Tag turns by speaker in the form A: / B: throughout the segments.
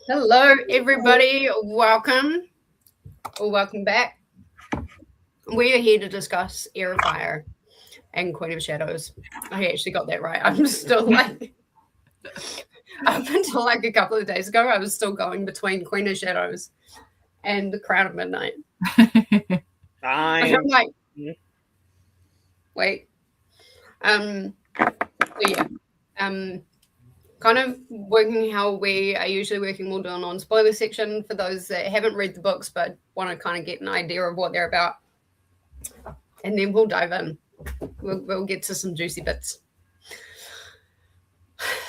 A: Hello, everybody. Welcome back. We are here to discuss Heir of Fire and Queen of Shadows. I actually got that right. I'm still like, up until like a couple of days ago, I was still going between Queen of Shadows and the Crown of Midnight.
B: Fine.
A: I'm like, wait. Kind of working how we are usually working. We'll do a non-spoiler section for those that haven't read the books but want to kind of get an idea of what they're about, and then we'll dive in. We'll get to some juicy bits.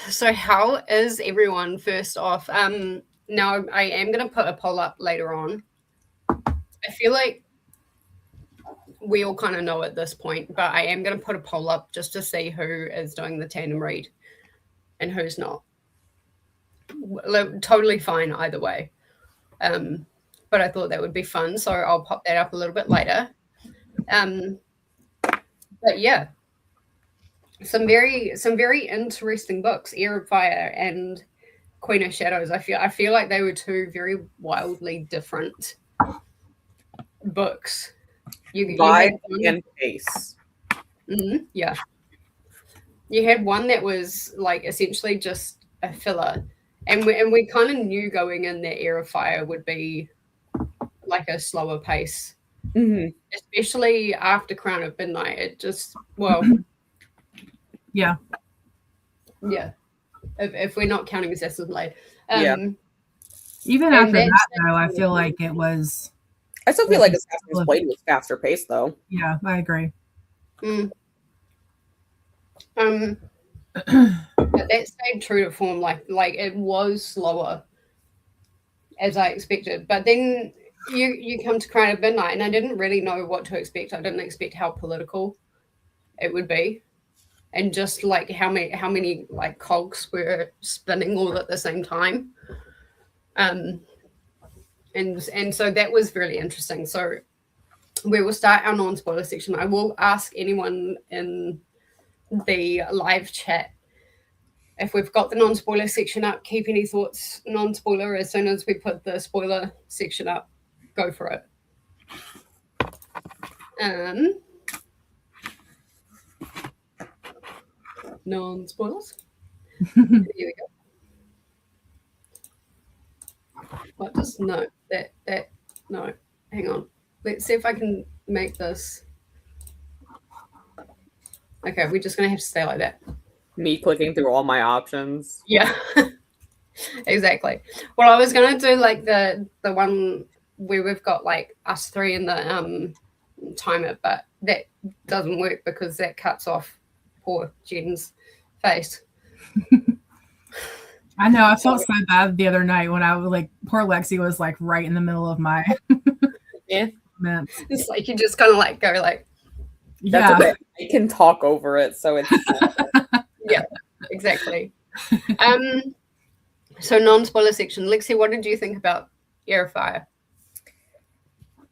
A: So how is everyone? First off, now I am going to put a poll up later on. I feel like we all kind of know at this point, but I am going to put a poll up just to see who is doing the tandem read and who's not. Totally fine either way. But I thought that would be fun, so I'll pop that up a little bit later. But yeah, some very interesting books, Heir of Fire and Queen of Shadows. I feel like they were two very wildly different books.
B: Vibe and pace.
A: Yeah. You had one that was like essentially just a filler, and we kind of knew going in that Heir of Fire would be like a slower pace, especially after Crown of Midnight. It just
C: yeah.
A: If we're not counting Assassin's Blade,
C: Even after that, though, I feel like it was.
B: I still feel like Assassin's Blade was faster paced, though.
C: Yeah, I agree.
A: But that stayed true to form. Like it was slower as I expected. But then you come to Crown of Midnight, and I didn't really know what to expect. I didn't expect how political it would be, and just like how many like cogs were spinning all at the same time. And so that was really interesting. So we will start our non-spoiler section. I will ask anyone in the live chat if we've got the non-spoiler section up. Keep any thoughts non-spoiler. As soon as we put the spoiler section up, go for it. Non-spoilers. Here we go. What does no that no, hang on, let's see if I can make this. Okay, we're just gonna have to stay like that.
B: Me clicking through all my options.
A: Yeah. Exactly. Well, I was gonna do like the one where we've got like us three in the timer, but that doesn't work because that cuts off poor Jen's face.
C: I know. I felt so bad the other night when I was like, poor Lexi was like right in the middle of my comments.
A: It's like you just kind of like go like,
B: that's okay. I can talk over it, so it's
A: yeah, exactly. So non-spoiler section. Lexi, what did you think about Heir of Fire?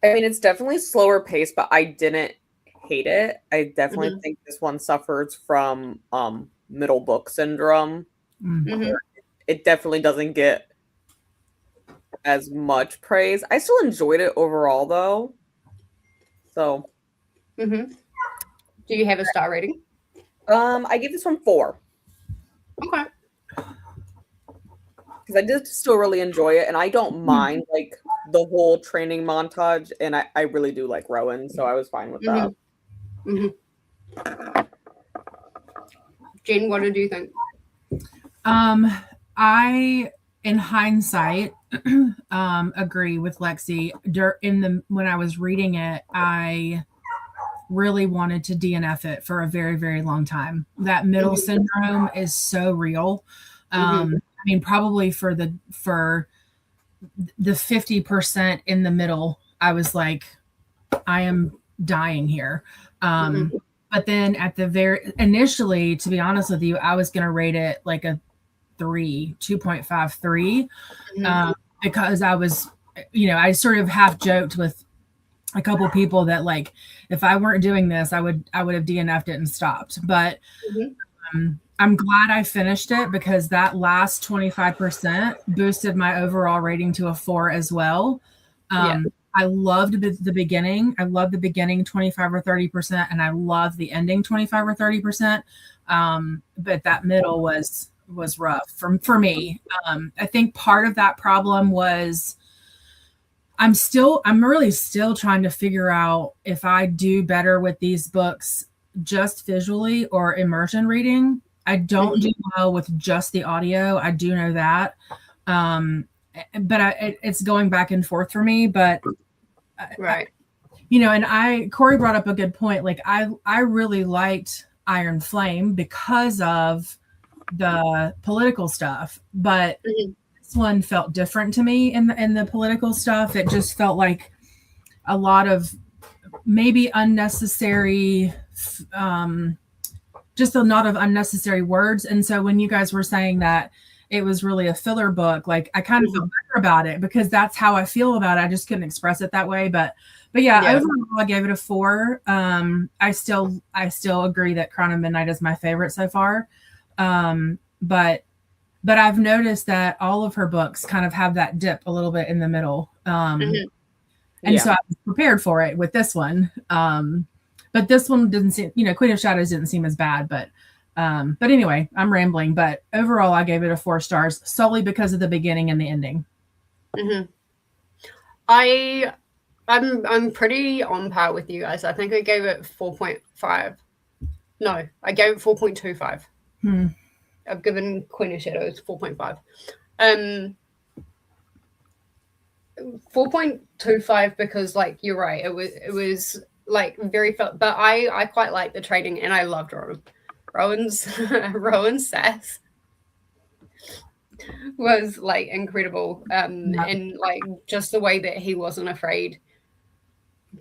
B: I mean, it's definitely slower pace, but I didn't hate it. I definitely think this one suffers from middle book syndrome. It definitely doesn't get as much praise. I still enjoyed it overall, though. So,
A: do you have a star rating?
B: I give this one 4.
A: Okay.
B: Because I did still really enjoy it, and I don't mind like the whole training montage, and I really do like Rowan, so I was fine with that.
A: Jen, what did you think?
C: I, in hindsight, agree with Lexi. When I was reading it, I really wanted to DNF it for a very, very long time. That middle syndrome is so real. I mean, probably for the 50% in the middle, I was like, I am dying here. But then at the initially, to be honest with you, I was going to rate it like a 2.53, because I was, I sort of half joked with a couple people that like, if I weren't doing this, I would have DNF'd it and stopped. But I'm glad I finished it because that last 25% boosted my overall rating to a 4 as well. I loved the beginning. I loved the beginning 25 or 30%, and I loved the ending 25 or 30%. But that middle was rough for me. I think part of that problem was I'm really still trying to figure out if I do better with these books just visually or immersion reading. I don't do well with just the audio. I do know that. But it's going back and forth for me. But
A: right.
C: And Corey brought up a good point. Like I really liked Iron Flame because of the political stuff, but this one felt different to me in the political stuff. It just felt like a lot of maybe unnecessary, just a lot of unnecessary words. And so when you guys were saying that it was really a filler book, like I kind of felt better about it because that's how I feel about it. I just couldn't express it that way. But yeah, overall I gave it a 4. I still agree that Crown of Midnight is my favorite so far. But I've noticed that all of her books kind of have that dip a little bit in the middle. And so I was prepared for it with this one. But this one didn't seem, Queen of Shadows didn't seem as bad, but anyway, I'm rambling, but overall I gave it a 4 stars solely because of the beginning and the ending.
A: I'm pretty on par with you guys. I think I gave it 4.5. No, I gave it 4.25. I've given Queen of Shadows 4.5. 4.25 because, like, you're right. It was like very but I quite like the trading, and I loved Rowan's sass was like incredible. And like just the way that he wasn't afraid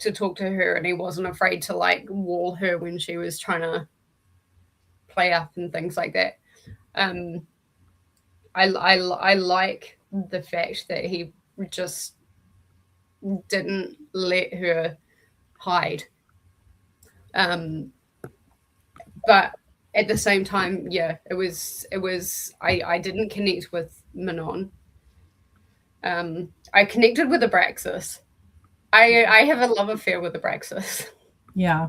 A: to talk to her, and he wasn't afraid to like wall her when she was trying to play up and things like that. I like the fact that he just didn't let her hide. But at the same time, it was I didn't connect with Manon. I connected with Abraxas. I have a love affair with Abraxas.
C: Yeah.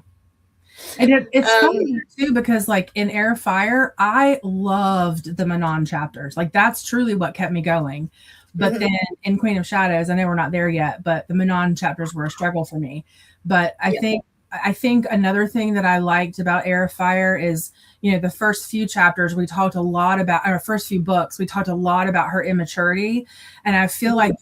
C: And it's funny too, because like in Air Fire, I loved the Manon chapters. Like that's truly what kept me going. But then in Queen of Shadows, I know we're not there yet, but the Manon chapters were a struggle for me. But I think another thing that I liked about Air Fire is, the first few chapters we talked a lot about, our first few books, we talked a lot about her immaturity. And I feel like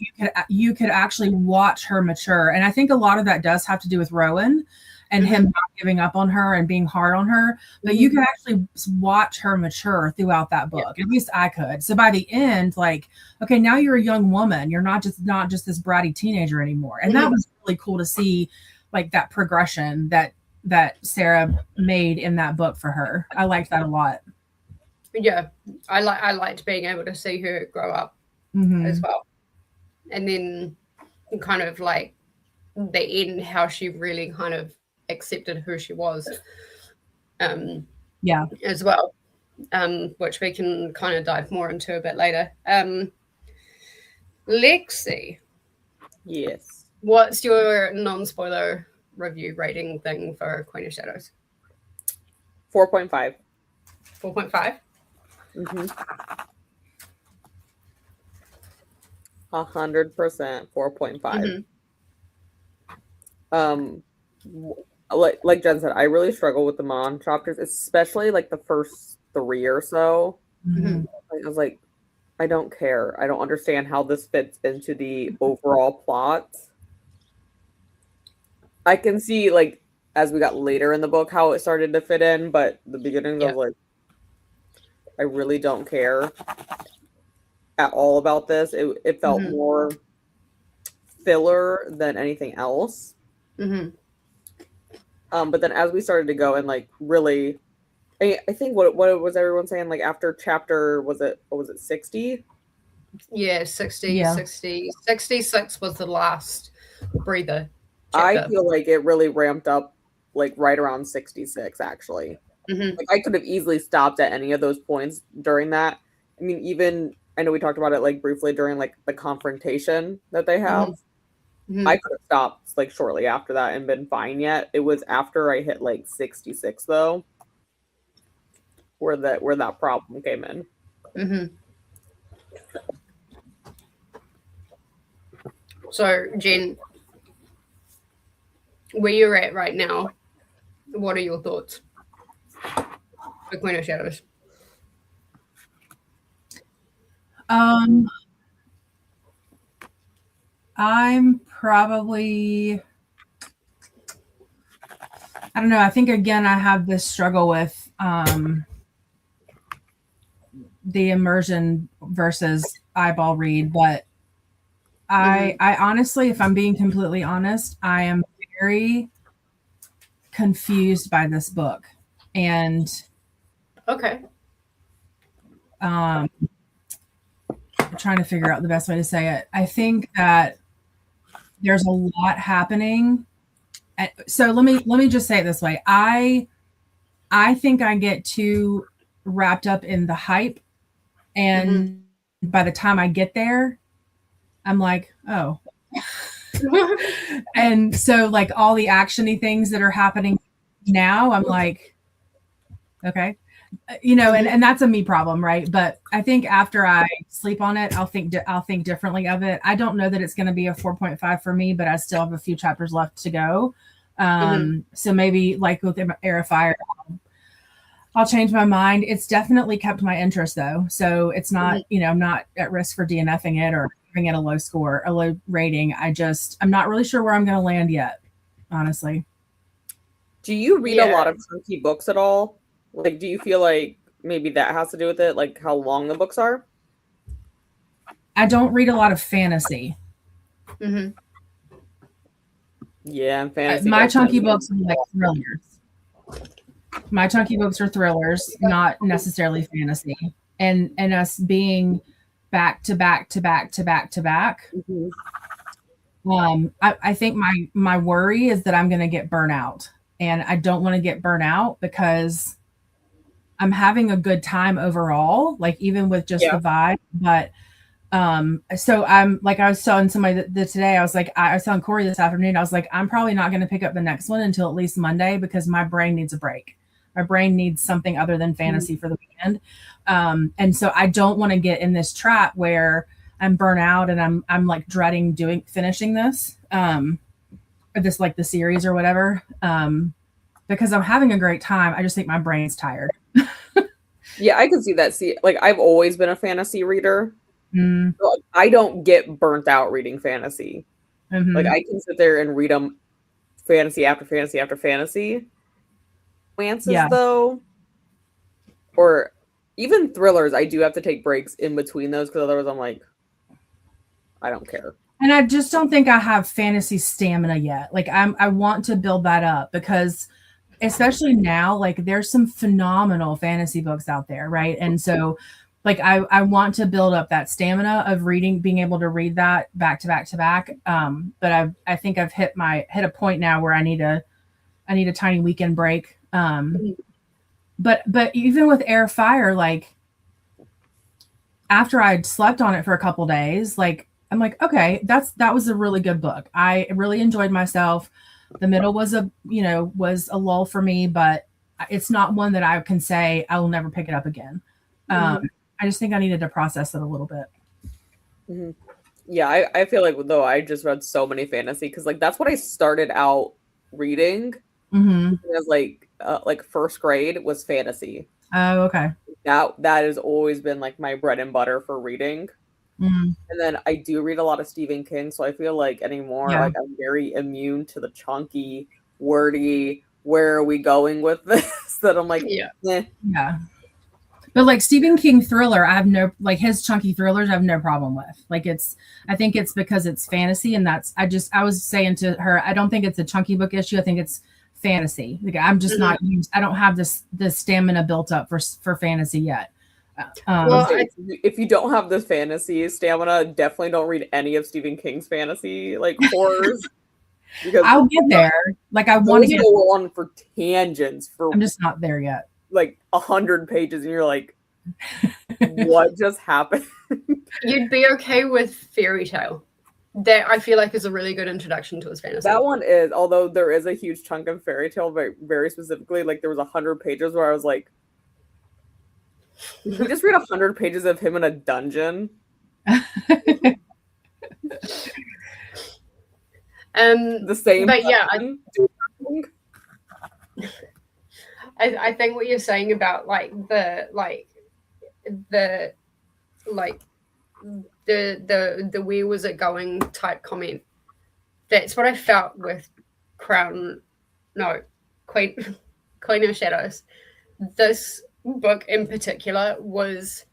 C: you could actually watch her mature. And I think a lot of that does have to do with Rowan and him not giving up on her and being hard on her. But you can actually watch her mature throughout that book. At least I could. So by the end, like, okay, now you're a young woman. You're not just this bratty teenager anymore. And that was really cool to see, like that progression that Sarah made in that book for her. I liked that a lot.
A: Yeah, I liked being able to see her grow up as well. And then kind of like the end, how she really kind of accepted who she was as well, which we can kind of dive more into a bit later. Lexi,
B: yes,
A: what's your non-spoiler review rating thing for Queen of Shadows?
B: 4.5.
A: 4.5.
B: 100% 4.5. Like Jen said, I really struggle with the Manon chapters, especially like the first 3 or so. I was like, I don't care. I don't understand how this fits into the overall plot. I can see, like, as we got later in the book, how it started to fit in, but the beginning was like, I really don't care at all about this. It felt more filler than anything else. But then as we started to go and like really, I think what was everyone saying, like after chapter, what was it 60?
A: Yeah, 60, 60. 66 was the last breather chapter.
B: I feel like it really ramped up like right around 66 actually. Like I could have easily stopped at any of those points during that. I mean, even I know we talked about it like briefly during like the confrontation that they have. I could have stopped like shortly after that and been fine yet. It was after I hit like 66 though, where that problem came in.
A: So, Jen, where you're at right now, what are your thoughts? The Queen of Shadows.
C: I'm probably, I don't know. I think again, I have this struggle with the immersion versus eyeball read, but I honestly, if I'm being completely honest, I am very confused by this book. And I'm trying to figure out the best way to say it. I think that there's a lot happening. So let me just say it this way. I think I get too wrapped up in the hype, and by the time I get there, I'm like, oh. And so like all the actiony things that are happening now, I'm like, okay. And that's a me problem, right? But I think after I sleep on it, I'll think differently of it. I don't know that it's going to be a 4.5 for me, but I still have a few chapters left to go. So maybe like with Heir of Fire, I'll change my mind. It's definitely kept my interest though. So it's not, I'm not at risk for DNFing it or giving it a low rating. I'm not really sure where I'm going to land yet, honestly.
B: Do you read a lot of chunky books at all? Like, do you feel like maybe that has to do with it? Like how long the books are?
C: I don't read a lot of fantasy.
B: Yeah, fantasy.
C: My chunky books are like thrillers. My chunky books are thrillers, not necessarily fantasy. And us being back to back to back to back to back. I think my worry is that I'm going to get burnt out, and I don't want to get burnt out because I'm having a good time overall, like even with just the vibe. But so I'm like, I was telling somebody that today, I was like, I was telling Corey this afternoon, I was like, I'm probably not going to pick up the next one until at least Monday because my brain needs a break. My brain needs something other than fantasy for the weekend. And so I don't want to get in this trap where I'm burnt out and I'm like dreading finishing this, or this like the series or whatever. Because I'm having a great time. I just think my brain's tired.
B: Yeah, I can see that. See, like I've always been a fantasy reader. So I don't get burnt out reading fantasy. Like I can sit there and read them fantasy after fantasy after fantasy. Though, or even thrillers, I do have to take breaks in between those because otherwise I'm like, I don't care.
C: And I just don't think I have fantasy stamina yet. Like I want to build that up because especially now, like there's some phenomenal fantasy books out there, right? And so like I want to build up that stamina of reading, being able to read that back to back to back. But I think I've hit a point now where I need a tiny weekend break. But even with Heir of Fire, like after I'd slept on it for a couple days, like I'm like, okay, that was a really good book. I really enjoyed myself. The middle was a lull for me, but it's not one that I can say I will never pick it up again. I just think I needed to process it a little bit.
B: Yeah, I feel like though I just read so many fantasy because like that's what I started out reading. As like first grade was fantasy.
C: Oh, okay.
B: That has always been like my bread and butter for reading. And then I do read a lot of Stephen King, so I feel like anymore like I'm very immune to the chunky, wordy, where are we going with this? That I'm like,
C: yeah. But like Stephen King thriller, I have no, like his chunky thrillers, I have no problem with. Like I think it's because it's fantasy, and I was saying to her, I don't think it's a chunky book issue. I think it's fantasy. Like I'm just not used. I don't have this stamina built up for fantasy yet.
B: If you don't have the fantasy stamina, definitely don't read any of Stephen King's fantasy like horrors.
C: Because I'll get there. Like I want to go
B: on for tangents. I'm
C: just not there yet.
B: like 100 pages, and you're like, what just happened?
A: You'd be okay with Fairy Tale. That I feel like is a really good introduction to his fantasy.
B: That one is, although there is a huge chunk of Fairy Tale, very, very specifically, like there was 100 pages where I was like, did we just read 100 pages of him in a dungeon? The same.
A: But yeah, I think what you're saying about like the where was it going type comment, that's what I felt with Queen of Shadows. This book in particular was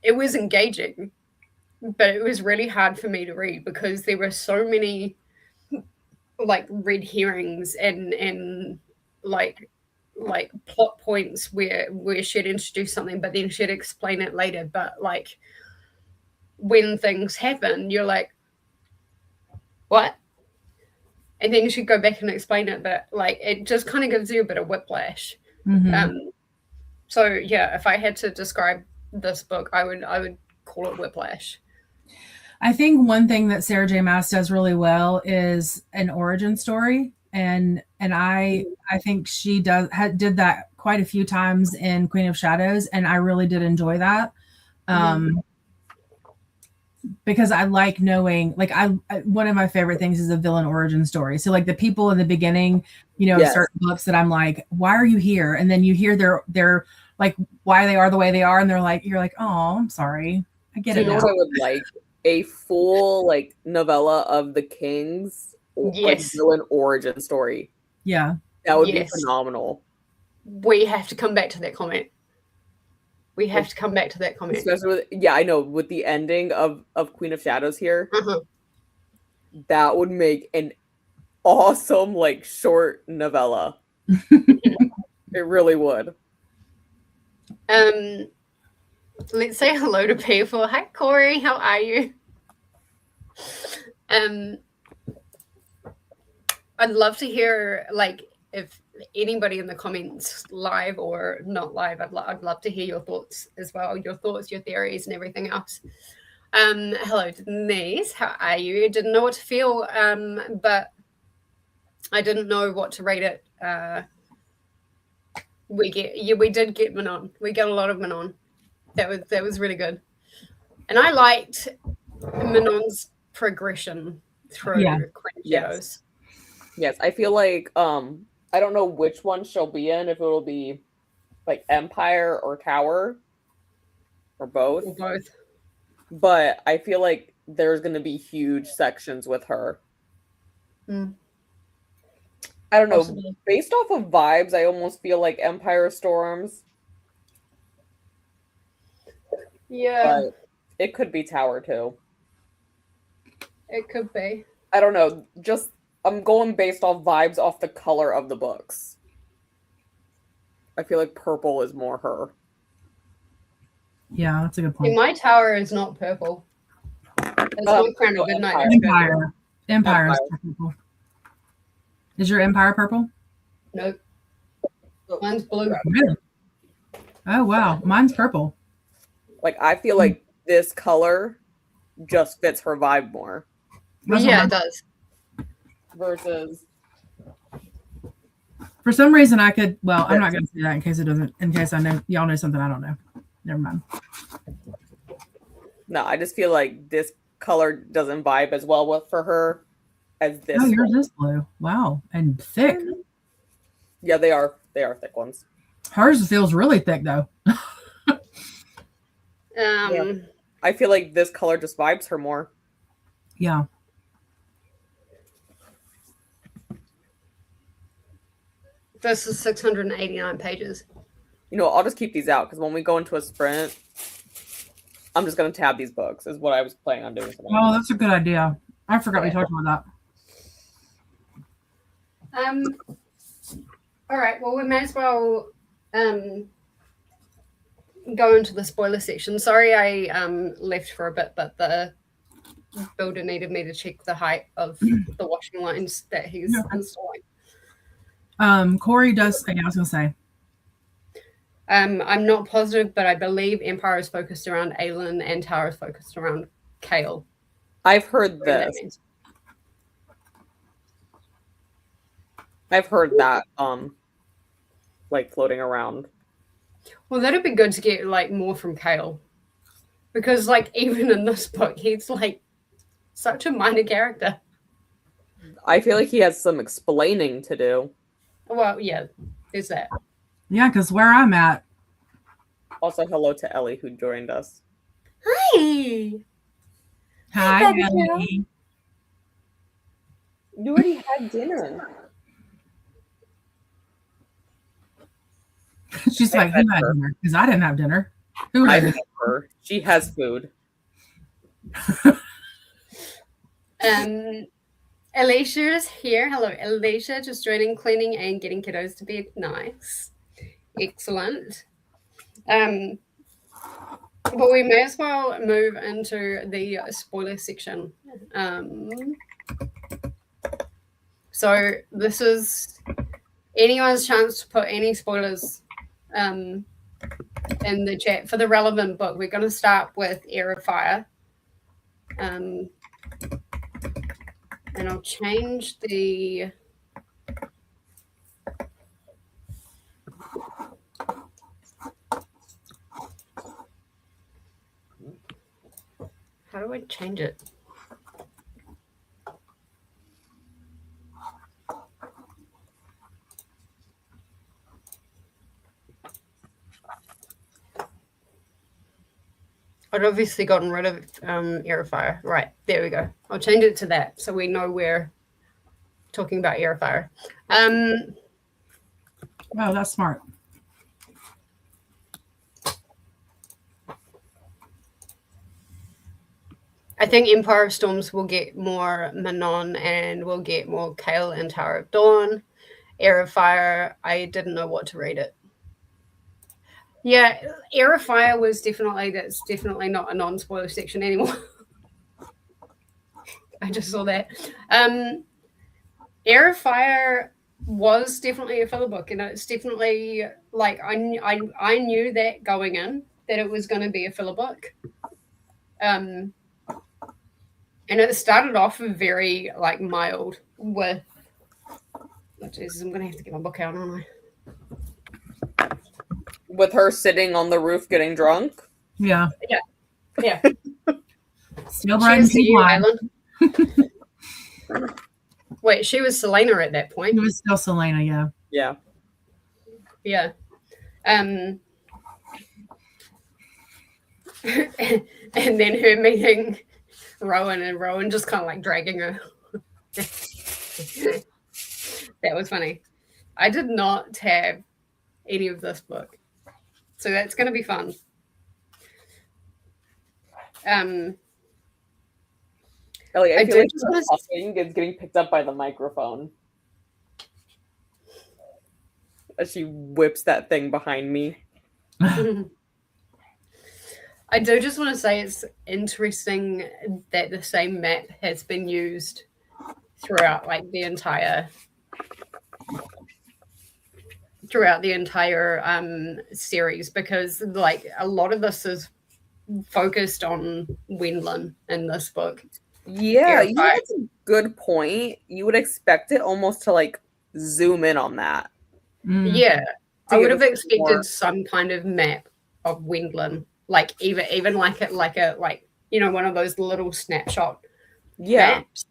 A: engaging, but it was really hard for me to read because there were so many like red herrings and like plot points where she'd introduce something but then she'd explain it later, but like when things happen you're like, what? And then you should go back and explain it, but like it just kind of gives you a bit of whiplash. So yeah, if I had to describe this book, I would call it whiplash.
C: I think one thing that Sarah J. Maas does really well is an origin story, and I think she did that quite a few times in Queen of Shadows, and I really did enjoy that. Because I like knowing, like one of my favorite things is a villain origin story. So like the people in the beginning, certain books that I'm like, why are you here? And then you hear their like why they are the way they are, and you're like, oh, I'm sorry, I get it.
B: I would like a full like novella of the Kings, like villain origin story.
C: Yeah,
B: that would be phenomenal.
A: We have to come back to that comment.
B: Especially with, I know, with the ending of Queen of Shadows here, that would make an awesome like short novella. It really would.
A: Let's say hello to people. Hi Corey, how are you? I'd love to hear, like, if anybody in the comments, live or not live, I'd love to hear your thoughts as well, your thoughts, your theories, and everything else. Hello, Denise. How are you? I didn't know what to feel, but I didn't know what to rate it. We did get Manon. We got a lot of Manon. That was really good, and I liked Manon's progression through Queen of Shadows.
B: Yes, I feel like I don't know which one she'll be in, if it will be like Empire or Tower or both. But I feel like there's going to be huge sections with her. I don't know. Possibly. Based off of vibes, I almost feel like Empire Storms.
A: Yeah.
B: But it could be Tower too.
A: It could be.
B: I don't know. Just I'm going based off vibes off the color of the books. I feel like purple is more her.
C: Yeah, that's a good point.
A: See, my tower is not purple. It's not Crown of Midnight.
C: Empire is purple. Is your Empire purple?
A: Nope. Mine's blue.
C: Really? Oh wow, mine's purple.
B: Like I feel like this color just fits her vibe more.
A: Yeah, it does.
B: Versus,
C: for some reason I could. Well, I'm not going to say that in case it doesn't. In case I know y'all know something I don't know. Never mind.
B: No, I just feel like this color doesn't vibe as well for her as this.
C: Oh, yours is blue. Wow, and thick.
B: Yeah, they are. They are thick ones.
C: Hers feels really thick though.
B: Yeah. I feel like this color just vibes her more.
C: Yeah.
A: This is 689 pages.
B: You know, I'll just keep these out because when we go into a sprint, I'm just going to tab these books is what I was planning on doing today.
C: Oh, that's a good idea. I forgot we talked about
A: that. All right. Well, we may as well go into the spoiler section. Sorry I left for a bit, but the builder needed me to check the height of the washing lines that he's installing.
C: Corey does. I was gonna say,
A: I'm not positive, but I believe Empire is focused around Aelin and Tower is focused around Kale.
B: I've heard this. I've heard that like floating around.
A: Well, that'd be good to get like more from Kale. Because like even in this book, he's like such a minor character.
B: I feel like he has some explaining to do.
A: Well, yeah, there's that.
C: Yeah, because where I'm at.
B: Also, hello to Ellie who joined us.
A: Hi.
C: Hi, Ellie.
B: You already had dinner.
C: She's like, who had dinner? Because I didn't have dinner. Who
B: I
C: had
B: fed her. She has food.
A: Alicia's here. Hello, Alicia. Just joining, cleaning, and getting kiddos to bed. Nice. Excellent. But we may as well move into the spoiler section. So this is anyone's chance to put any spoilers in the chat for the relevant book. We're going to start with Heir of Fire. And I'll change the... How do I change it? I'd obviously gotten rid of Heir of Fire. Right, there we go. I'll change it to that so we know we're talking about Heir of Fire.
C: Oh, that's smart.
A: I think Empire of Storms will get more Manon and we'll get more Kale and Tower of Dawn. Heir of Fire, I didn't know what to read it. Yeah, Heir of Fire was that's definitely not a non-spoiler section anymore. I just saw that. Heir of Fire was definitely a filler book, and it's definitely like I knew that going in that it was going to be a filler book. And it started off very like mild with. Oh, Jesus, I'm gonna have to get my book out, aren't I?
B: With her sitting on the roof getting drunk.
C: Yeah.
A: Yeah.
C: Still riding
A: Island. Wait, she was Selena at that point.
C: It was still Selena, yeah.
B: Yeah.
A: Yeah. And then her meeting Rowan and Rowan just kind of like dragging her. That was funny. I did not have any of this book. So that's going to be fun.
B: Ellie, I feel like the talking is getting picked up by the microphone. As she whips that thing behind me.
A: I do just want to say it's interesting that the same map has been used throughout like the entire series, because like a lot of this is focused on Wendlin in this book.
B: Yeah, that's a good point. You would expect it almost to like zoom in on that.
A: Yeah, I would have expected some kind of map of Wendlin, like even like one of those little snapshot maps.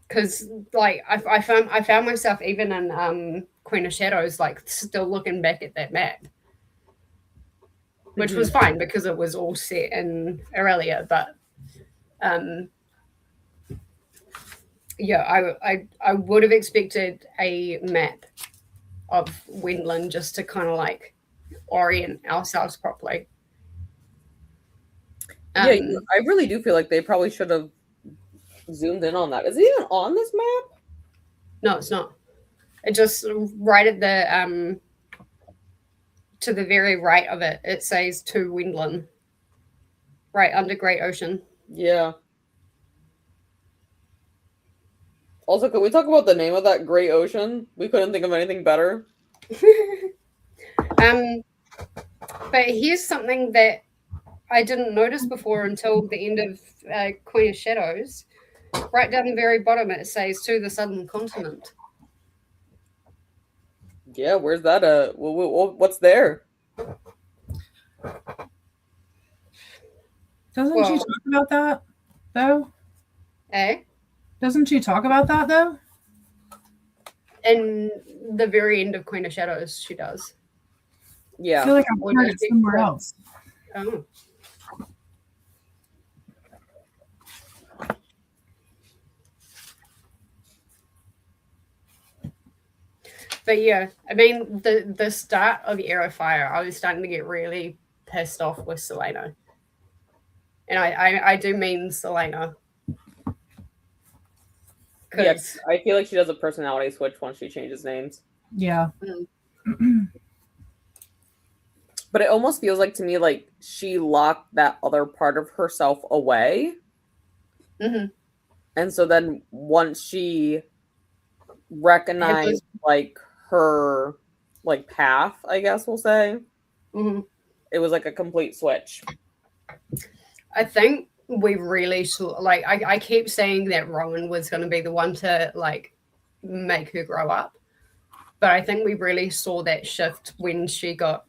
A: Because like I found myself even in Queen of Shadows like still looking back at that map, which was fine because it was all set in Aurelia, but I would have expected a map of Wendlin just to kind of like orient ourselves properly.
B: I really do feel like they probably should have zoomed in on that. Is it even on this map?
A: No, it's not. It just right at the to the very right of it, it says to Wendlin. Right under Great Ocean.
B: Yeah. Also, can we talk about the name of that Great Ocean? We couldn't think of anything better.
A: But here's something that I didn't notice before until the end of Queen of Shadows. Right down the very bottom, it says to the southern continent.
B: Yeah, where's that? What's there?
C: Doesn't she talk about that though?
A: Eh?
C: Doesn't she talk about that though?
A: In the very end of Queen of Shadows, she does.
B: Yeah.
C: I feel like I've heard it somewhere else.
A: Oh. But yeah, I mean, the start of Heir of Fire, I was starting to get really pissed off with Selena. And I do mean Selena.
B: Yes, I feel like she does a personality switch once she changes names.
C: Yeah.
B: But it almost feels like to me like she locked that other part of herself away.
A: Mm-hmm.
B: And so then once she recognized like her like path, I guess we'll say, it was like a complete switch.
A: I think we really saw, like, I keep saying that Rowan was going to be the one to like make her grow up, but I think we really saw that shift when she got,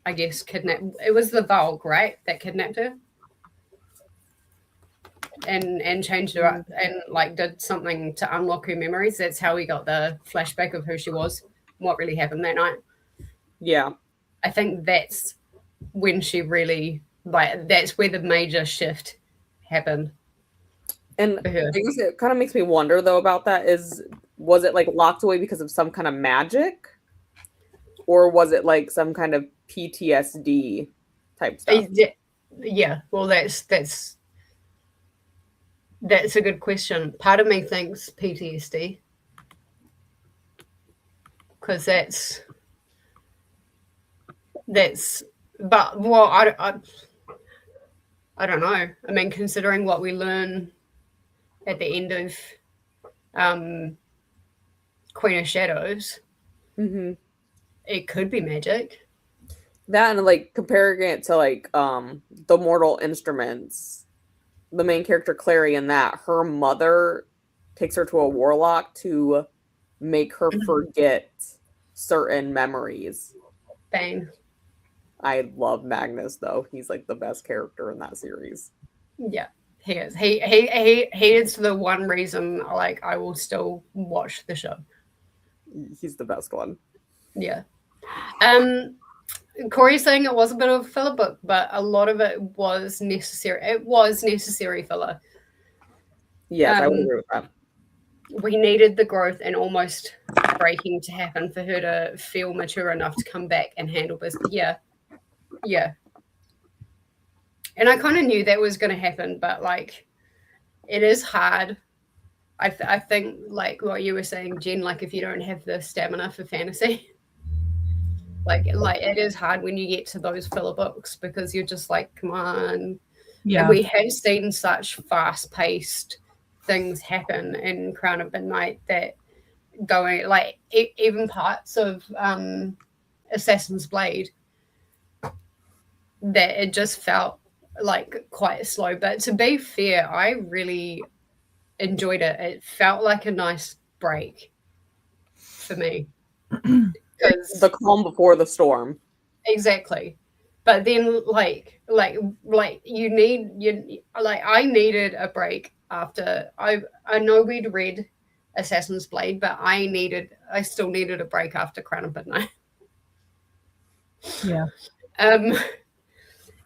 A: I guess, kidnapped. It was the Valg, right, that kidnapped her and changed her up and like did something to unlock her memories. That's how we got the flashback of who she was, what really happened that night.
B: Yeah,
A: I think that's when she really, like, that's where the major shift happened.
B: and I guess it kind of makes me wonder though about that was it like locked away because of some kind of magic, or was it like some kind of PTSD type stuff?
A: Yeah, well, that's a good question. Part of me thinks PTSD because that's but well, I don't know. I mean, considering what we learn at the end of Queen of Shadows, it could be magic.
B: That and like comparing it to like the Mortal Instruments, the main character Clary in that, her mother takes her to a warlock to make her forget certain memories.
A: Bane.
B: I love Magnus though. He's like the best character in that series.
A: Yeah, he is. He is the one reason like I will still watch the show.
B: He's the best one.
A: Yeah. Corey's saying it was a bit of a filler book, but a lot of it was necessary. It was necessary filler.
B: Yes, I would agree with that.
A: We needed the growth and almost breaking to happen for her to feel mature enough to come back and handle business. Yeah. And I kind of knew that was going to happen, but like, it is hard. I think like what you were saying, Jen, like if you don't have the stamina for fantasy, like it is hard when you get to those filler books because you're just like, come on. Yeah. And we have seen such fast-paced things happen in Crown of Midnight that going like even parts of Assassin's Blade that it just felt like quite slow. But to be fair, I really enjoyed it. It felt like a nice break for me.
B: The calm before the storm.
A: Exactly. But then like I needed a break after I know we'd read Assassin's Blade, but I still needed a break after Crown of Midnight.
C: Yeah.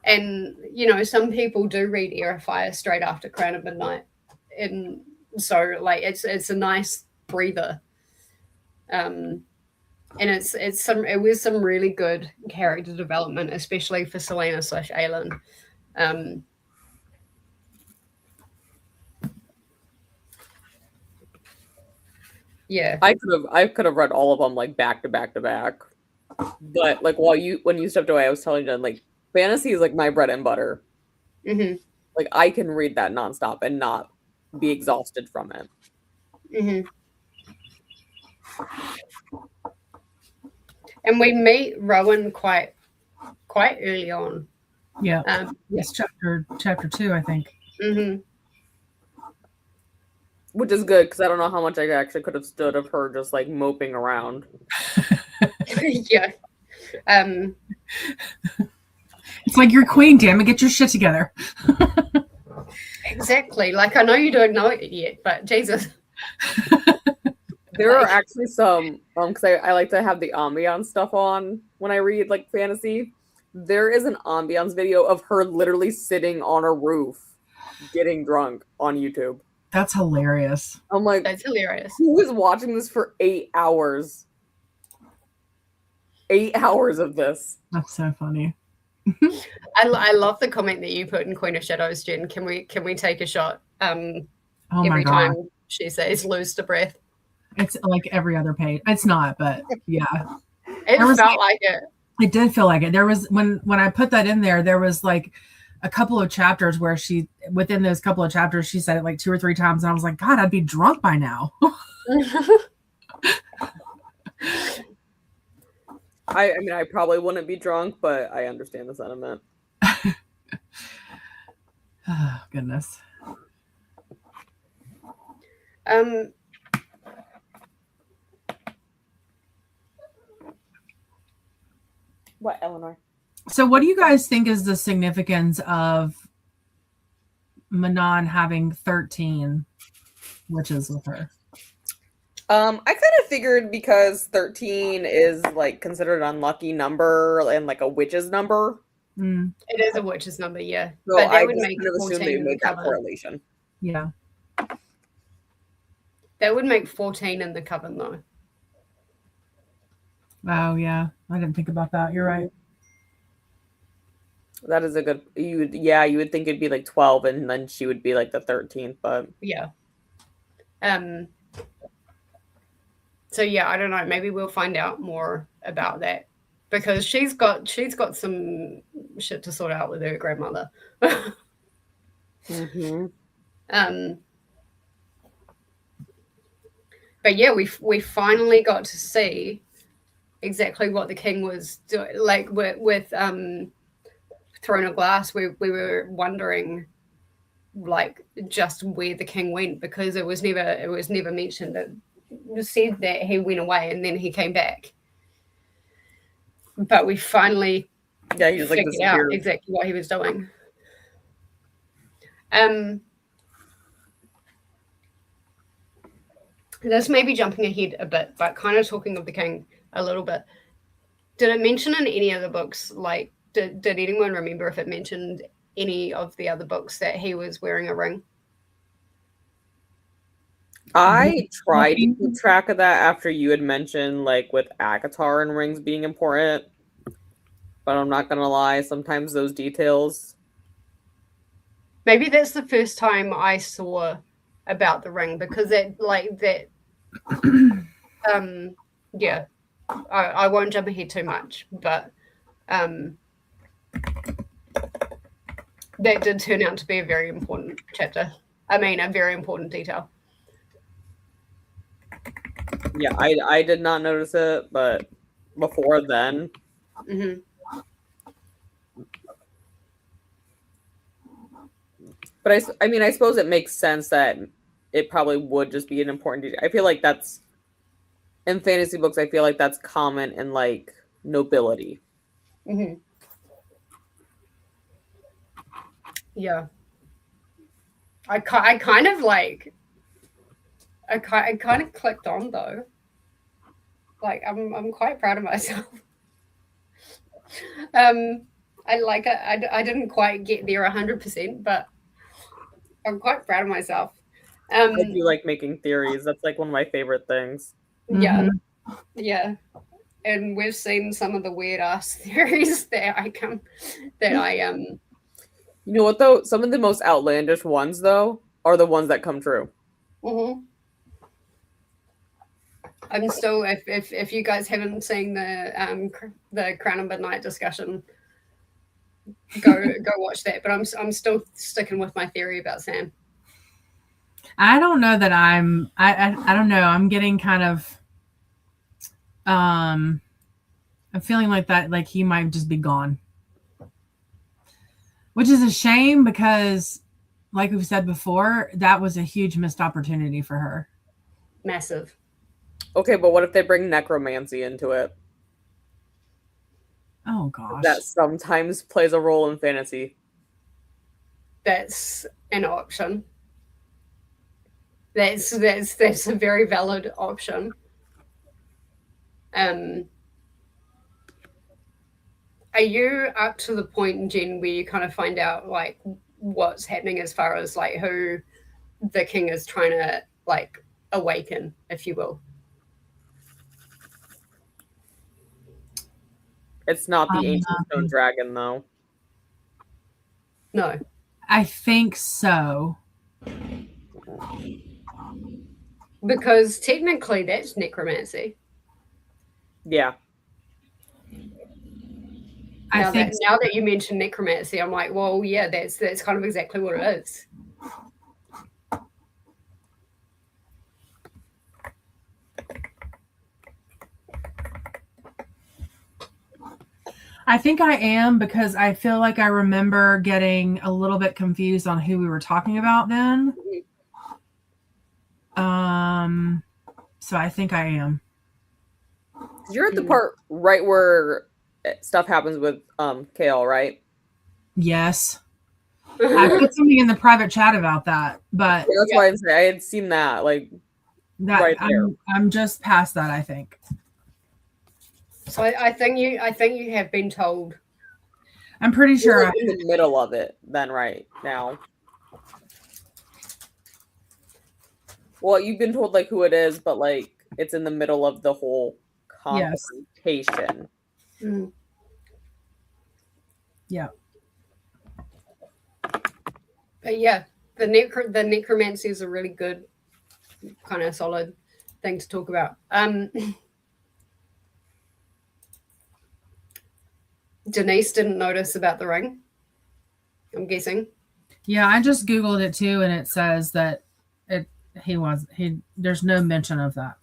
A: And you know, some people do read Heir of Fire straight after Crown of Midnight. And so like it's a nice breather. And it was some really good character development, especially for Selena / Aelin. Yeah,
B: I could have read all of them like back to back to back, but like when you stepped away, I was telling Jen like fantasy is like my bread and butter. Like I can read that nonstop and not be exhausted from it.
A: And we meet Rowan quite early on.
C: Yeah. It's chapter 2, I think.
A: Mm-hmm.
B: Which is good because I don't know how much I actually could have stood of her just like moping around.
A: Yeah.
C: It's like, you're queen, damn it, get your shit together.
A: Exactly. Like, I know you don't know it yet, but Jesus.
B: There are actually some, because I like to have the ambiance stuff on when I read like fantasy. There is an ambiance video of her literally sitting on a roof getting drunk on YouTube.
C: That's hilarious.
B: I'm like,
A: That's hilarious.
B: Who is watching this for 8 hours? 8 hours of this.
C: That's so funny.
A: I love the comment that you put in Queen of Shadows, Jen. Can we take a shot? Every time she says lose the breath.
C: It's like every other page. It's not, but yeah.
A: It felt like it.
C: It did feel like it. There was when I put that in there was like a couple of chapters where within those couple of chapters, she said it like 2 or 3 times, and I was like, God, I'd be drunk by now.
B: I mean, I probably wouldn't be drunk, but I understand the sentiment.
C: Oh, goodness.
B: What, Eleanor?
C: So what do you guys think is the significance of Manon having 13 witches with her?
B: I kind of figured because 13 is like considered an unlucky number and like a witch's number.
C: Mm.
A: It is a witch's number, yeah.
B: So
A: but
B: I would kind of assume they made that correlation.
C: Yeah.
A: That would make 14 in the coven, though.
C: Oh, yeah. I didn't think about that. You're right.
B: That is a good... You would think it'd be like 12 and then she would be like the 13th, but...
A: Yeah. So, yeah, I don't know. Maybe we'll find out more about that. Because she's got some shit to sort out with her grandmother.
B: Mm-hmm.
A: But yeah, we finally got to see exactly what the king was doing. Like with Throne of Glass, we were wondering like just where the king went, because it was never mentioned. It said that he went away and then he came back. But we finally
B: he was like
A: figured out exactly what he was doing. This may be jumping ahead a bit, but kind of talking of the king a little bit. Did it mention in any of the books, like, did anyone remember if it mentioned any of the other books that he was wearing a ring?
B: I tried to keep track of that after you had mentioned, like, with Akatar and rings being important. But I'm not going to lie, sometimes those details...
A: Maybe that's the first time I saw about the ring, because yeah, I won't jump ahead too much, but that did turn out to be a very important chapter. I mean, a very important detail.
B: Yeah, I did not notice it, but before then.
A: Mm-hmm.
B: But I mean, I suppose it makes sense that it probably would just be an important detail. I feel like that's, in fantasy books, I feel like that's common in, like, nobility.
A: Mm-hmm. Yeah. I kind of clicked on, though. Like, I'm quite proud of myself. I like it. I didn't quite get there 100%, but I'm quite proud of myself.
B: I do like making theories. That's like one of my favorite things.
A: Yeah. Mm-hmm. Yeah. And we've seen some of the weird ass theories that you
B: know what though? Some of the most outlandish ones though are the ones that come true.
A: Mm-hmm. I'm still, if you guys haven't seen the Crown of Midnight discussion, go watch that. But I'm still sticking with my theory about Sam.
C: I don't know that I don't know. I'm getting kind of I'm feeling like that, like he might just be gone. Which is a shame because, like we've said before, that was a huge missed opportunity for her.
A: Massive.
B: Okay, but what if they bring necromancy into it?
C: Oh gosh.
B: That sometimes plays a role in fantasy.
A: That's an option. That's a very valid option. Are you up to the point, Jen, where you kind of find out like what's happening as far as like who the king is trying to like awaken, if you will?
B: It's not the ancient stone dragon, though.
A: No.
C: I think so.
A: Because technically that's necromancy.
B: Yeah.
A: Now that you mention necromancy, I'm like, well, yeah, that's kind of exactly what it is.
C: I think I am, because I feel like I remember getting a little bit confused on who we were talking about then. So I think I am.
B: You're at the part right where stuff happens with Kale, right?
C: Yes. I put something in the private chat about that, but
B: yeah, that's why I'm saying I had seen that, like
C: that
B: right there.
C: I'm just past that, I think.
A: So I think you have been told.
C: I'm pretty sure
B: You're like in the middle of it then right now. Well, you've been told like who it is, but like it's in the middle of the whole confrontation.
A: Yes.
C: Yeah.
A: But yeah, the necromancy is a really good kind of solid thing to talk about. Denise didn't notice about the ring, I'm guessing.
C: Yeah, I just Googled it too, and it says that there's no mention of that.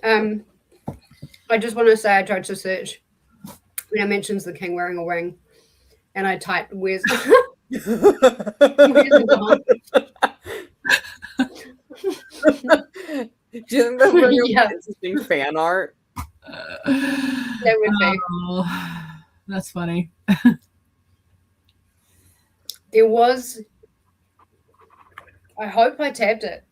A: I just want to say I tried to search when it mentions the king wearing a ring, and I typed where's the
B: Do you think that's really interesting fan art?
A: That would be.
C: That's funny.
A: There was. I hope I tabbed it.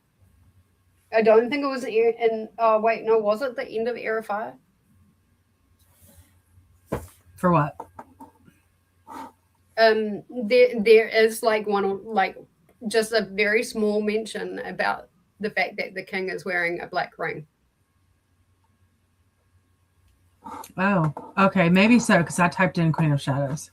A: I don't think it was in. Oh wait, no, was it the end of Heir of Fire?
C: For what?
A: There is like one, like just a very small mention about the fact that the king is wearing a black ring.
C: Oh, okay, maybe so, because I typed in Queen of Shadows.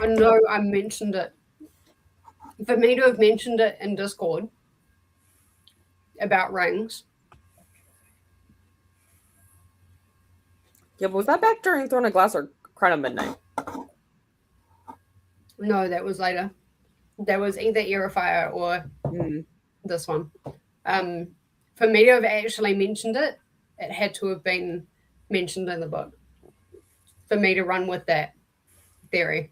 A: I know I mentioned it. For me to have mentioned it in Discord about rings.
B: Yeah, but was that back during Throne of Glass or Crown of Midnight?
A: No, that was later. That was either Heir of Fire or this one. For me to have actually mentioned it, it had to have been mentioned in the book. For me to run with that theory.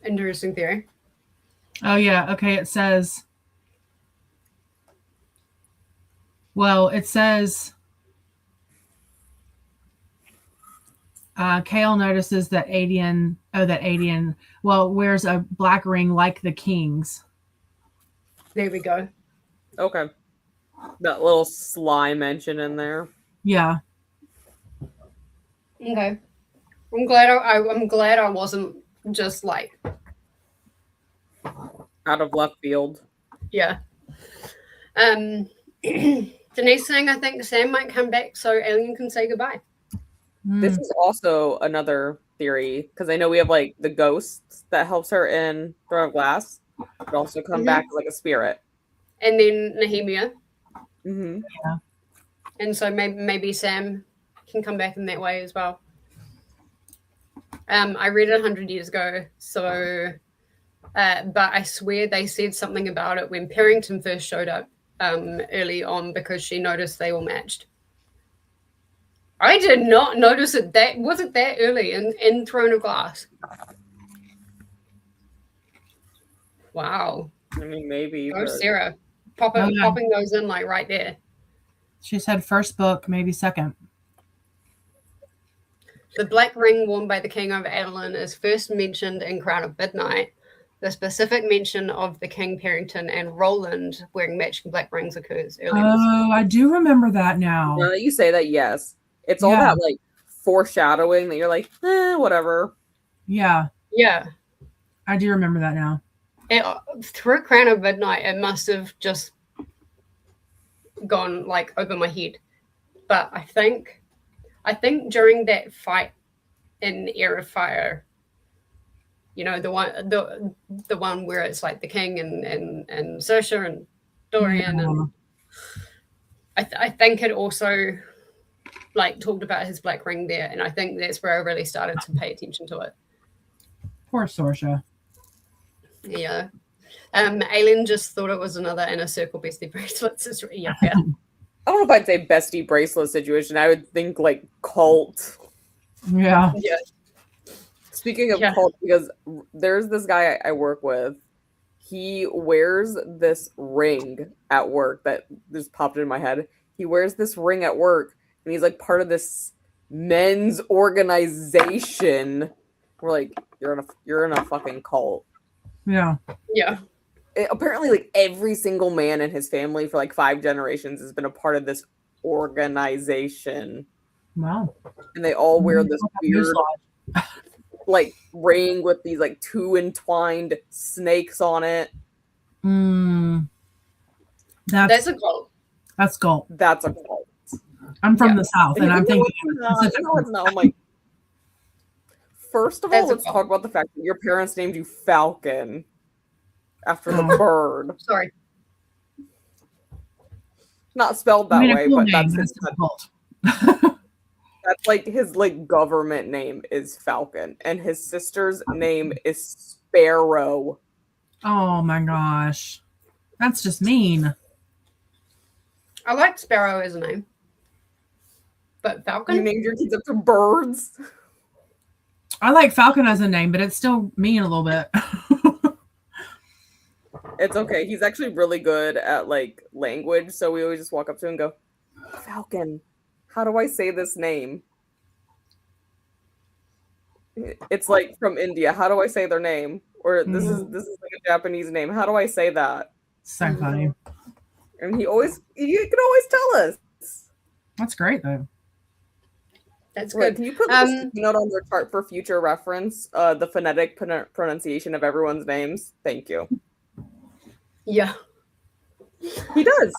A: Interesting theory.
C: Oh yeah, okay, it says. Well, it says Kale notices that Adian wears a black ring like the king's.
A: There we go.
B: Okay. That little sly mention in there.
C: Yeah.
A: Okay. I'm glad I wasn't just like
B: out of left field.
A: Yeah. Denise saying I think Sam might come back so Alien can say goodbye.
B: This is also another theory, because I know we have like the ghosts that helps her in Throne of Glass, but also come back like a spirit.
A: And then Nehemia.
B: Mm-hmm.
C: Yeah.
A: And so maybe Sam can come back in that way as well. I read it 100 years ago, so but I swear they said something about it when Parrington first showed up early on because she noticed they all matched. I did not notice it that wasn't that early in Throne of Glass. Wow.
B: I mean, maybe.
A: Oh,
B: But...
A: Sarah, popping those in like right there.
C: She said first book, maybe second.
A: The black ring worn by the king of Adeline is first mentioned in Crown of Midnight. The specific mention of the King Parrington and Roland wearing matching black rings occurs early.
C: Oh, I do remember that now.
B: Now that you say that, yes. It's all that like foreshadowing that you're like, whatever.
C: Yeah.
A: Yeah.
C: I do remember that now.
A: Through Crown of Midnight, it must have just gone like over my head. But I think during that fight in Heir of Fire, you know, the one where it's like the king and Saoirse and Dorian, and I think it also like talked about his black ring there, and I think that's where I really started to pay attention to it.
C: Poor Saoirse.
A: Yeah. Aileen just thought it was another inner circle bestie bracelets. Yeah.
B: I don't know if I'd say bestie bracelet situation. I would think like cult.
C: Yeah.
A: Yeah.
B: Speaking of cult, because there's this guy I work with. He wears this ring at work that just popped in my head. He wears this ring at work, and he's like part of this men's organization. We're like, you're in a fucking cult.
C: Yeah.
A: Yeah.
B: Apparently, like every single man in his family for like 5 generations has been a part of this organization.
C: Wow.
B: And they all wear this weird like ring with these like 2 entwined snakes on it.
A: That's a cult.
C: That's cult.
B: That's a cult.
C: I'm from the South, and I'm thinking
B: it's not. I'm like, first of all, let's talk about the fact that your parents named you Falcon after the bird.
A: Sorry.
B: Not spelled that way,
C: cool
B: but
C: name,
B: that's
C: cult.
B: that's like his like government name is Falcon, and his sister's name is Sparrow.
C: Oh my gosh, that's just mean.
A: I like Sparrow as a name, but Falcon.
B: You named your kids after birds.
C: I like Falcon as a name, but it's still mean a little bit.
B: It's okay. He's actually really good at like language, so we always just walk up to him and go, Falcon, how do I say this name? It's like from India. How do I say their name? Or this is like a Japanese name. How do I say that?
C: So funny.
B: And you can always tell us.
C: That's great though.
A: That's
B: Wait,
A: good.
B: can you put this note on your chart for future reference? The phonetic pronunciation of everyone's names. Thank you.
A: Yeah.
B: He does.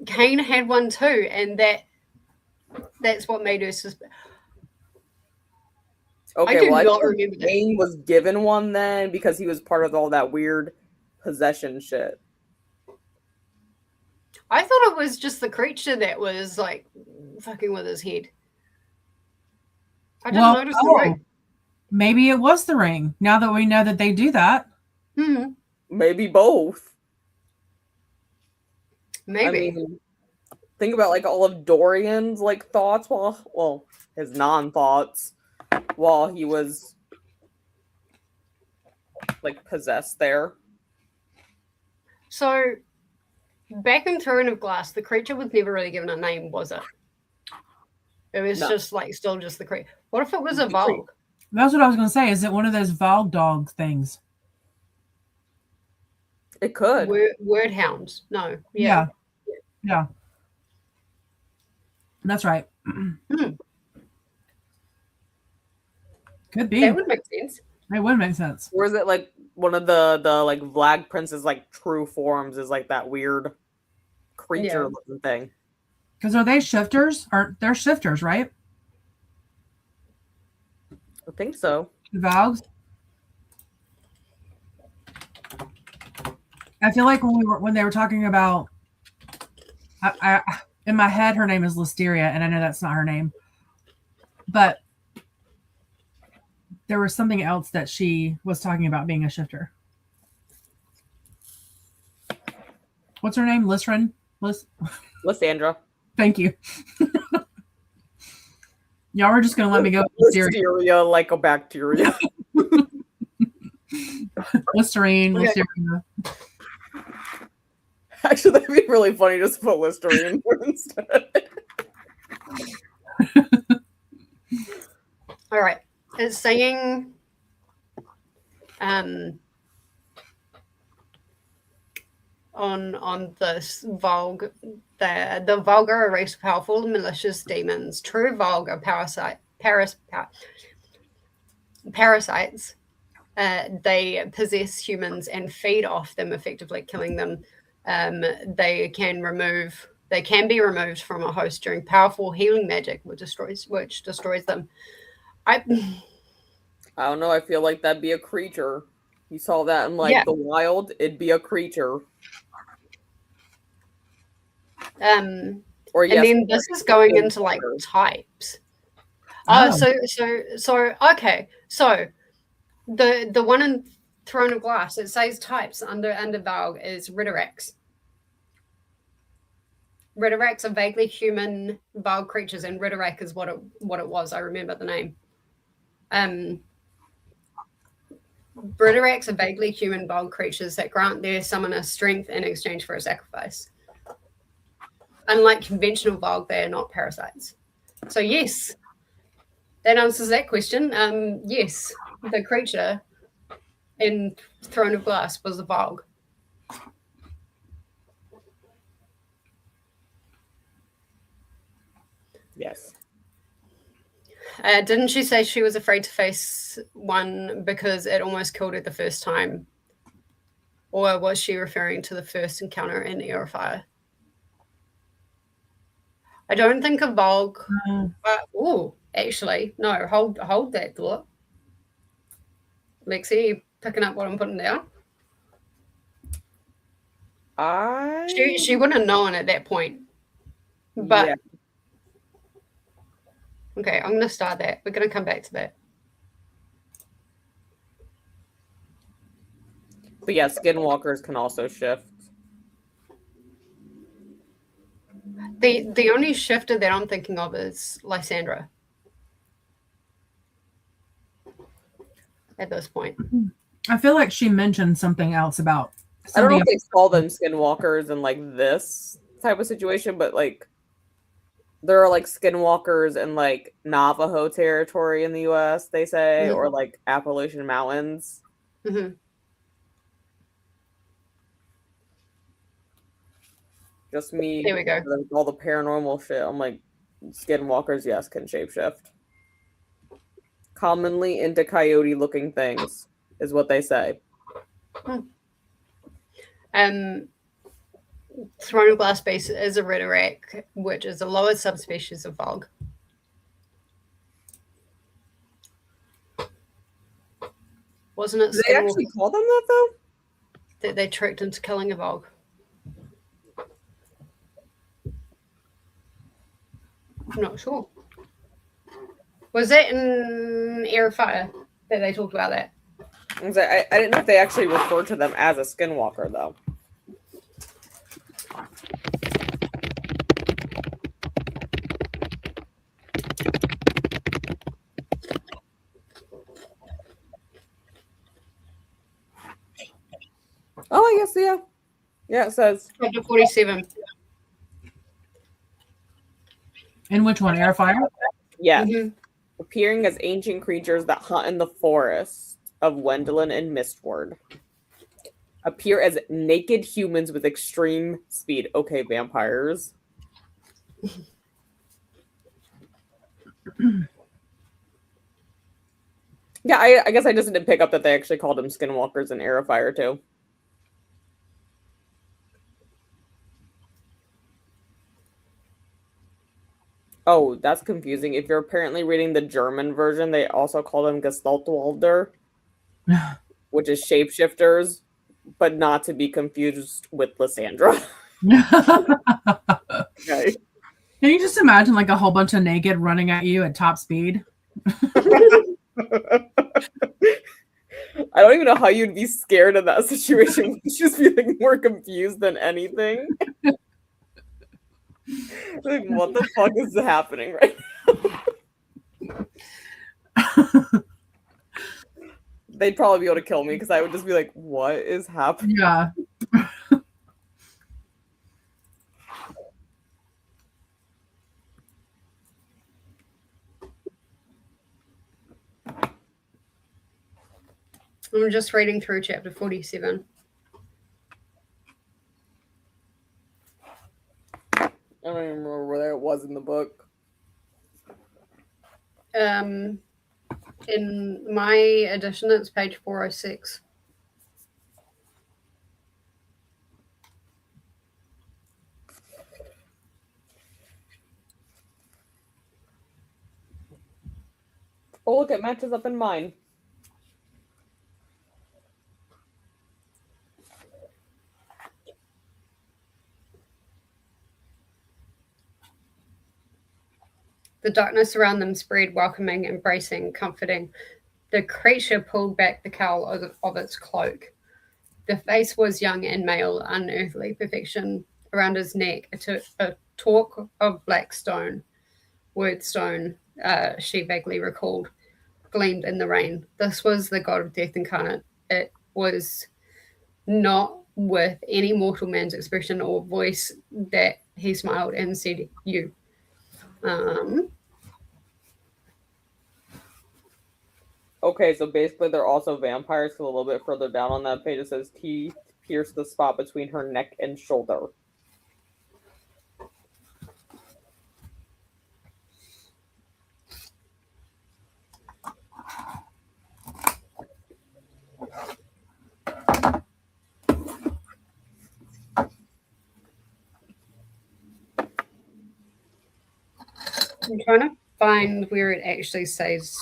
A: Kane had one too, and that's what made her suspect.
B: Okay, I thought Kane was given one then because he was part of all that weird possession shit.
A: I thought it was just the creature that was like fucking with his head. I didn't notice the ring.
C: Maybe it was the ring. Now that we know that they do that.
A: Mm-hmm.
B: Maybe both.
A: Maybe.
B: I mean, think about like all of Dorian's like thoughts his non-thoughts while he was like possessed there.
A: So back in Throne of Glass, the creature was never really given a name, was it? It was just like still just the creature. What if it was a Vogue?
C: That's what I was going to say. Is it one of those Vogue dog things?
B: It could.
A: Word hounds. No.
C: Yeah. That's right. Could be.
A: That would make sense.
C: It would make sense.
B: Or is it like one of the like Vlad Prince's like true forms is like that weird creature looking thing?
C: Because are they shifters? They're shifters, right?
B: I think so.
C: The Vogues. I feel like when they were talking about, in my head, her name is Listeria, and I know that's not her name, but there was something else that she was talking about being a shifter. What's her name?
B: Lysandra.
C: Thank you. Y'all were just gonna let me go.
B: Listeria like a bacteria.
C: Listerine,
A: Okay.
C: Listeria.
B: Actually, that'd be really funny just to put Listerine instead.
A: All right. It's saying on this Volg, the Volg are a race of powerful and malicious demons. True Volg are parasites. They possess humans and feed off them, effectively killing them. They can be removed from a host during powerful healing magic, which destroys them.
B: I don't know. I feel like that'd be a creature. You saw that in the wild. It'd be a creature.
A: And then this is going into like types. So okay. So the one in Throne of Glass, it says types under Valg is Readalong. Readalong are vaguely human Valg creatures, and Readalong is what it was. I remember the name. Readalong are vaguely human Valg creatures that grant their summoner strength in exchange for a sacrifice. Unlike conventional Valg, they are not parasites. So yes, that answers that question. Yes, the creature in Throne of Glass was a Valg.
B: Yes.
A: Didn't she say she was afraid to face one because it almost killed her the first time? Or was she referring to the first encounter in Heir of Fire? I don't think a Volg. Actually, no. Hold that thought. Lexi, you picking up what I'm putting down? She wouldn't have known at that point. But okay, I'm going to start that. We're going to come back to that.
B: But yeah, skinwalkers can also shift.
A: The only shifter that I'm thinking of is Lysandra. At this point,
C: I feel like she mentioned something else about.
B: I don't know if they call them skinwalkers in like this type of situation, but like there are like skinwalkers in like Navajo territory in the U.S. They say, or like Appalachian Mountains.
A: Mm-hmm.
B: Just me.
A: There we go.
B: All the paranormal shit. I'm like, skinwalkers, yes, can shapeshift. Commonly into coyote-looking things, is what they say.
A: Throne of Glass base is a Readalong, which is a lower subspecies of Volg. Wasn't it?
B: Did they actually call them that though?
A: That they tricked into killing a Volg. I'm not sure. Was that in Heir of Fire that they talked about that?
B: I didn't know if they actually referred to them as a skinwalker, though. Oh, I guess, yeah. Yeah, it says.
A: Chapter 47.
C: In which one? Heir of Fire?
B: Yeah. Appearing as ancient creatures that hunt in the forest of Wendelin and Mistward. Appear as naked humans with extreme speed. Okay, vampires. Yeah, I guess I just didn't pick up that they actually called them skinwalkers in Heir of Fire too. Oh, that's confusing. If you're apparently reading the German version, they also call them Gestaltwalder, which is shapeshifters, but not to be confused with Lysandra. Okay.
C: Can you just imagine like a whole bunch of naked running at you at top speed?
B: I don't even know how you'd be scared in that situation. You'd just be like more confused than anything. Like, what the fuck is happening right now? They'd probably be able to kill me because I would just be like, what is happening?
C: Yeah.
A: I'm just reading through chapter 47.
B: I don't even remember where it was in the book.
A: In my edition, it's page 406.
B: Oh, look, it matches up in mine.
A: The darkness around them spread, welcoming, embracing, comforting. The creature pulled back the cowl of its cloak. The face was young and male, unearthly perfection. Around his neck, a talk of black stone, word stone, she vaguely recalled, gleamed in the rain. This was the god of death incarnate. It was not with any mortal man's expression or voice that he smiled and said, "You."
B: Okay, so basically they're also vampires. So a little bit further down on that page, it says teeth pierced the spot between her neck and shoulder.
A: I'm trying to find where it actually says.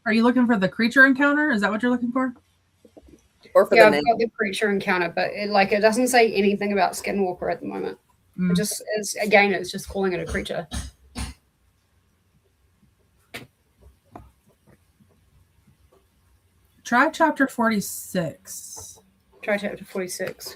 C: Are you looking for the creature encounter? Is that what you're looking for?
B: Or for
A: Yeah,
B: the
A: I've got the creature encounter, but it doesn't say anything about Skinwalker at the moment. It just is, again, it's just calling it a creature.
C: Try chapter 46.
A: Try chapter 46.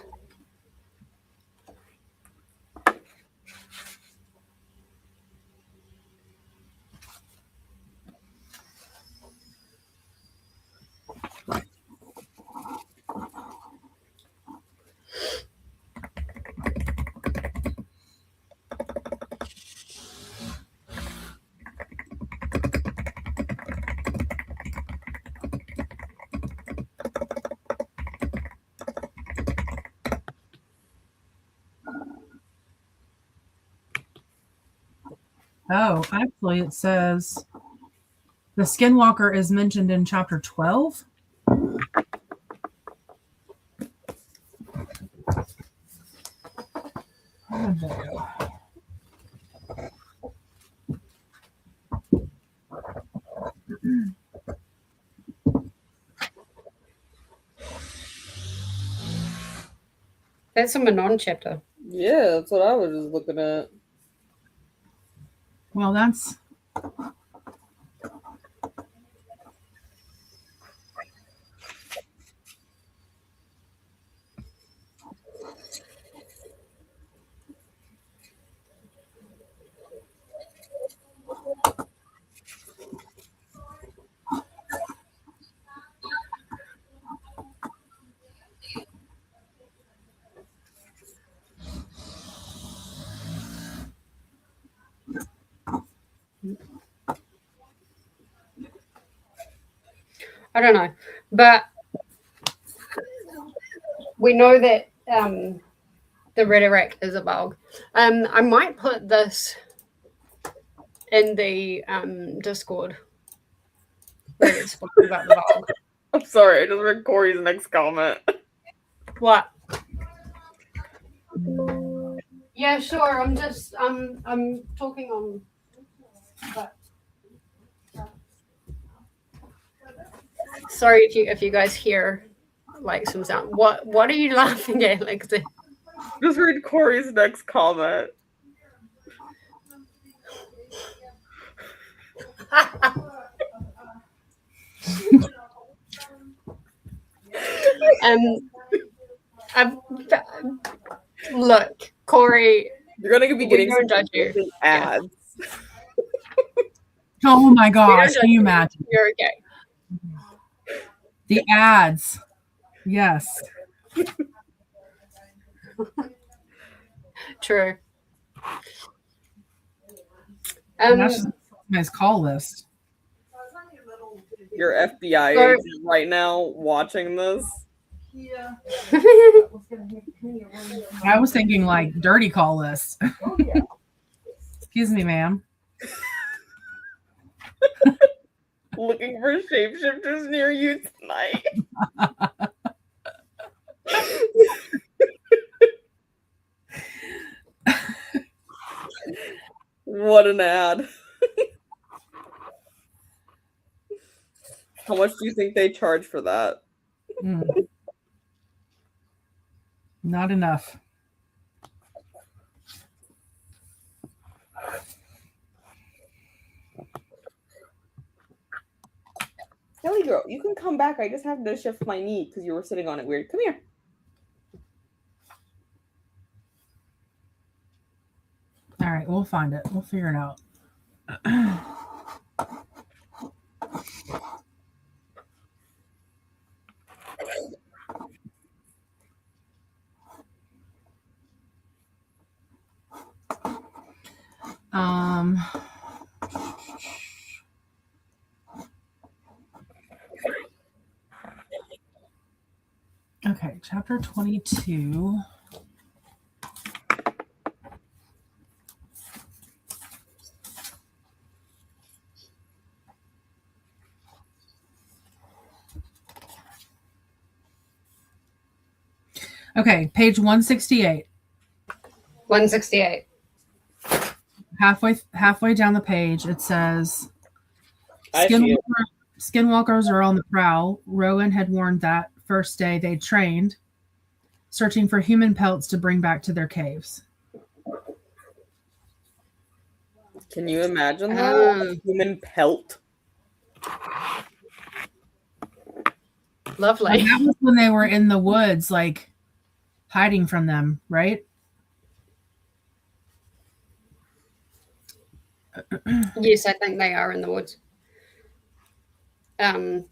C: Oh, actually, it says the Skinwalker is mentioned in chapter 12. Where did that go?
A: That's a Manon chapter.
B: Yeah, that's what I was just looking at.
C: Well, that's
A: I don't know, but we know that the rhetoric is a Valg. I might put this in the Discord where it's spoken about the Valg.
B: I'm sorry, I just read Corey's next comment.
A: What? Yeah, sure. I'm just I'm talking on. But, sorry if you guys hear like some sound. What are you laughing at, Lexi?
B: Just read Corey's next comment.
A: Look, Corey.
B: You're gonna be getting some
A: judge you.
B: ads.
C: Yeah. Oh my gosh! Can you imagine?
A: You're okay.
C: The ads. Yes.
A: True.
C: That's a nice call list.
B: Your FBI agent right now watching this.
D: Yeah.
C: I was thinking like dirty call list.
D: Oh, yeah.
C: Excuse me, ma'am.
B: Looking for shapeshifters near you tonight. What an ad. How much do you think they charge for that?
C: Not enough.
B: Kelly girl, you can come back. I just have to shift my knee because you were sitting on it weird. Come here.
C: All right, we'll find it. We'll figure it out. Okay, chapter 22. Okay, page 168.
A: 168.
C: Halfway down the page, it says,
B: I see it.
C: Skinwalkers are on the prowl. Rowan had warned that first day they trained, searching for human pelts to bring back to their caves.
B: Can you imagine that? A human pelt.
A: Lovely.
C: And that was when they were in the woods, like hiding from them, right?
A: Yes, I think they are in the woods. I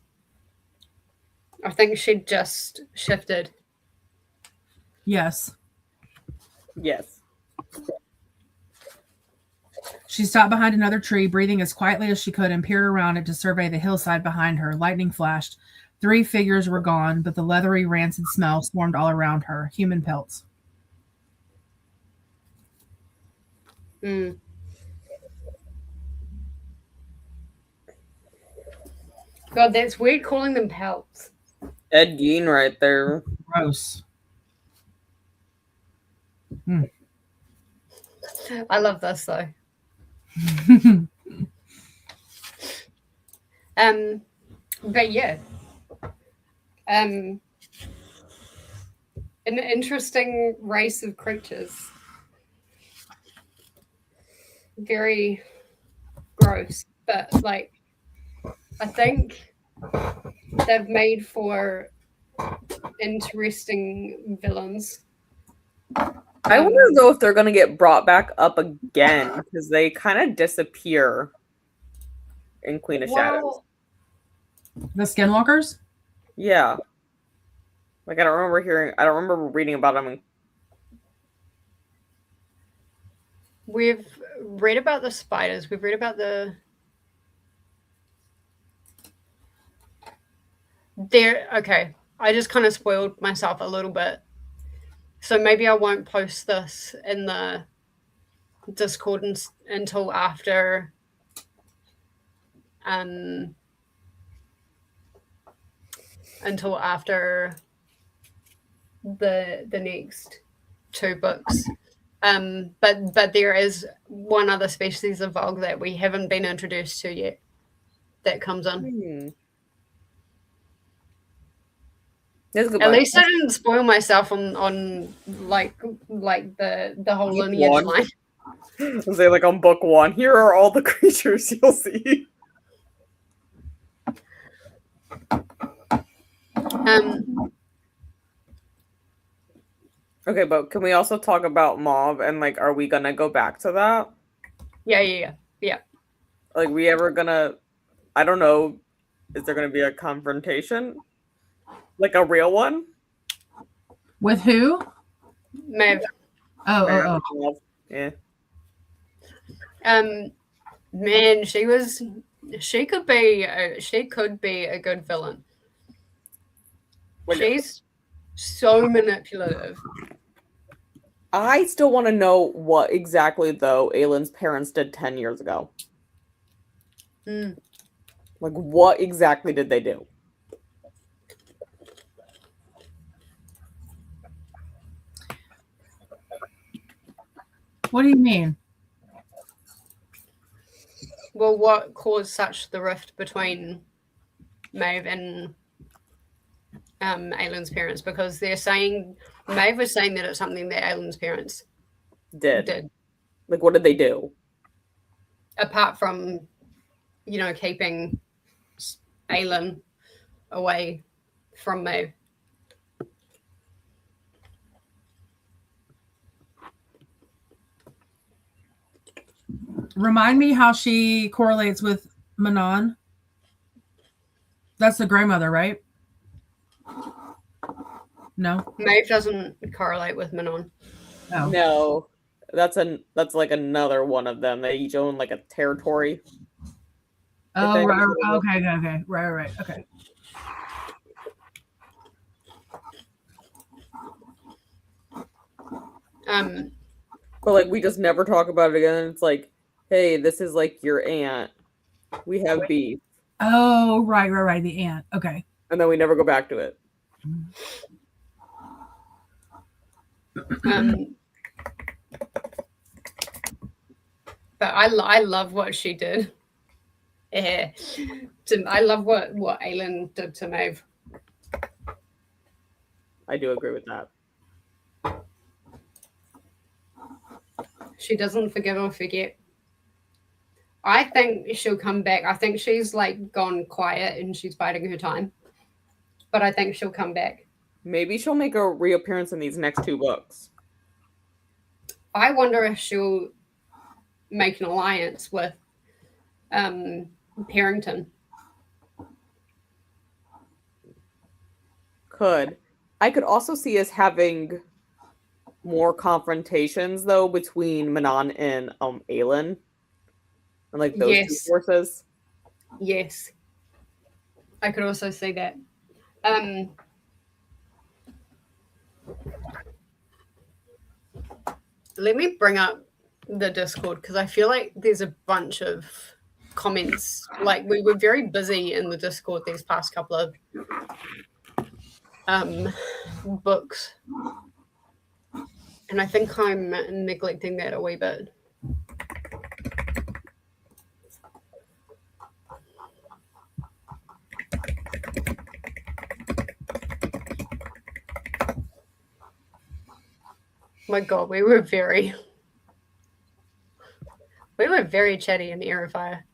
A: think she just shifted.
C: Yes.
B: Yes.
C: She stopped behind another tree, breathing as quietly as she could, and peered around it to survey the hillside behind her. Lightning flashed. 3 figures were gone, but the leathery, rancid smell swarmed all around her. Human pelts.
A: God, that's weird calling them pelts.
B: Ed Gein right there.
C: Gross.
A: I love this though. But yeah. An interesting race of creatures. Very gross, but like I think they've made for interesting villains.
B: I wonder though if they're gonna get brought back up again because they kind of disappear in Queen of Shadows.
C: The Skinwalkers?
B: Yeah. Like I don't remember reading about them.
A: We've read about the spiders. We've read about the Okay. I just kind of spoiled myself a little bit. So maybe I won't post this in the Discord until after the next 2 books. But there is one other species of Vogue that we haven't been introduced to yet that comes in. At least I didn't spoil myself on like the whole lineage line.
B: I'll say like on book 1, here are all the creatures you'll see. Okay, but can we also talk about Mauve and like, are we gonna go back to that?
A: Yeah.
B: Like, we ever gonna? I don't know. Is there gonna be a confrontation? Like a real one?
C: With who?
A: Maeve.
C: Oh.
B: Yeah.
A: Man, she could be a good villain. She's so manipulative.
B: I still want to know what exactly, though, Aylin's parents did 10 years ago. Like, what exactly did they do?
C: What do you mean?
A: Well, what caused such the rift between Maeve and Aylin's parents? Because they're saying Maeve was saying that it's something that Aylin's parents did.
B: Like, what did they do?
A: Apart from, keeping Aylin away from Maeve.
C: Remind me how she correlates with Manon. That's the grandmother, right? No.
A: Maeve doesn't correlate with Manon.
C: Oh.
B: No. That's like another one of them. They each own like a territory.
C: Oh, right. Okay. Right. Okay.
B: But like, we just never talk about it again. It's like, hey, this is like your aunt. We have beef.
C: Oh, right. The aunt. Okay.
B: And then we never go back to it.
A: But I love what she did. I love what Aylin did to Maeve.
B: I do agree with that.
A: She doesn't forgive or forget. I think she'll come back. I think she's like gone quiet and she's biding her time. But I think she'll come back.
B: Maybe she'll make a reappearance in these next 2 books.
A: I wonder if she'll make an alliance with Parrington.
B: I could also see us having more confrontations though between Manon and Aylin. And like those 2 forces.
A: Yes. I could also see that. Let me bring up the Discord because I feel like there's a bunch of comments. Like, we were very busy in the Discord these past couple of books. And I think I'm neglecting that a wee bit. My God, we were very chatty in Heir of Fire.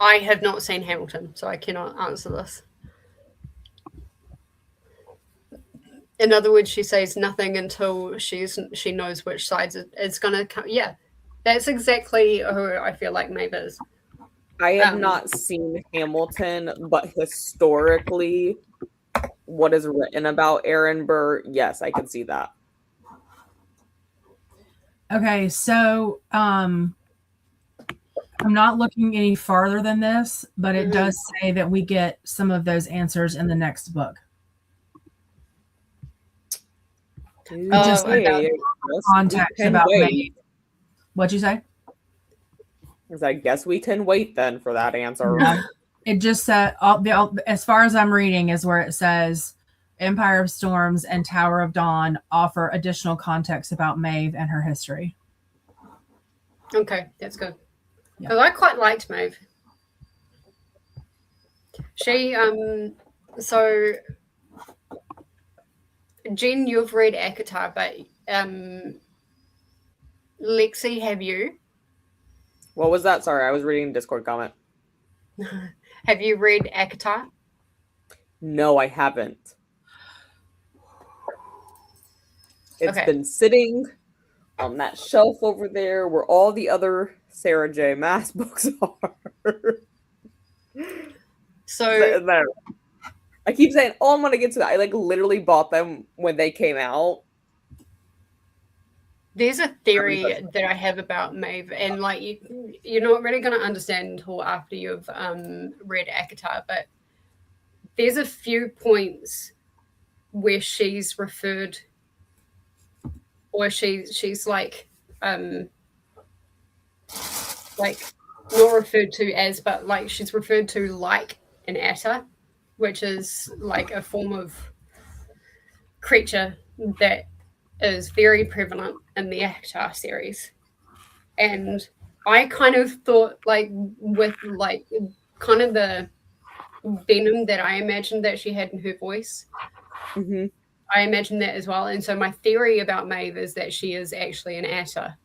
A: I have not seen Hamilton, so I cannot answer this. In other words, she says nothing until she knows which side it's going to come. Yeah, that's exactly who I feel like Maeve is.
B: I have not seen Hamilton, but historically, what is written about Aaron Burr, yes, I can see that.
C: Okay, so I'm not looking any farther than this, but it does say that we get some of those answers in the next book. Just context about Maeve. What'd you say?
B: I guess we can wait then for that answer.
C: Yeah. It just said, as far as I'm reading, is where it says Empire of Storms and Tower of Dawn offer additional context about Maeve and her history.
A: Okay, that's good. Because I quite liked Maeve. She, so, Jen, you've read ACOTAR, but Lexi, have you?
B: What was that? Sorry, I was reading a Discord comment.
A: Have you read ACOTAR?
B: No, I haven't. It's been sitting on that shelf over there where all the other Sarah J. Maas books are.
A: So
B: I keep saying, oh, I'm going to get to that. I literally bought them when they came out.
A: There's a theory that I have about Maeve, and you're not really going to understand until after you've read ACOTAR, but there's a few points where she's referred, or she's not referred to as, but she's referred to like an atta, which is a form of creature that is very prevalent in the ACOTAR series. And I kind of thought with kind of the venom that I imagined that she had in her voice, I imagined that as well. And so my theory about Maeve is that she is actually an atta.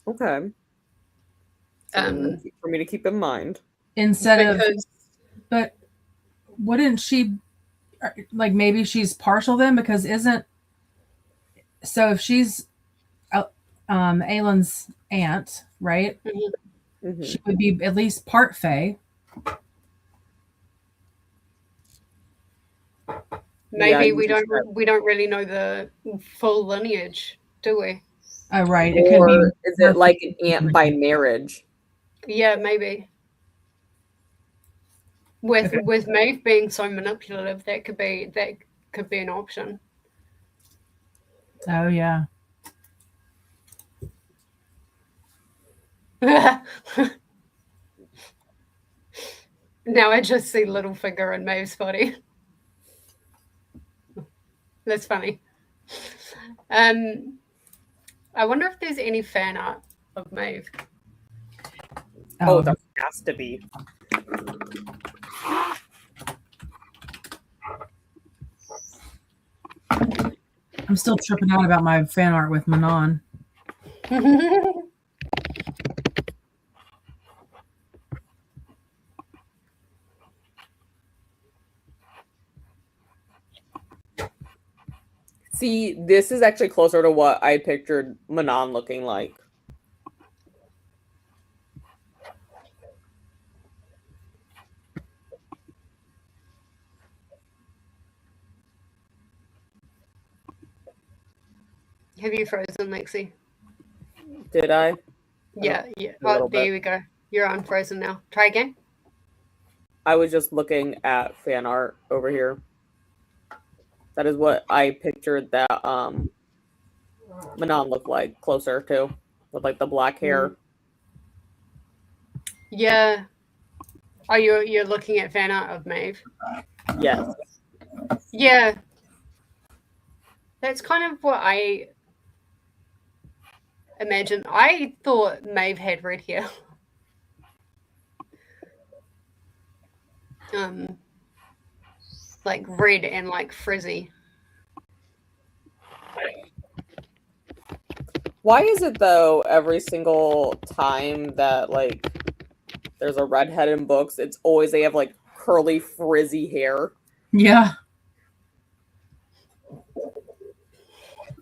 B: Okay. For me to keep in mind.
C: But wouldn't she, maybe she's partial then, because so if she's Aelin's aunt, right? She would be at least part Fae.
A: Maybe we don't really know the full lineage, do we?
C: Oh, right.
B: It could be. Is it like an aunt by marriage?
A: Yeah, maybe. With Maeve being so manipulative, that could be an option.
C: Oh yeah.
A: Now I just see Littlefinger in Maeve's body. That's funny. I wonder if there's any fan art of Maeve.
B: Oh, there has to be.
C: I'm still tripping out about my fan art with Manon.
B: See, this is actually closer to what I pictured Manon looking like.
A: Have you frozen, Lexi?
B: Did I?
A: Yeah. Oh, there we go. You're unfrozen now. Try again.
B: I was just looking at fan art over here. That is what I pictured that Manon looked like, closer to, with the black hair.
A: Yeah. Oh, you're looking at fan art of Maeve?
B: Yes.
A: Yeah. That's kind of what I imagined. I thought Maeve had red hair. Red and frizzy.
B: Why is it though every single time that there's a redhead in books, it's always they have curly frizzy hair?
C: Yeah.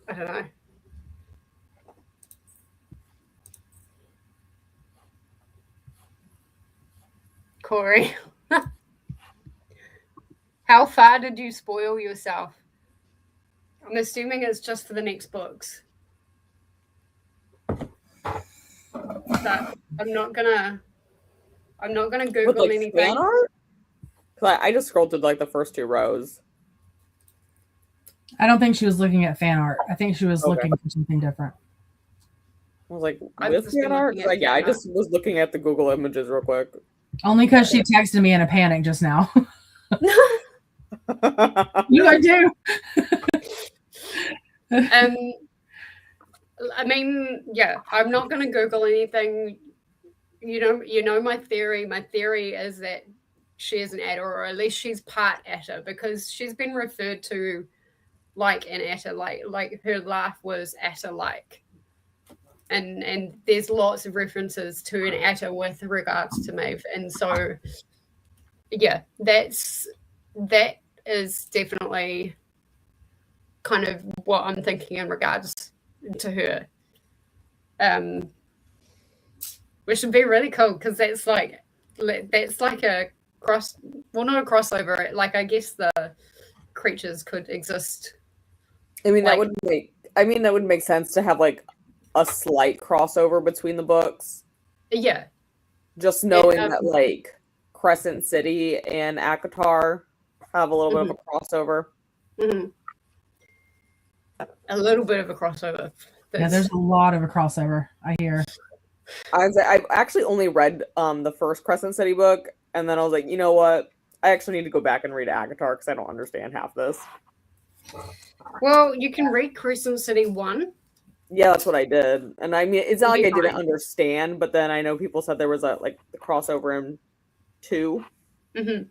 A: I don't know. Corey. How far did you spoil yourself? I'm assuming it's just for the next books. But I'm not gonna Google
B: With, like,
A: anything.
B: fan art? 'Cause I just scrolled through like the first 2 rows.
C: I don't think she was looking at fan art. I think she was looking for something different.
B: I was like,
A: I've
B: with
A: just been
B: fan art?
A: looking at
B: Like, yeah,
A: fan
B: I just was looking at the Google images real quick.
C: Only because she texted me in a panic just now. You are too.
A: I mean, yeah, I'm not going to Google anything. You know my theory. My theory is that she is an adder, or at least she's part adder, because she's been referred to like an adder, like her laugh was adder-like, and there's lots of references to an adder with regards to Maeve, and so yeah, that is definitely kind of what I'm thinking in regards to her. Which would be really cool, because that's like a cross, well, not a crossover, like I guess the creatures could exist.
B: I mean,
A: Like-
B: that would make sense to have like a slight crossover between the books.
A: Yeah.
B: Just knowing that like Crescent City and Akatar have a little bit of a crossover.
A: Mm-hmm. A little bit of a crossover.
C: Yeah, there's a lot of a crossover, I hear.
B: I've actually only read the first Crescent City book, and then I was like, you know what? I actually need to go back and read Akatar because I don't understand half this.
A: Well, you can read Crescent City 1.
B: Yeah, that's what I did. And I mean, it's not like I didn't
A: fine.
B: understand, but then I know people said there was a like the crossover in 2.
A: Mm-hmm.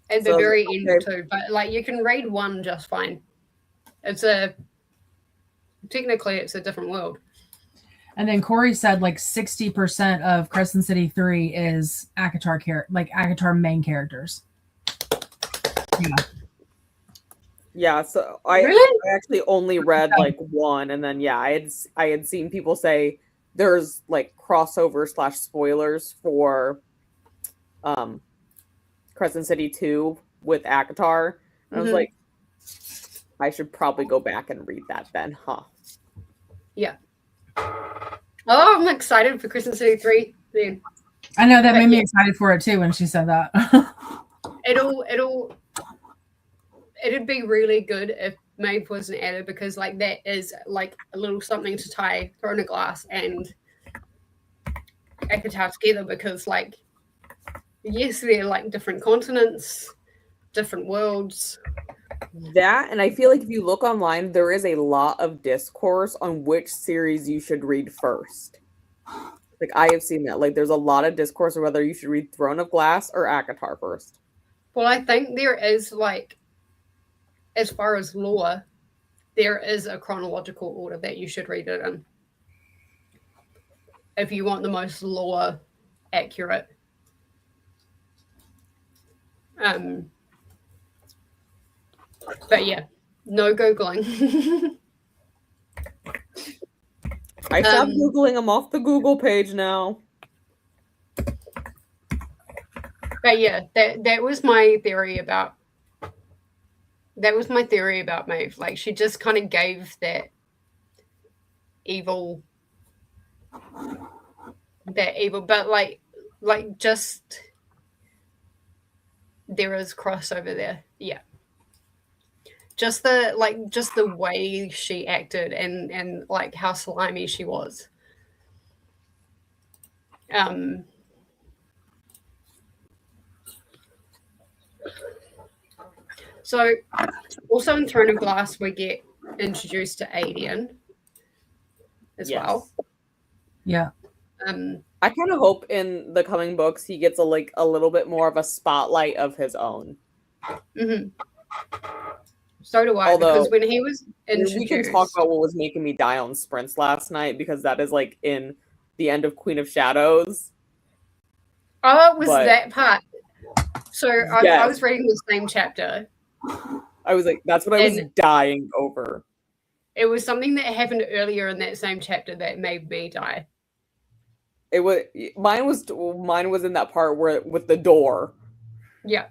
A: At the
B: So,
A: very end
B: okay.
A: too, but like you can read 1 just fine. Technically it's a different world.
C: And then Corey said like 60% of Crescent City 3 is Akatar main characters. Yeah.
B: Yeah, so I actually only read like 1, and then yeah, I had seen people say there's like crossover / spoilers for Crescent City 2 with Akatar. And I was like, I should probably go back and read that then, huh?
A: Yeah. Oh, I'm excited for Crescent City 3 then.
C: I know that made me excited for it too when she said that. It'd be really good if Maeve was an adder, because like that is like a little something to tie Throne of Glass and Akatar together, because like yes, they're like different continents, different worlds.
B: That, and I feel like if you look online, there is a lot of discourse on which series you should read first. Like I have seen that. Like there's a lot of discourse on whether you should read Throne of Glass or Akatar first.
A: Well, I think there is like, as far as lore, there is a chronological order that you should read it in if you want the most lore accurate. But yeah, no Googling.
B: I stopped Googling. I'm off the Google page now.
A: But yeah, that was my theory about Maeve. Like she just kind of gave that evil, but like just there is crossover there. Yeah. Just the way she acted and like how slimy she was. So also in Throne of Glass we get introduced to Aedion as well.
C: Yeah.
B: I kind of hope in the coming books he gets a little bit more of a spotlight of his own.
A: Mm-hmm. So do I.
B: Although,
A: because when he was introduced,
B: we can talk about what was making me die on sprints last night, because that is like in the end of Queen of Shadows.
A: Oh, it was that part. So I was reading the same chapter.
B: I was like, that's what I was dying over.
A: It was something that happened earlier in that same chapter that made me die.
B: It was mine was in that part where with the door.
A: Yeah.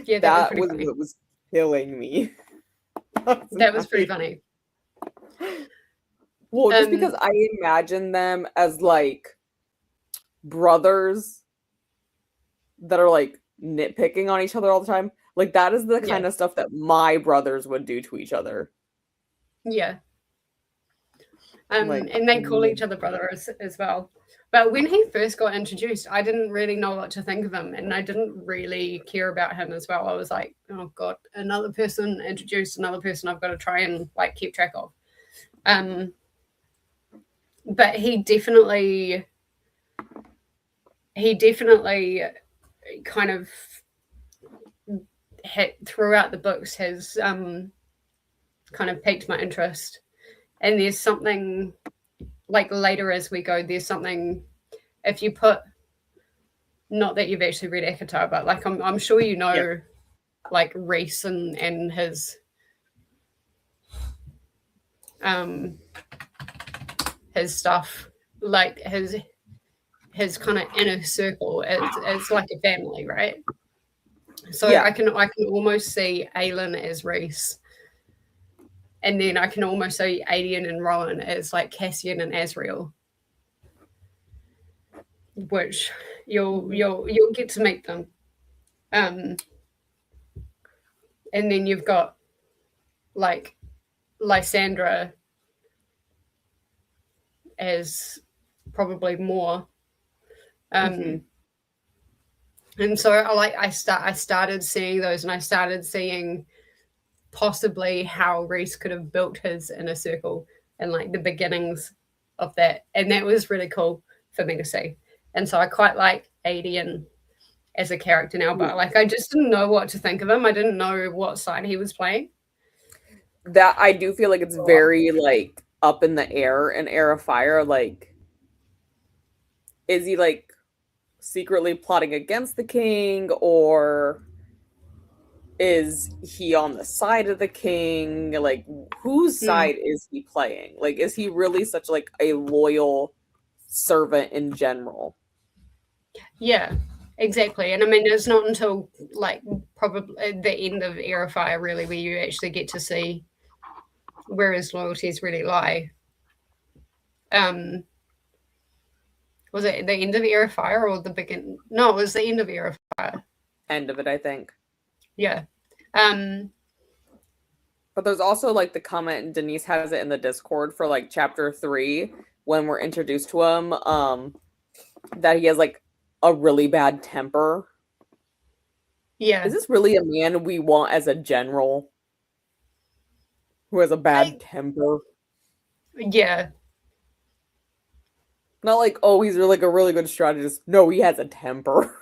A: Yeah,
B: That
A: was
B: was
A: funny.
B: what was killing me.
A: That was pretty funny.
B: Well, just because I imagine them as like brothers that are like nitpicking on each other all the time. Like that is the kind of stuff that my brothers would do to each other.
A: Yeah. And they call each other brothers as well. But when he first got introduced, I didn't really know what to think of him, and I didn't really care about him as well. I was like, oh god, another person introduced, another person I've got to try and like keep track of. But he definitely kind of throughout the books has kind of piqued my interest. And there's something like later as we go, there's something, if you put, not that you've actually read Akatar, but like I'm sure you know, like Reese and his stuff, like his kind of inner circle is like a family, right? So I can almost see Aelin as Reese, and then I can almost see Aedion and Rowan as like Cassian and Azriel, which you'll get to meet them. And then you've got like Lysandra as probably more. And so I started seeing those, and I started seeing possibly how Reese could have built his inner circle and like the beginnings of that, and that was really cool for me to see. And so I quite like Aedion as a character now, but like I just didn't know what to think of him. I didn't know what side he was playing.
B: That I do feel like it's very like up in the air in Heir of Fire. Like, is he like secretly plotting against the king, or is he on the side of the king? Like, whose side is he playing? Like, is he really such like a loyal servant in general?
A: Yeah, exactly. And I mean, it's not until like probably the end of Heir of Fire really where you actually get to see where his loyalties really lie. Was it the end of Heir of Fire or the beginning? No, it was the end of Heir of Fire.
B: End of it, I think.
A: Yeah.
B: But there's also like the comment, and Denise has it in the Discord for like chapter 3 when we're introduced to him, that he has like a really bad temper.
A: Yeah.
B: Is this really a man we want as a general who has a bad temper?
A: Yeah.
B: Not like, oh, he's like a really good strategist. No, he has a temper.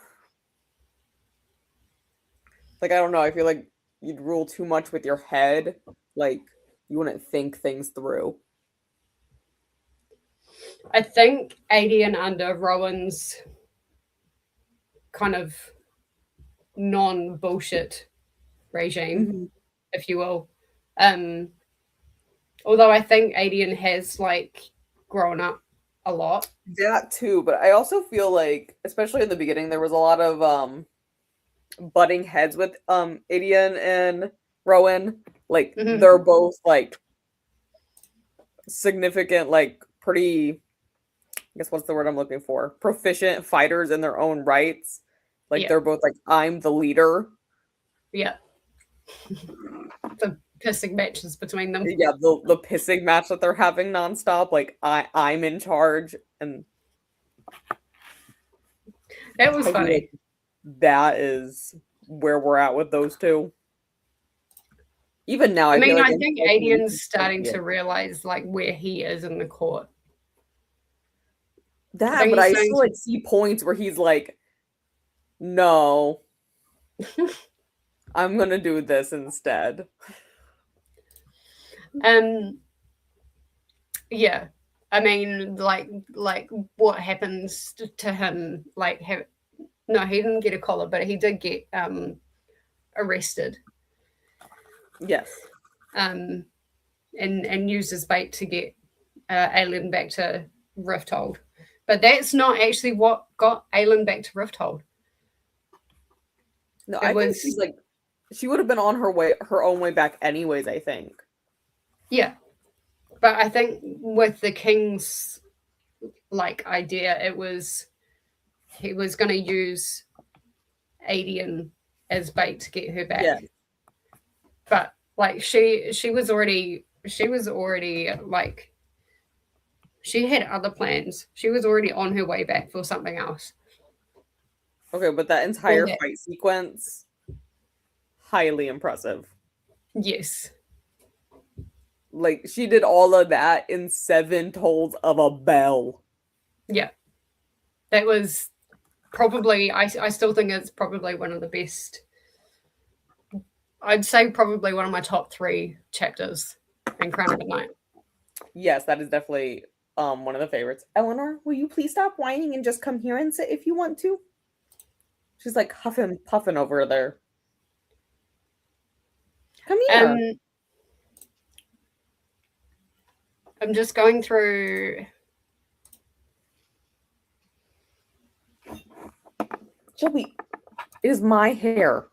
B: Like, I don't know. I feel like you'd rule too much with your head. Like, you wouldn't think things through.
A: I think Aedion under Rowan's kind of non-bullshit regime, if you will. Although I think Aedion has like grown up a lot.
B: That too, but I also feel like, especially in the beginning, there was a lot of butting heads with Aedion and Rowan. Like they're both like significant, like pretty, I guess what's the word I'm looking for? Proficient fighters in their own rights. Like they're both like, I'm the leader.
A: Yeah. The pissing matches between them.
B: Yeah, the pissing match that they're having nonstop. Like I'm in charge, and
A: that was funny.
B: Like, that is where we're at with those two. Even now, I
A: think Aedion's starting to realize like where he is in the court.
B: That, but I still like see points where he's like, "No, I'm gonna do this instead."
A: Yeah, I mean, like what happens to him? Like, no, he didn't get a collar, but he did get arrested.
B: Yes.
A: And used as bait to get Aelin back to Rifthold. But that's not actually what got Aelin back to Rifthold.
B: No, I think she's like, she would have been on her own way back anyways, I think.
A: Yeah. But I think with the king's like idea, it was he was going to use Aedion as bait to get her back.
B: Yeah.
A: But like she was already like she had other plans. She was already on her way back for something else.
B: Okay, but that entire fight sequence, highly impressive.
A: Yes.
B: Like, she did all of that in 7 tolls of a bell.
A: Yeah. That was probably, I still think it's probably one of the best. I'd say probably one of my top 3 chapters in Crown of Midnight.
B: Yes, that is definitely one of the favorites. Eleanor, will you please stop whining and just come here and sit if you want to? She's like huffing, puffing over there. Come here.
A: I'm just going through.
B: Shelby, it is my hair.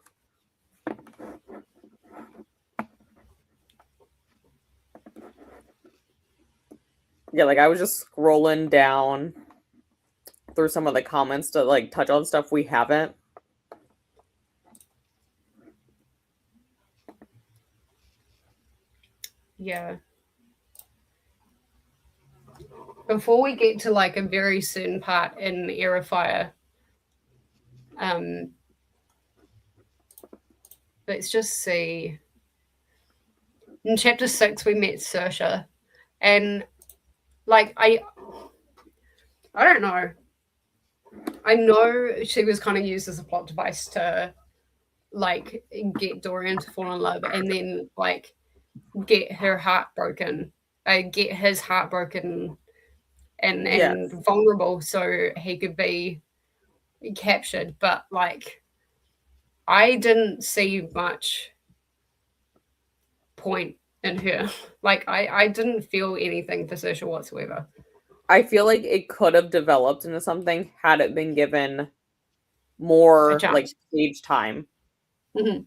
B: Yeah, like I was just scrolling down through some of the comments to like touch on stuff we haven't.
A: Yeah. Before we get to like a very certain part in Heir of Fire, let's just see. In chapter 6, we met Saoirse, and like I don't know. I know she was kind of used as a plot device to like get Dorian to fall in love, and then like get her heart broken, get his heart broken, and vulnerable, so he could be captured. But like, I didn't see much point in her. Like, I didn't feel anything for Saoirse whatsoever.
B: I feel like it could have developed into something had it been given more like page time.
A: Mm-hmm.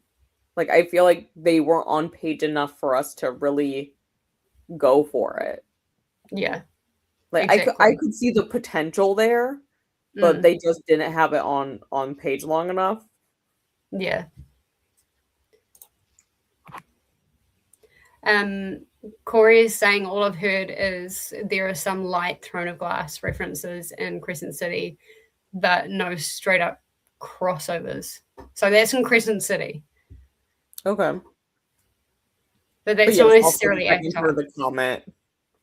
B: Like, I feel like they weren't on page enough for us to really go for it.
A: Yeah.
B: Like, exactly. I could see the potential there, but they just didn't have it on page long enough.
A: Yeah. Corey is saying all I've heard is there are some light Throne of Glass references in Crescent City, but no straight up crossovers. So that's in Crescent City.
B: Okay.
A: But that's not necessarily
B: ACOTAR. The comment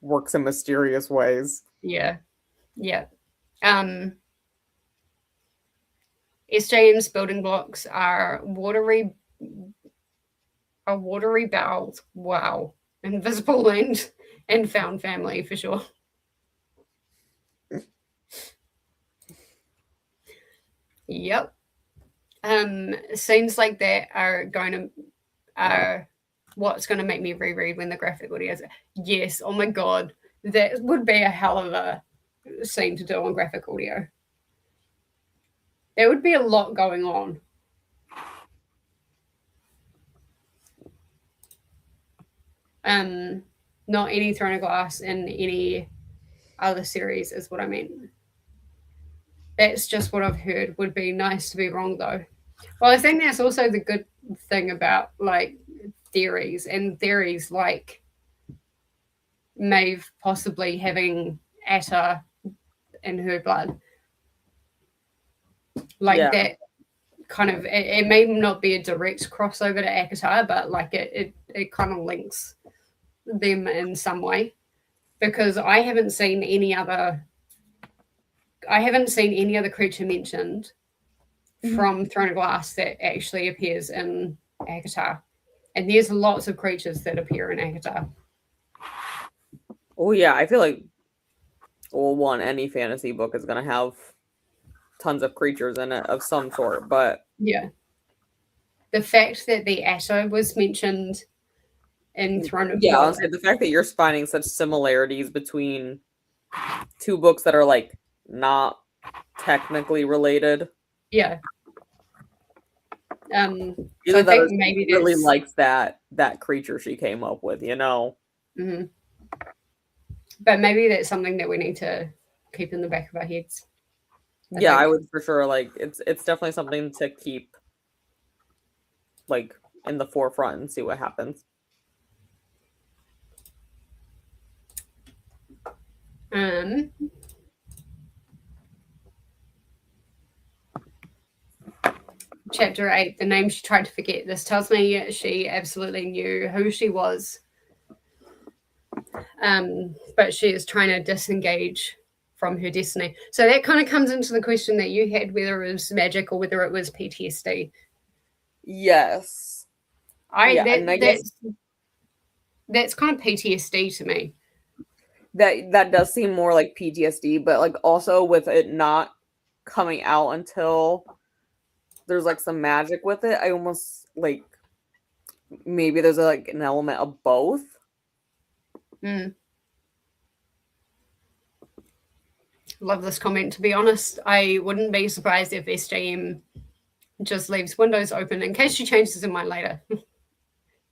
B: works in mysterious ways.
A: Yeah. Yeah. SJM's building blocks are watery bowels. Wow. Invisible land and found family for sure. Yep. Scenes like that are what's going to make me reread when the graphic audio is. Yes. Oh my God. That would be a hell of a scene to do on graphic audio. There would be a lot going on. Not any Throne of Glass in any other series is what I mean. That's just what I've heard. Would be nice to be wrong though. Well, I think that's also the good thing about like theories like Maeve possibly having Atta in her blood. Like that kind of it may not be a direct crossover to ACOTAR, but like it kind of links them in some way, because I haven't seen any other creature mentioned from Throne of Glass that actually appears in ACOTAR, and there's lots of creatures that appear in ACOTAR.
B: Oh yeah, I feel like any fantasy book is going to have tons of creatures in it of some sort, but
A: yeah, the fact that the Atta was mentioned in Throne of Glass,
B: the fact that you're finding such similarities between 2 books that are like not technically related.
A: Yeah.
B: Either
A: So I
B: that
A: think
B: or she
A: maybe
B: really
A: that's
B: likes that creature she came up with, you know.
A: hmm But maybe that's something that we need to keep in the back of our heads.
B: I would for sure, like, it's definitely something to keep, like, in the forefront and see what happens.
A: Chapter 8, the name she tried to forget. This tells me she absolutely knew who she was. But she is trying to disengage from her destiny. So that kind of comes into the question that you had, whether it was magic or whether it was PTSD.
B: Yes.
A: That's kind of PTSD to me.
B: That does seem more like PTSD, but like also with it not coming out until there's like some magic with it, I almost like maybe there's like an element of both.
A: Love this comment. To be honest, I wouldn't be surprised if SJM just leaves windows open in case she changes her mind later.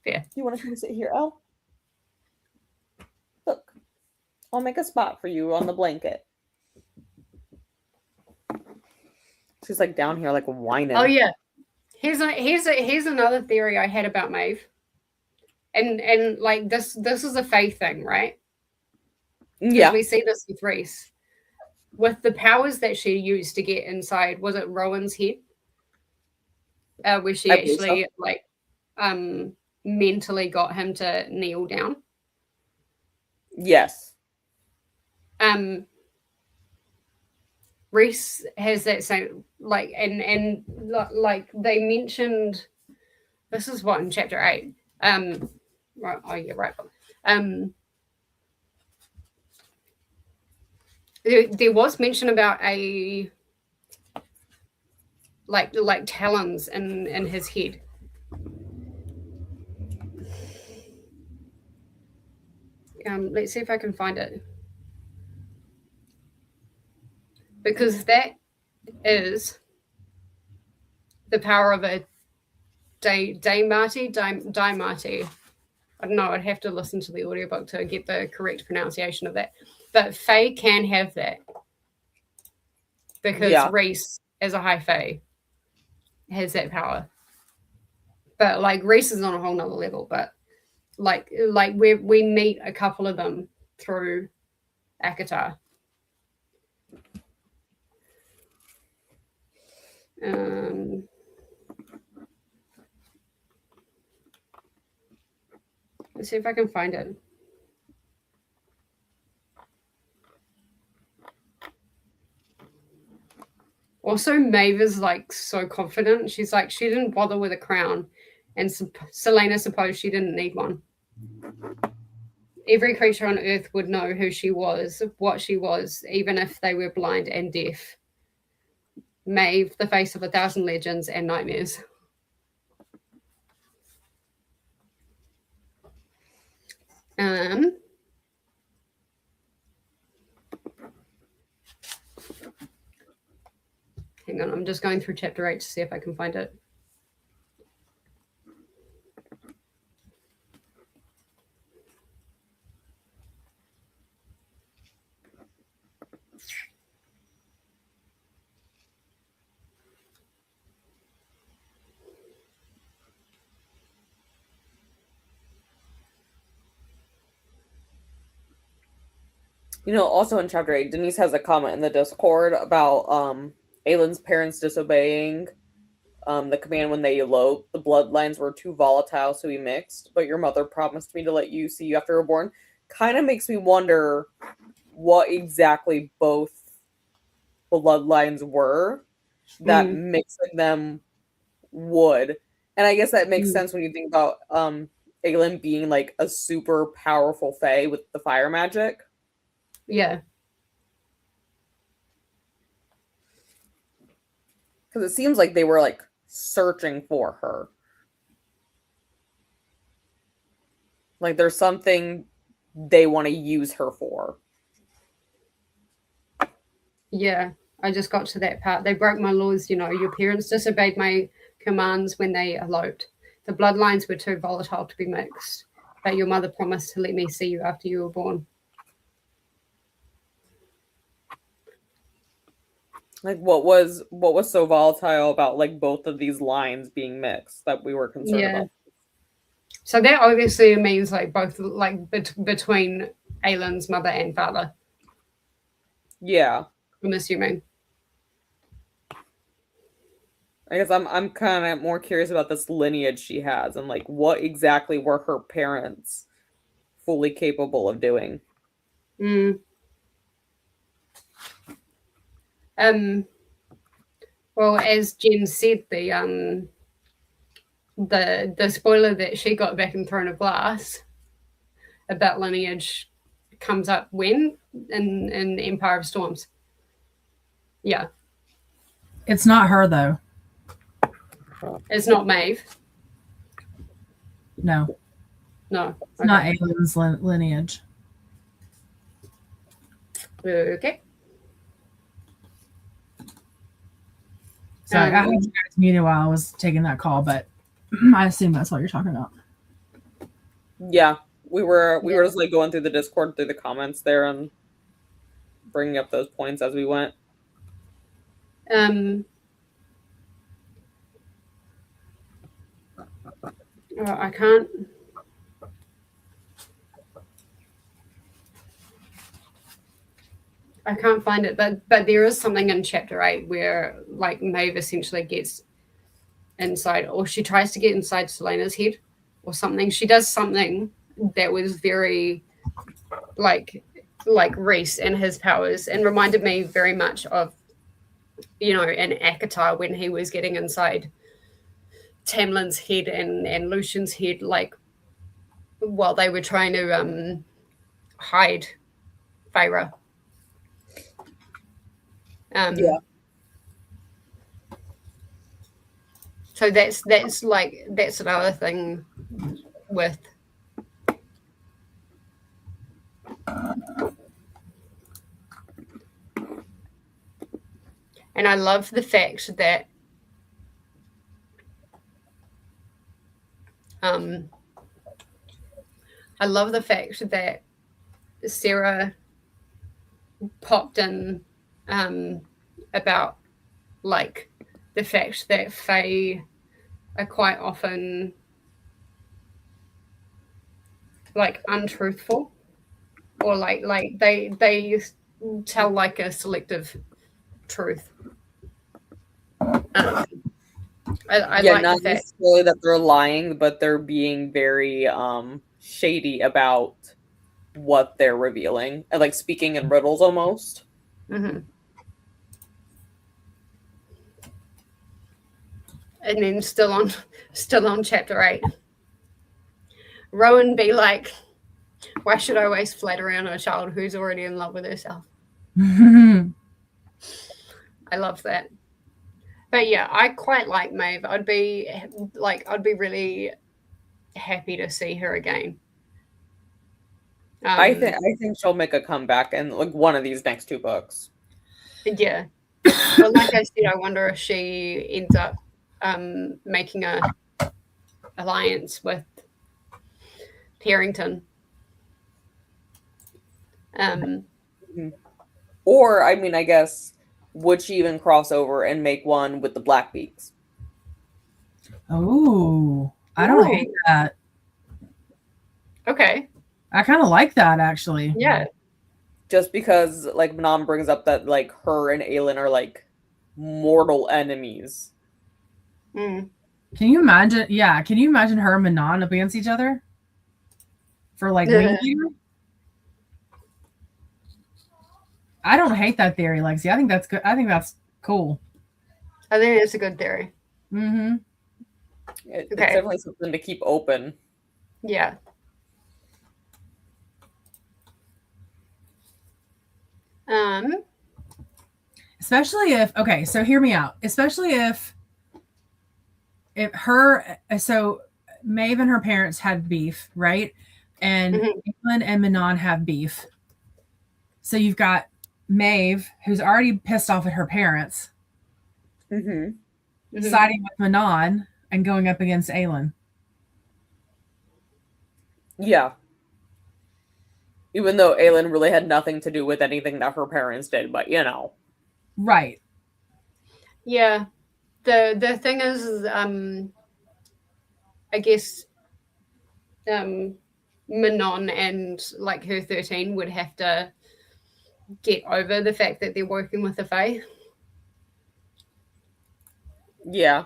A: Fair.
B: You want to come sit here, Elle? Look, I'll make a spot for you on the blanket. She's like down here, like whining.
A: Oh yeah. Here's another theory I had about Maeve. And like this is a faith thing, right?
B: Yeah.
A: We see this with Reese. With the powers that she used to get inside, was it Rowan's head? Where she actually like mentally got him to kneel down.
B: Yes.
A: Reese has that same like and like they mentioned this is what in chapter 8. Right, oh yeah, right. There was mention about a like talons in his head. Let's see if I can find it. Because that is the power of a Daimati. I don't know, I'd have to listen to the audiobook to get the correct pronunciation of that. But Fae can have that. Because Reese, as a high Fae, has that power. But like Reese is on a whole nother level. But like we meet a couple of them through Akatar. Let's see if I can find it. Also, Maeve is like so confident. She's like, she didn't bother with a crown. And Selena supposed she didn't need one. Every creature on Earth would know who she was, what she was, even if they were blind and deaf. Maeve, the face of 1,000 legends and nightmares. Hang on, I'm just going through chapter 8 to see if I can find it.
B: You know, also in chapter 8, Denise has a comment in the Discord about Aylin's parents disobeying the command when they eloped. The bloodlines were too volatile, so we mixed. But your mother promised me to let you see you after you were born. Kind of makes me wonder what exactly both bloodlines were that mixing them would. And I guess that makes sense when you think about Aylin being like a super powerful fae with the fire magic.
A: Yeah.
B: Because it seems like they were like searching for her. Like there's something they want to use her for.
A: Yeah, I just got to that part. They broke my laws, your parents disobeyed my commands when they eloped. The bloodlines were too volatile to be mixed, but your mother promised to let me see you after you were born.
B: Like, what was so volatile about like both of these lines being mixed that we were concerned about?
A: So that obviously means like both like between Aylin's mother and father.
B: Yeah,
A: I'm assuming.
B: I guess I'm kind of more curious about this lineage she has and like what exactly were her parents fully capable of doing.
A: Well, as Jen said, the spoiler that she got back in Throne of Glass about lineage comes up when in Empire of Storms. Yeah,
C: it's not her though.
A: It's not Maeve.
C: No, it's not Aylin's lineage.
A: Okay.
C: Sorry, I had you guys muted while I was taking that call, but I assume that's what you're talking about.
B: Yeah, we were just like going through the Discord, through the comments there, and bringing up those points as we went.
A: I can't. I can't find it, but there is something in chapter 8 where like Maeve essentially gets inside, or she tries to get inside Selena's head or something. She does something that was very like Reese and his powers, and reminded me very much of in Akatar when he was getting inside Tamlin's head and Lucian's head, like while they were trying to hide Feyre.
B: Yeah.
A: So that's another thing with and I love the fact that Sarah popped in about like the fact that Fae are quite often like untruthful, or like they tell like a selective truth. I like
B: not necessarily that they're lying, but they're being very shady about what they're revealing, and like speaking in riddles almost.
A: Mm-hmm. And then still on chapter 8, Rowan be like, why should I waste flattery on a child who's already in love with herself? I love that. But yeah, I quite like Maeve. I'd be really happy to see her again.
B: I think she'll make a comeback in like one of these next 2 books.
A: Yeah. But like I said, I wonder if she ends up making a alliance with Harrington.
B: Or, I mean, I guess, would she even cross over and make one with the Blackbeaks?
C: Oh, I don't hate that.
A: Okay.
C: I kind of like that, actually.
A: Yeah.
B: Just because, like, Manon brings up that, like, her and Aelin are, like, mortal enemies.
A: Mm.
C: Can you imagine? Yeah, can you imagine her and Manon up against each other? For, like, Wingleater? I don't hate that theory, Lexi. I think that's good. I think that's cool.
A: I think it's a good theory.
C: Mm-hmm.
B: It's definitely something to keep open.
A: Yeah.
C: Especially if, okay, so hear me out. Especially if so Maeve and her parents had beef, right? And Aelin and Manon have beef. So you've got Maeve, who's already pissed off at her parents,
B: Mm-hmm.
C: siding with Manon and going up against Aelin.
B: Yeah. Even though Aelin really had nothing to do with anything that her parents did, but you know.
C: Right.
A: Yeah. The thing is, I guess Manon and like her 13 would have to get over the fact that they're working with the Fae.
B: Yeah.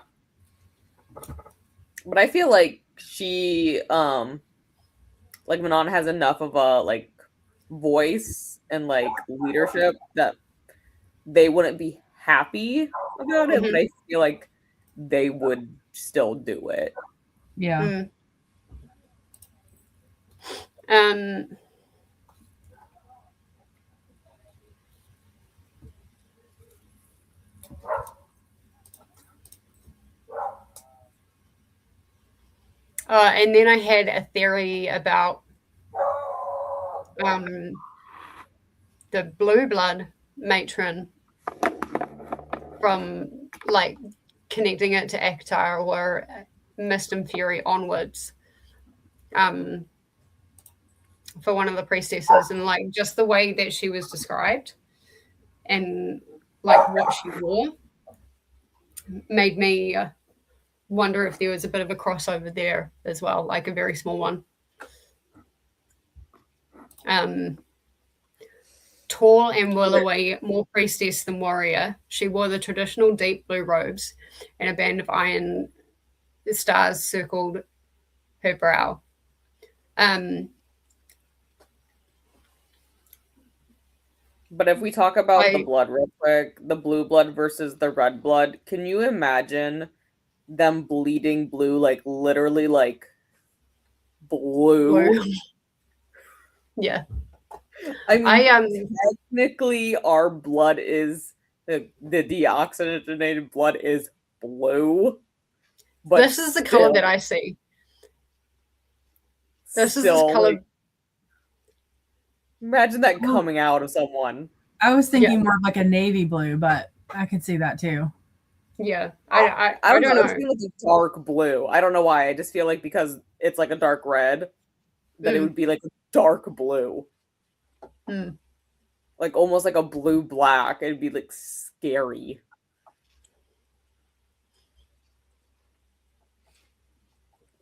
B: But I feel like she like Manon has enough of a like voice and like leadership that they wouldn't be happy about it, but I feel like they would still do it.
C: Yeah.
A: And then I had a theory about the blue blood matron from like connecting it to Akhtar or Mist and Fury onwards for one of the priestesses, and like just the way that she was described and like what she wore made me wonder if there was a bit of a crossover there as well, like a very small one. Tall and willowy, more priestess than warrior, she wore the traditional deep blue robes, and a band of iron stars circled her brow.
B: But if we talk about the blood real quick, the blue blood versus the red blood, can you imagine them bleeding blue, like literally like blue?
A: Yeah.
B: I mean, technically our blood is the deoxygenated blood is blue. But
A: this is the color that I see. This is the color.
B: Like, imagine that coming out of someone.
C: I was thinking more of like a navy blue, but I could see that too.
A: Yeah. I don't know.
B: I feel like a dark blue. I don't know why. I just feel like because it's like a dark red, that it would be like a dark blue. Like almost like a blue black. It'd be like scary.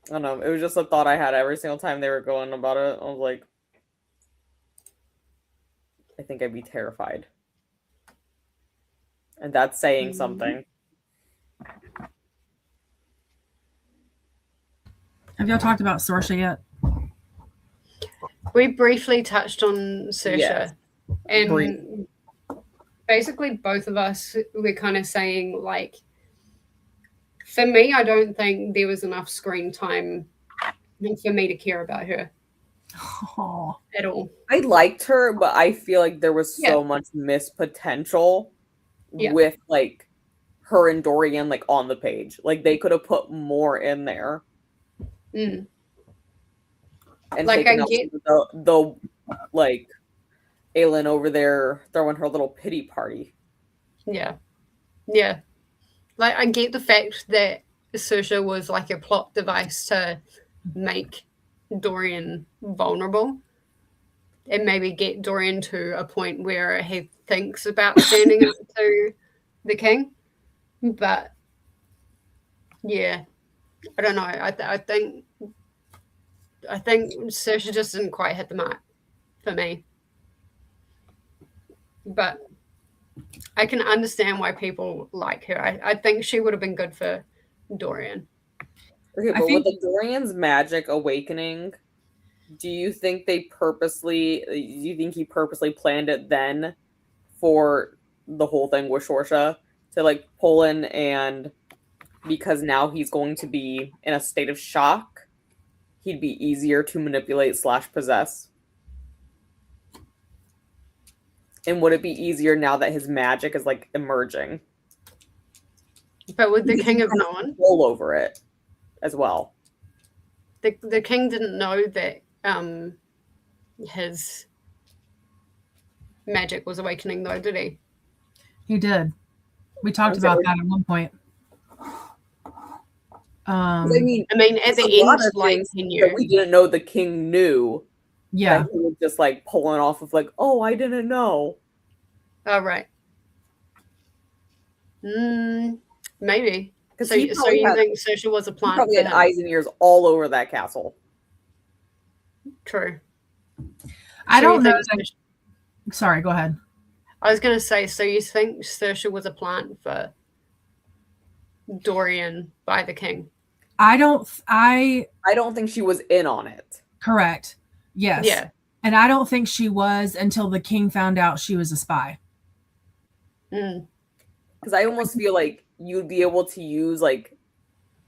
B: I don't know. It was just a thought I had every single time they were going about it. I was like, I think I'd be terrified. And that's saying something.
C: Have y'all talked about Saoirse yet?
A: We briefly touched on Saoirse. Yes. And basically both of us were kind of saying, like, for me, I don't think there was enough screen time for me to care about her at all.
B: I liked her, but I feel like there was so much missed potential with like her and Dorian like on the page. Like they could have put more in there. And
A: like I get
B: the like Aelin over there throwing her little pity party.
A: Yeah. Like I get the fact that Saoirse was like a plot device to make Dorian vulnerable and maybe get Dorian to a point where he thinks about standing up to the king. But yeah, I don't know. I think Saoirse just didn't quite hit the mark for me. But I can understand why people like her. I think she would have been good for Dorian.
B: Okay, but with the Dorian's magic awakening, do you think he purposely planned it then for the whole thing with Saoirse to like pull in, and because now he's going to be in a state of shock, he'd be easier to manipulate / possess? And would it be easier now that his magic is like emerging?
A: But with the King of Known
B: control over it as well.
A: The king didn't know that his magic was awakening, though, did he?
C: He did. We talked about that at one point.
B: I mean,
A: at the end, like, he knew.
B: That we didn't know the king knew.
C: Yeah.
B: That he was just like pulling off of like, oh, I didn't know.
A: Oh, right. Maybe. So you think Saoirse was a plant?
B: He probably had eyes and ears all over that castle.
A: True.
C: I don't know. Sorry, go ahead.
A: I was going to say, so you think Saoirse was a plant for Dorian by the king?
C: I don't
B: think she was in on it.
C: Correct. Yes.
A: Yeah.
C: And I don't think she was until the king found out she was a spy.
B: Because I almost feel like you'd be able to use like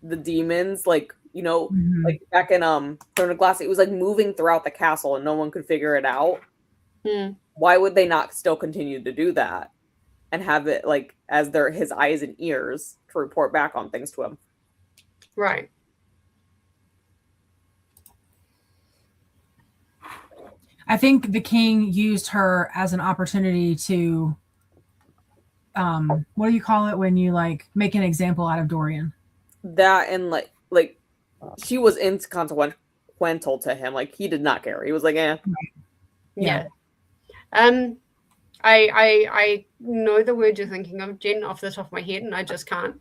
B: the demons, like, you know, like back in Throne of Glass, it was like moving throughout the castle and no one could figure it out. Why would they not still continue to do that and have it like as his eyes and ears to report back on things to him?
A: Right.
C: I think the king used her as an opportunity to what do you call it when you like make an example out of Dorian? That
B: and like she was inconsequential to him. Like he did not care. He was like, eh.
A: Yeah. I know the word you're thinking of, Jen, off the top of my head, and I just can't.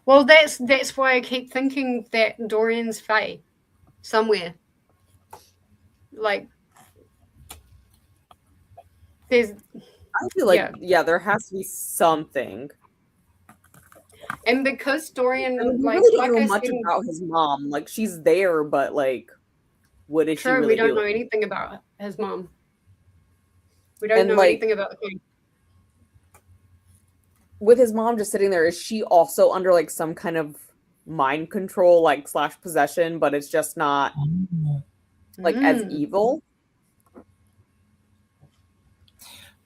A: Well, that's why I keep thinking that Dorian's Fae somewhere. Like, I
B: feel like there has to be something.
A: And because Dorian,
B: we really don't know much about his mom. Like she's there, but like, what is she really
A: we don't
B: doing?
A: know anything about his mom. We don't know anything about the queen.
B: With his mom just sitting there, is she also under like some kind of mind control, like / possession, but it's just not like as evil?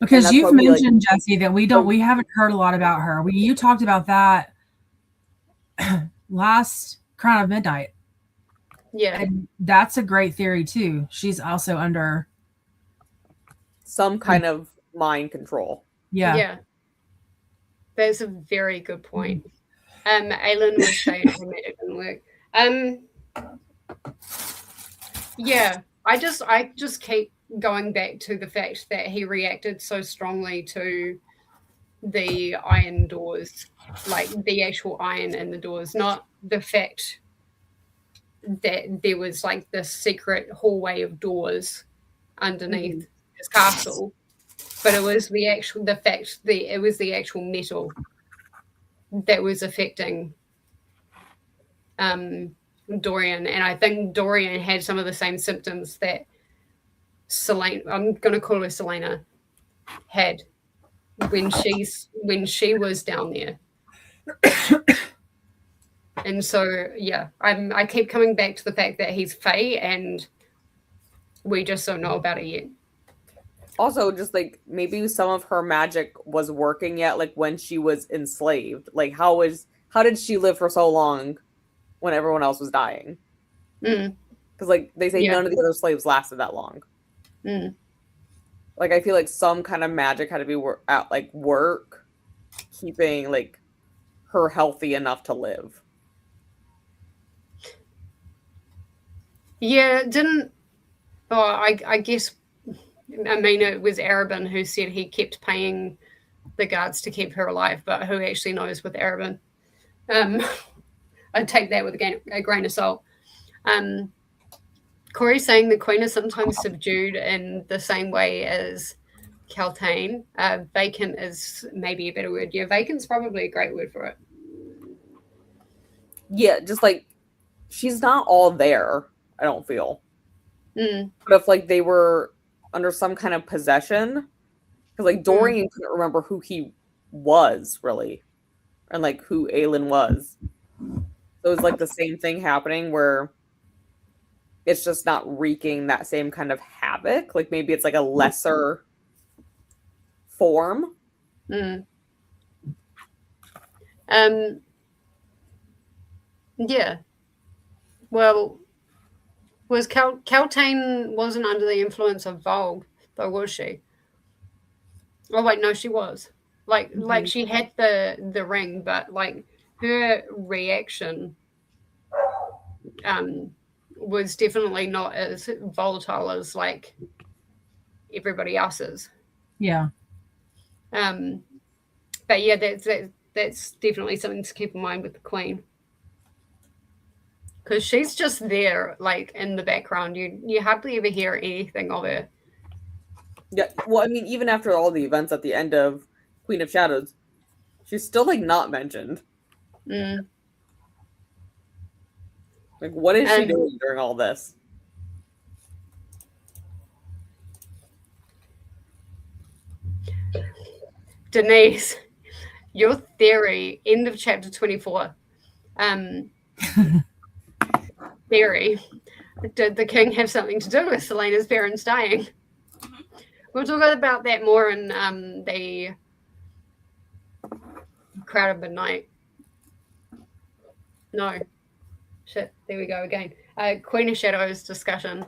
C: Because you've mentioned, Jesse, that we haven't heard a lot about her. You talked about that last Crown of Midnight.
A: Yeah.
C: And that's a great theory too. She's also under
B: some kind of mind control.
C: Yeah.
A: Yeah. That's a very good point. Aylin was saying it didn't work. Yeah. I just keep going back to the fact that he reacted so strongly to the iron doors, like the actual iron in the doors, not the fact that there was like this secret hallway of doors underneath his castle, but it was the actual metal that was affecting Dorian. And I think Dorian had some of the same symptoms that Selena, I'm going to call her Selena, had when she was down there. And so, yeah, I keep coming back to the fact that he's Fae and we just don't know about it yet.
B: Also, just like maybe some of her magic was working yet, like when she was enslaved. Like how did she live for so long when everyone else was dying? Because like they say none of the other slaves lasted that long. Like I feel like some kind of magic had to be work keeping like her healthy enough to live.
A: Yeah, it didn't. Oh, I guess. I mean, it was Arabin who said he kept paying the guards to keep her alive, but who actually knows with Arabin? I'd take that with a grain of salt. Corey's saying the queen is sometimes subdued in the same way as Kaltain. Vacant is maybe a better word. Yeah, vacant's probably a great word for it.
B: Yeah, just like she's not all there, I don't feel. But if like they were under some kind of possession, because like Dorian couldn't remember who he was really, and like who Aelin was. So it was like the same thing happening where it's just not wreaking that same kind of havoc. Like maybe it's like a lesser form.
A: Yeah. Well, Was Keltane wasn't under the influence of Volg, though, was she? Oh wait, no, she was. Like she had the ring, but like her reaction was definitely not as volatile as like everybody else's.
C: Yeah.
A: But yeah, that's definitely something to keep in mind with the Queen. Because she's just there, like in the background. You hardly ever hear anything of her.
B: Yeah, well, I mean, even after all the events at the end of Queen of Shadows, she's still like not mentioned.
A: Mm.
B: Like, what is she doing during all this?
A: Denise, your theory, end of chapter 24. Theory. Did the king have something to do with Selena's parents dying? We'll talk about that more in the Crowd of Midnight. No. Shit, there we go again. Queen of Shadows discussion.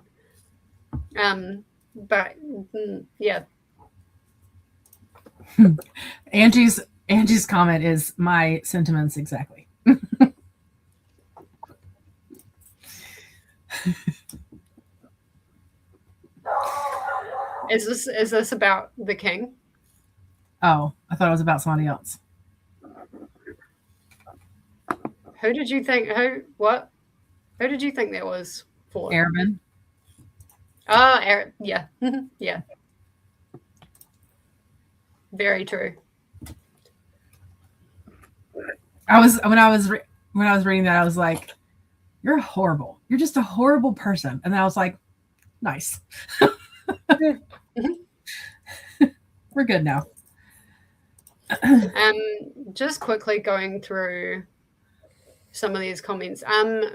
A: But yeah.
C: Angie's comment is my sentiments exactly.
A: Is this about the king?
C: Oh, I thought it was about somebody else.
A: Who did you think? Who did you think that was for?
C: Arabin.
A: Oh, yeah, yeah. Very true.
C: When I was reading that, I was like, "You're horrible. You're just a horrible person." And then I was like, "Nice. We're good now."
A: Just quickly going through some of these comments.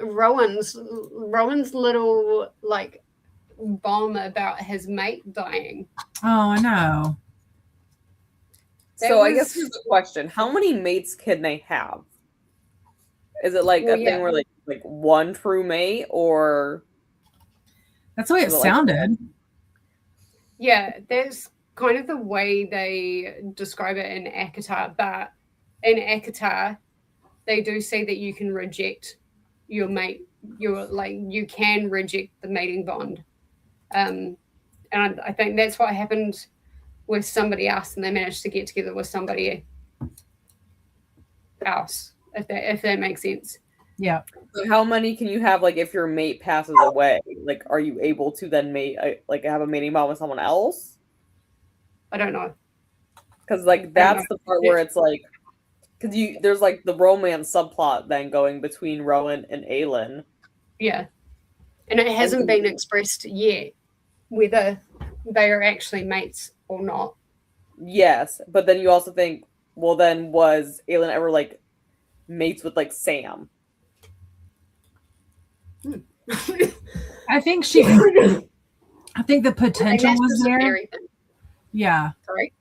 A: Rowan's little like bomb about his mate dying.
C: Oh, I know.
B: I guess here's the question: how many mates can they have? Is it like a thing where like one true mate, or
C: that's the way it sounded?
A: Yeah, that's kind of the way they describe it in ACOTAR, but in ACOTAR, they do say that you can reject your mate. You can reject the mating bond, and I think that's what happened with somebody else, and they managed to get together with somebody else. If that makes sense.
C: Yeah.
B: So how many can you have? Like, if your mate passes away, like, are you able to then have a mating bond with someone else?
A: I don't know.
B: Because like that's the part where it's like, because there's like the romance subplot then going between Rowan and Aelin.
A: Yeah, and it hasn't been expressed yet whether they are actually mates or not.
B: Yes, but then you also think, well, then was Aelin ever like mates with like Sam?
C: I think the potential was there. Yeah.
A: Sorry.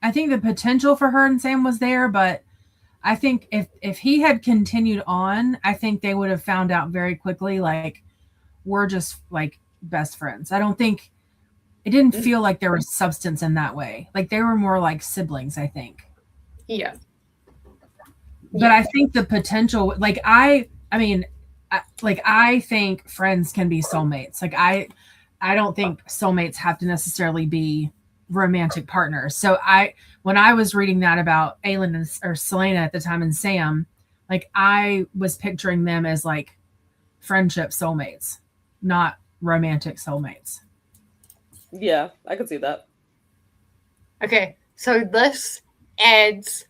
C: I think the potential for her and Sam was there, but I think if he had continued on, I think they would have found out very quickly, like, we're just like best friends. I don't think it didn't feel like there was substance in that way. Like they were more like siblings, I think.
A: Yeah.
C: But I think the potential, like I think friends can be soulmates. Like I don't think soulmates have to necessarily be romantic partners. So when I was reading that about Aelin or Selena at the time and Sam, like I was picturing them as like friendship soulmates, not romantic soulmates.
B: Yeah, I could see that.
A: Okay, so this adds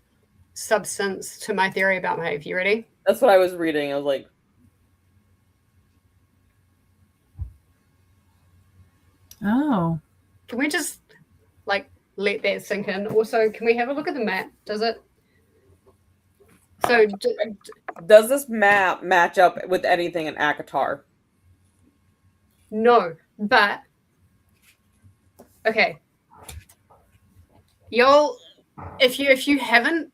A: substance to my theory about Maeve. You ready?
B: That's what I was reading. I was like,
C: oh.
A: Can we just like let that sink in? Also, can we have a look at the map? Does it? So
B: does this map match up with anything in ACOTAR?
A: No, but okay. Y'all, if you haven't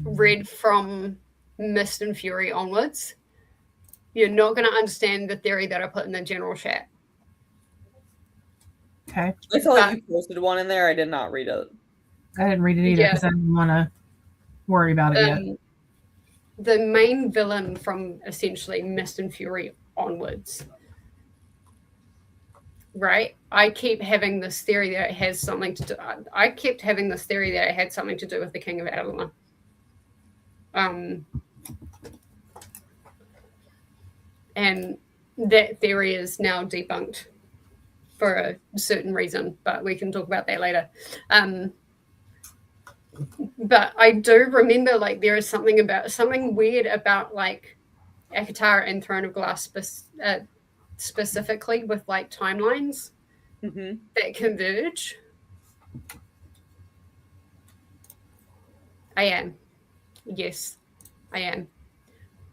A: read from Mist and Fury onwards, you're not going to understand the theory that I put in the general chat.
C: Okay.
B: I feel like you posted one in there. I did not read it.
C: I didn't read it either because I didn't want to worry about it yet.
A: The main villain from essentially Mist and Fury onwards, right? I keep having this theory that it has something to do. I kept having this theory that it had something to do with the King of Readalong. And that theory is now debunked for a certain reason, but we can talk about that later. But I do remember, like, there is something weird about, like, ACOTAR and Throne of Glass specifically with, like, timelines that converge. I am. Yes, I am.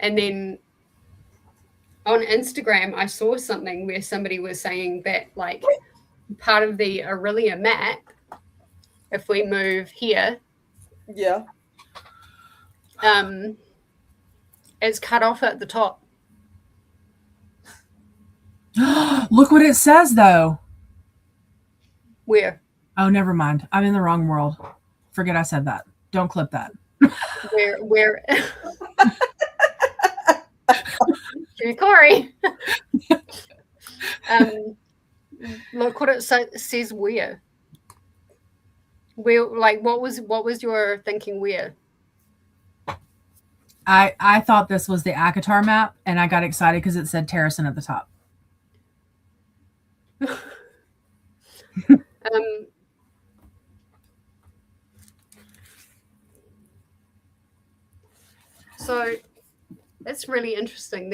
A: And then on Instagram, I saw something where somebody was saying that, like, part of the Aurelia map, if we move here, is cut off at the top.
C: Look what it says, though.
A: Where?
C: Oh, never mind. I'm in the wrong world. Forget I said that. Don't clip that.
A: Where? Corey. Look what it says. Where? Like, what was your thinking? Where?
C: I thought this was the ACOTAR map, and I got excited because it said Terracin at the top.
A: So that's really interesting.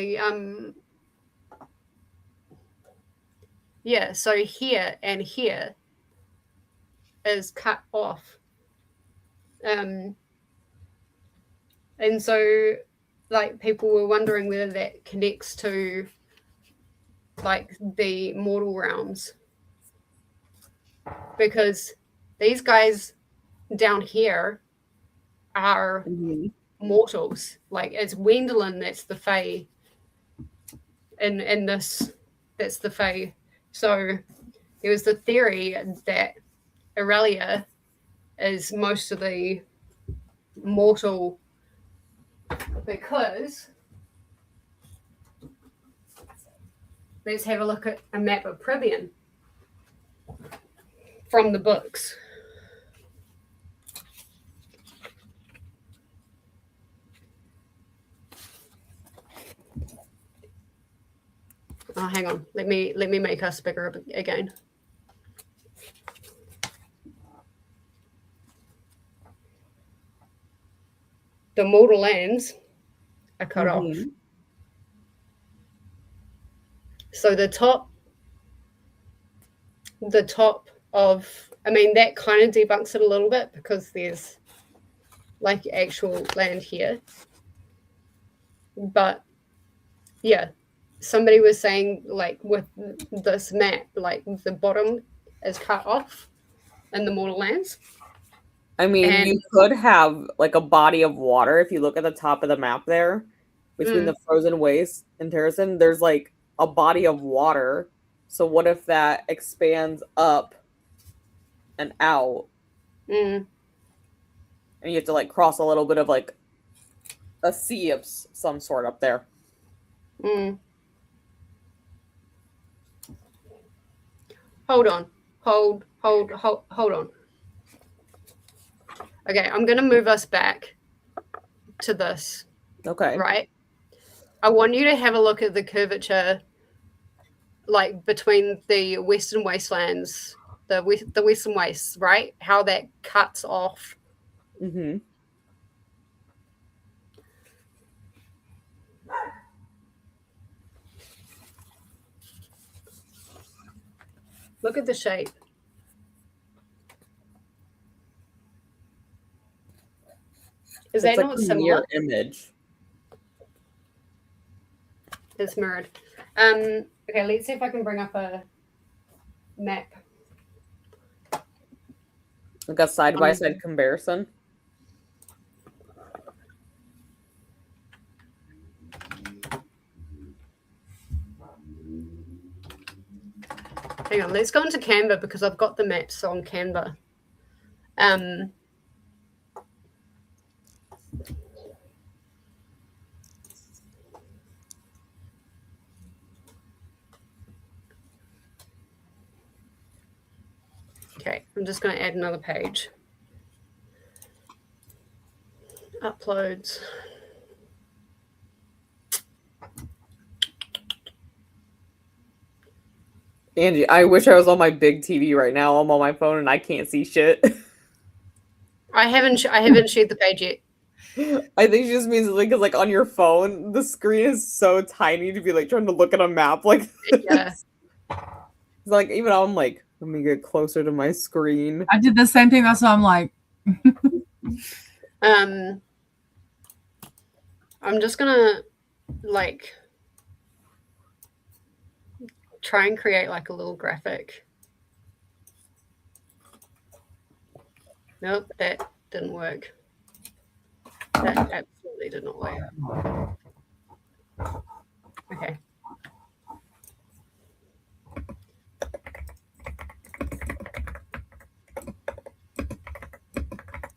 A: So here and here is cut off. And so, like, people were wondering whether that connects to, like, the mortal realms, because these guys down here are mortals. Like, it's Wendelin that's the Fae, and this, that's the Fae. So there was the theory that Aurelia is most of the mortal, because let's have a look at a map of Privian from the books. Oh, hang on. Let me make us bigger again. The mortal lands are cut off. So the top of, I mean, that kind of debunks it a little bit, because there's, like, actual land here. But yeah, somebody was saying, like, with this map, like, the bottom is cut off in the mortal lands.
B: I mean, you could have, like, a body of water. If you look at the top of the map there, between the frozen waste and Terracin, there's, like, a body of water. So what if that expands up and out? And you have to, like, cross a little bit of, like, a sea of some sort up there.
A: Hold on. Hold on. Okay, I'm going to move us back to this.
B: Okay.
A: Right? I want you to have a look at the curvature, like, between the Western Wastelands, the Western Wastes, right? How that cuts off. Look at the shape. Is that not similar?
B: Image.
A: It's mirrored. Okay, let's see if I can bring up a map.
B: Like a side-by-side comparison.
A: Hang on, let's go into Canva because I've got the maps on Canva. Okay, I'm just going to add another page. Uploads.
B: Angie, I wish I was on my big TV right now. I'm on my phone and I can't see shit.
A: I haven't shared the page yet.
B: I think it just means because like on your phone, the screen is so tiny to be like trying to look at a map like this.
A: Yeah.
B: It's like even I'm like, let me get closer to my screen.
C: I did the same thing. Also, I'm like,
A: I'm just gonna like try and create like a little graphic. Nope, that didn't work. That absolutely did not work. Okay.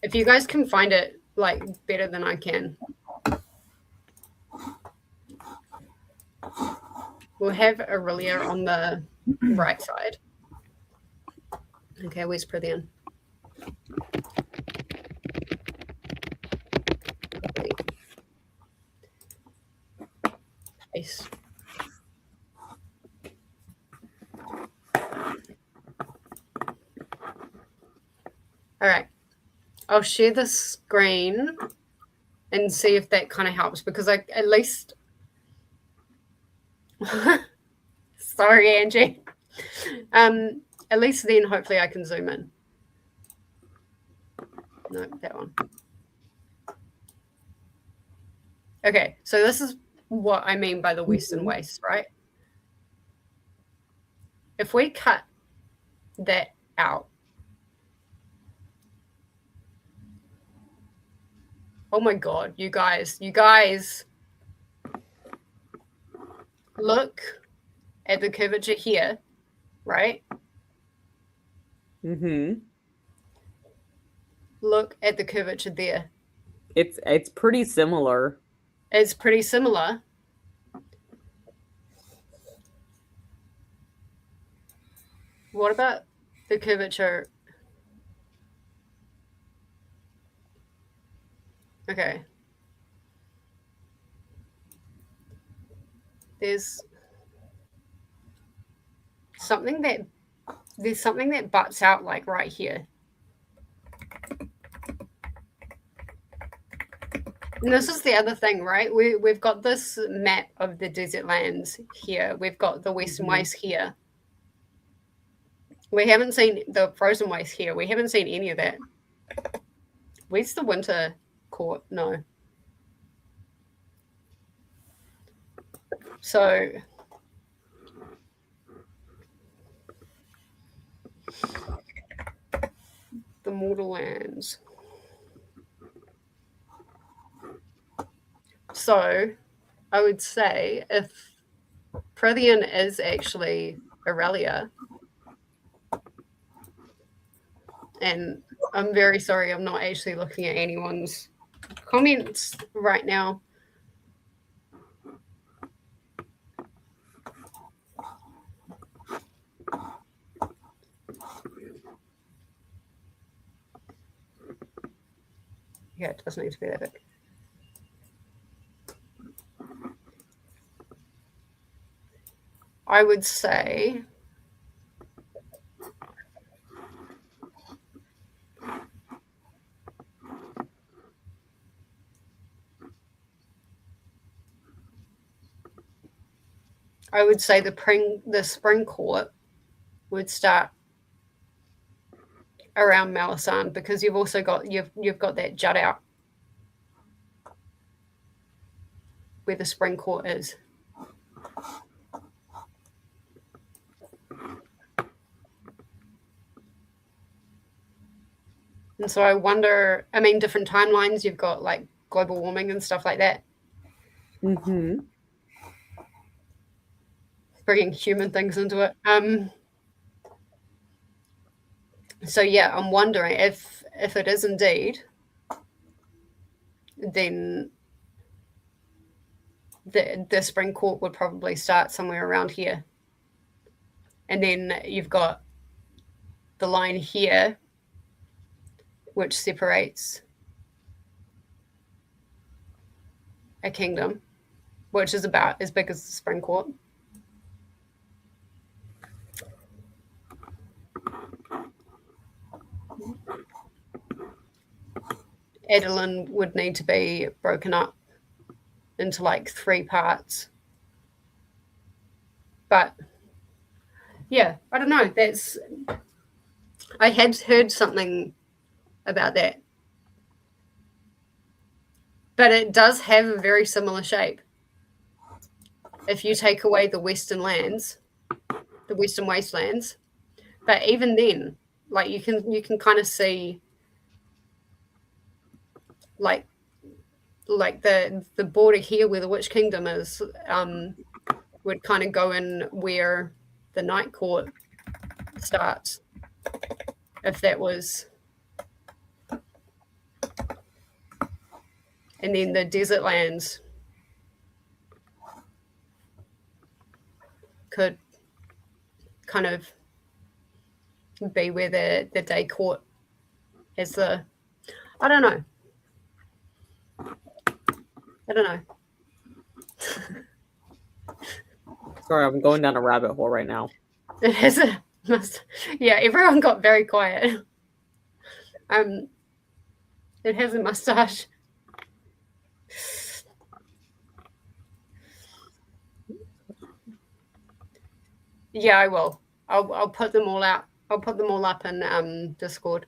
A: If you guys can find it like better than I can, we'll have Aurelia on the right side. Okay, where's Prithian? Space. All right. I'll share the screen and see if that kind of helps because I at least sorry, Angie. At least then hopefully I can zoom in. No, that one. Okay, so this is what I mean by the western waste, right? If we cut that out, oh my God, you guys, look at the curvature here, right?
B: Mm-hmm.
A: Look at the curvature there.
B: It's pretty similar.
A: It's pretty similar. What about the curvature? Okay. There's something that butts out like right here. And this is the other thing, right? We've got this map of the desert lands here. We've got the Western Waste here. We haven't seen the frozen waste here. We haven't seen any of that. Where's the winter court? No. So the mortal lands. So I would say if Prithian is actually Aurelia, and I'm very sorry, I'm not actually looking at anyone's comments right now. Yeah, it doesn't need to be that big. I would say the spring court would start around Malasan because you've also got you've got that jut out where the spring court is. And so I wonder, I mean, different timelines, you've got like global warming and stuff like that.
B: Mm-hmm.
A: Bringing human things into it. So yeah, I'm wondering if it is indeed, then the spring court would probably start somewhere around here. And then you've got the line here, which separates a kingdom, which is about as big as the spring court. Adalin would need to be broken up into like 3 parts. But yeah, I don't know. I had heard something about that. But it does have a very similar shape. If you take away the western lands, the western wastelands, but even then, like you can kind of see like the border here where the Witch Kingdom is, would kind of go in where the Night Court starts, if that was, and then the desert lands could kind of be where the Day Court is the, I don't know.
B: Sorry, I'm going down a rabbit hole right now.
A: It has yeah, everyone got very quiet. It has a mustache. Yeah, I will. I'll put them all out. I'll put them all up in Discord.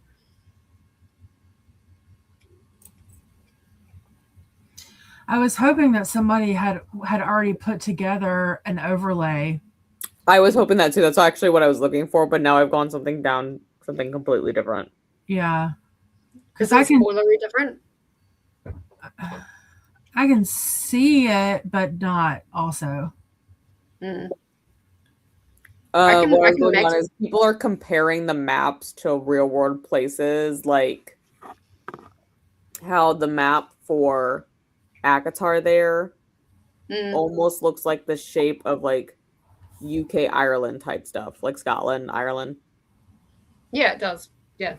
C: I was hoping that somebody had already put together an overlay.
B: I was hoping that too. That's actually what I was looking for, but now I've gone something completely different.
C: Yeah.
A: Because I can spoilery different.
C: I can see it, but not also.
A: Mm.
B: What I'm going on is people are comparing the maps to real world places, like how the map for Akatar there almost looks like the shape of like UK Ireland type stuff, like Scotland, Ireland.
A: Yeah, it does. Yeah.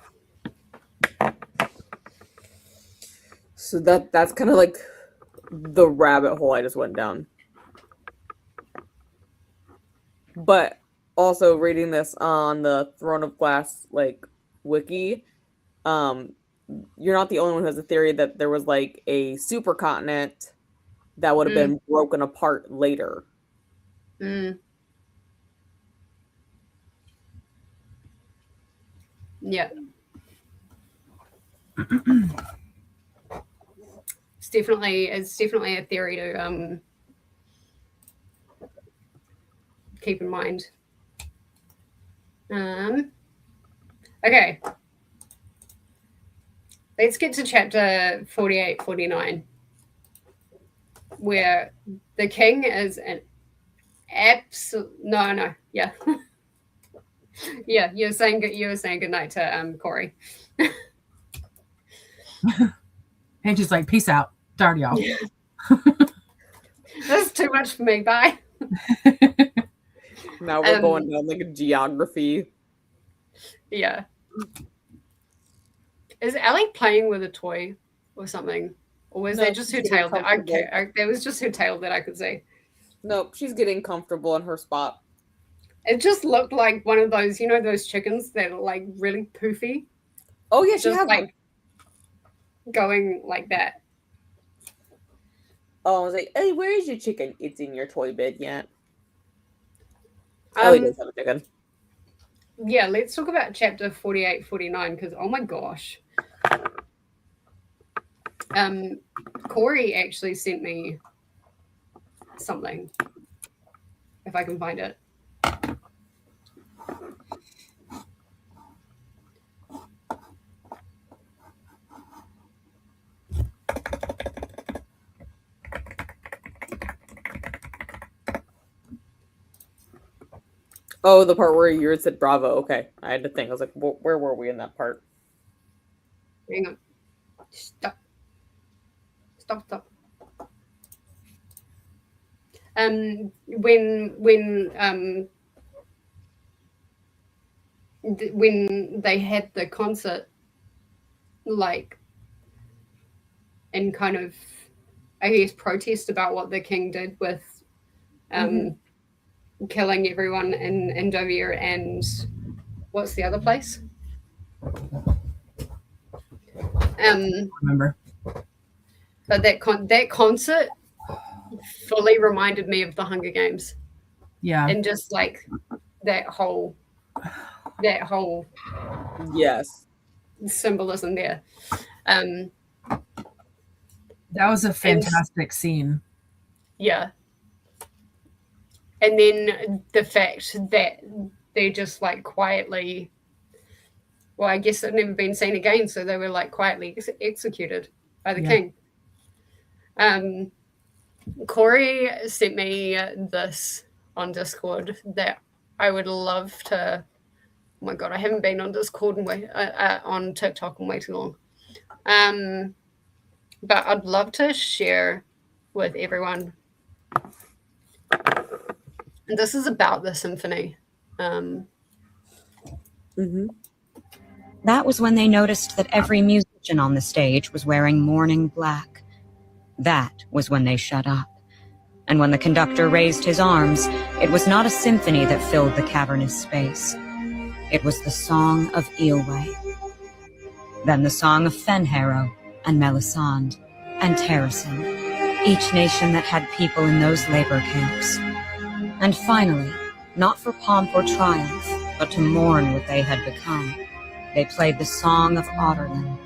B: So that's kind of like the rabbit hole I just went down. But also reading this on the Throne of Glass like wiki, you're not the only one who has a theory that there was like a supercontinent that would have been broken apart later.
A: Yeah. It's definitely a theory to keep in mind. Okay. Let's get to chapter 48, 49, where the king is an absolute yeah. Yeah, you were saying good night to Corey.
C: And she's like, peace out. Darn y'all.
A: That's too much for me. Bye.
B: Now we're going down like a geography.
A: Yeah. Is Allie playing with a toy or something? Or was that just her tail? That was just her tail that I could see.
B: Nope, she's getting comfortable in her spot.
A: It just looked like one of those, those chickens that are like really poofy.
B: Oh yeah, she
A: just
B: has
A: like going like that.
B: Oh, I was like, hey, where is your chicken? It's in your toy bed yet. Ellie does have a chicken.
A: Yeah, let's talk about chapter 48, 49, because oh my gosh. Corey actually sent me something. If I can find it.
B: Oh, the part where you said bravo. Okay. I had to think. I was like, where were we in that part?
A: Hang on. Stop. When they had the concert, like, and kind of, I guess, protest about what the king did with killing everyone in Dover, and what's the other place?
C: Remember?
A: But that concert fully reminded me of the Hunger Games.
C: Yeah.
A: And just like that whole
B: Yes.
A: symbolism there.
C: That was a fantastic scene.
A: Yeah. And then the fact that they just like quietly, well, I guess they've never been seen again, so they were like quietly executed by the king. Corey sent me this on Discord that I would love to. Oh my god, I haven't been on Discord on TikTok in way too long. But I'd love to share with everyone. And this is about the symphony.
D: That was when they noticed that every musician on the stage was wearing mourning black. That was when they shut up. And when the conductor raised his arms, it was not a symphony that filled the cavernous space. It was the song of Eilwe. Then the song of Fenharrow and Melisande and Terrasen, each nation that had people in those labor camps. And finally, not for pomp or triumph, but to mourn what they had become, they played the song of Otterlin.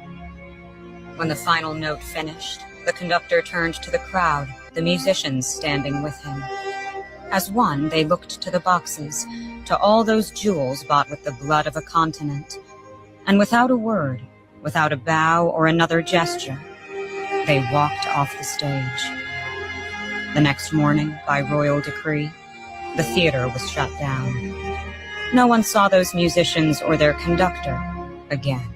D: When the final note finished, the conductor turned to the crowd, the musicians standing with him. As one, they looked to the boxes, to all those jewels bought with the blood of a continent. And without a word, without a bow or another gesture, they walked off the stage. The next morning, by royal decree, the theater was shut down. No one saw those musicians or their conductor again.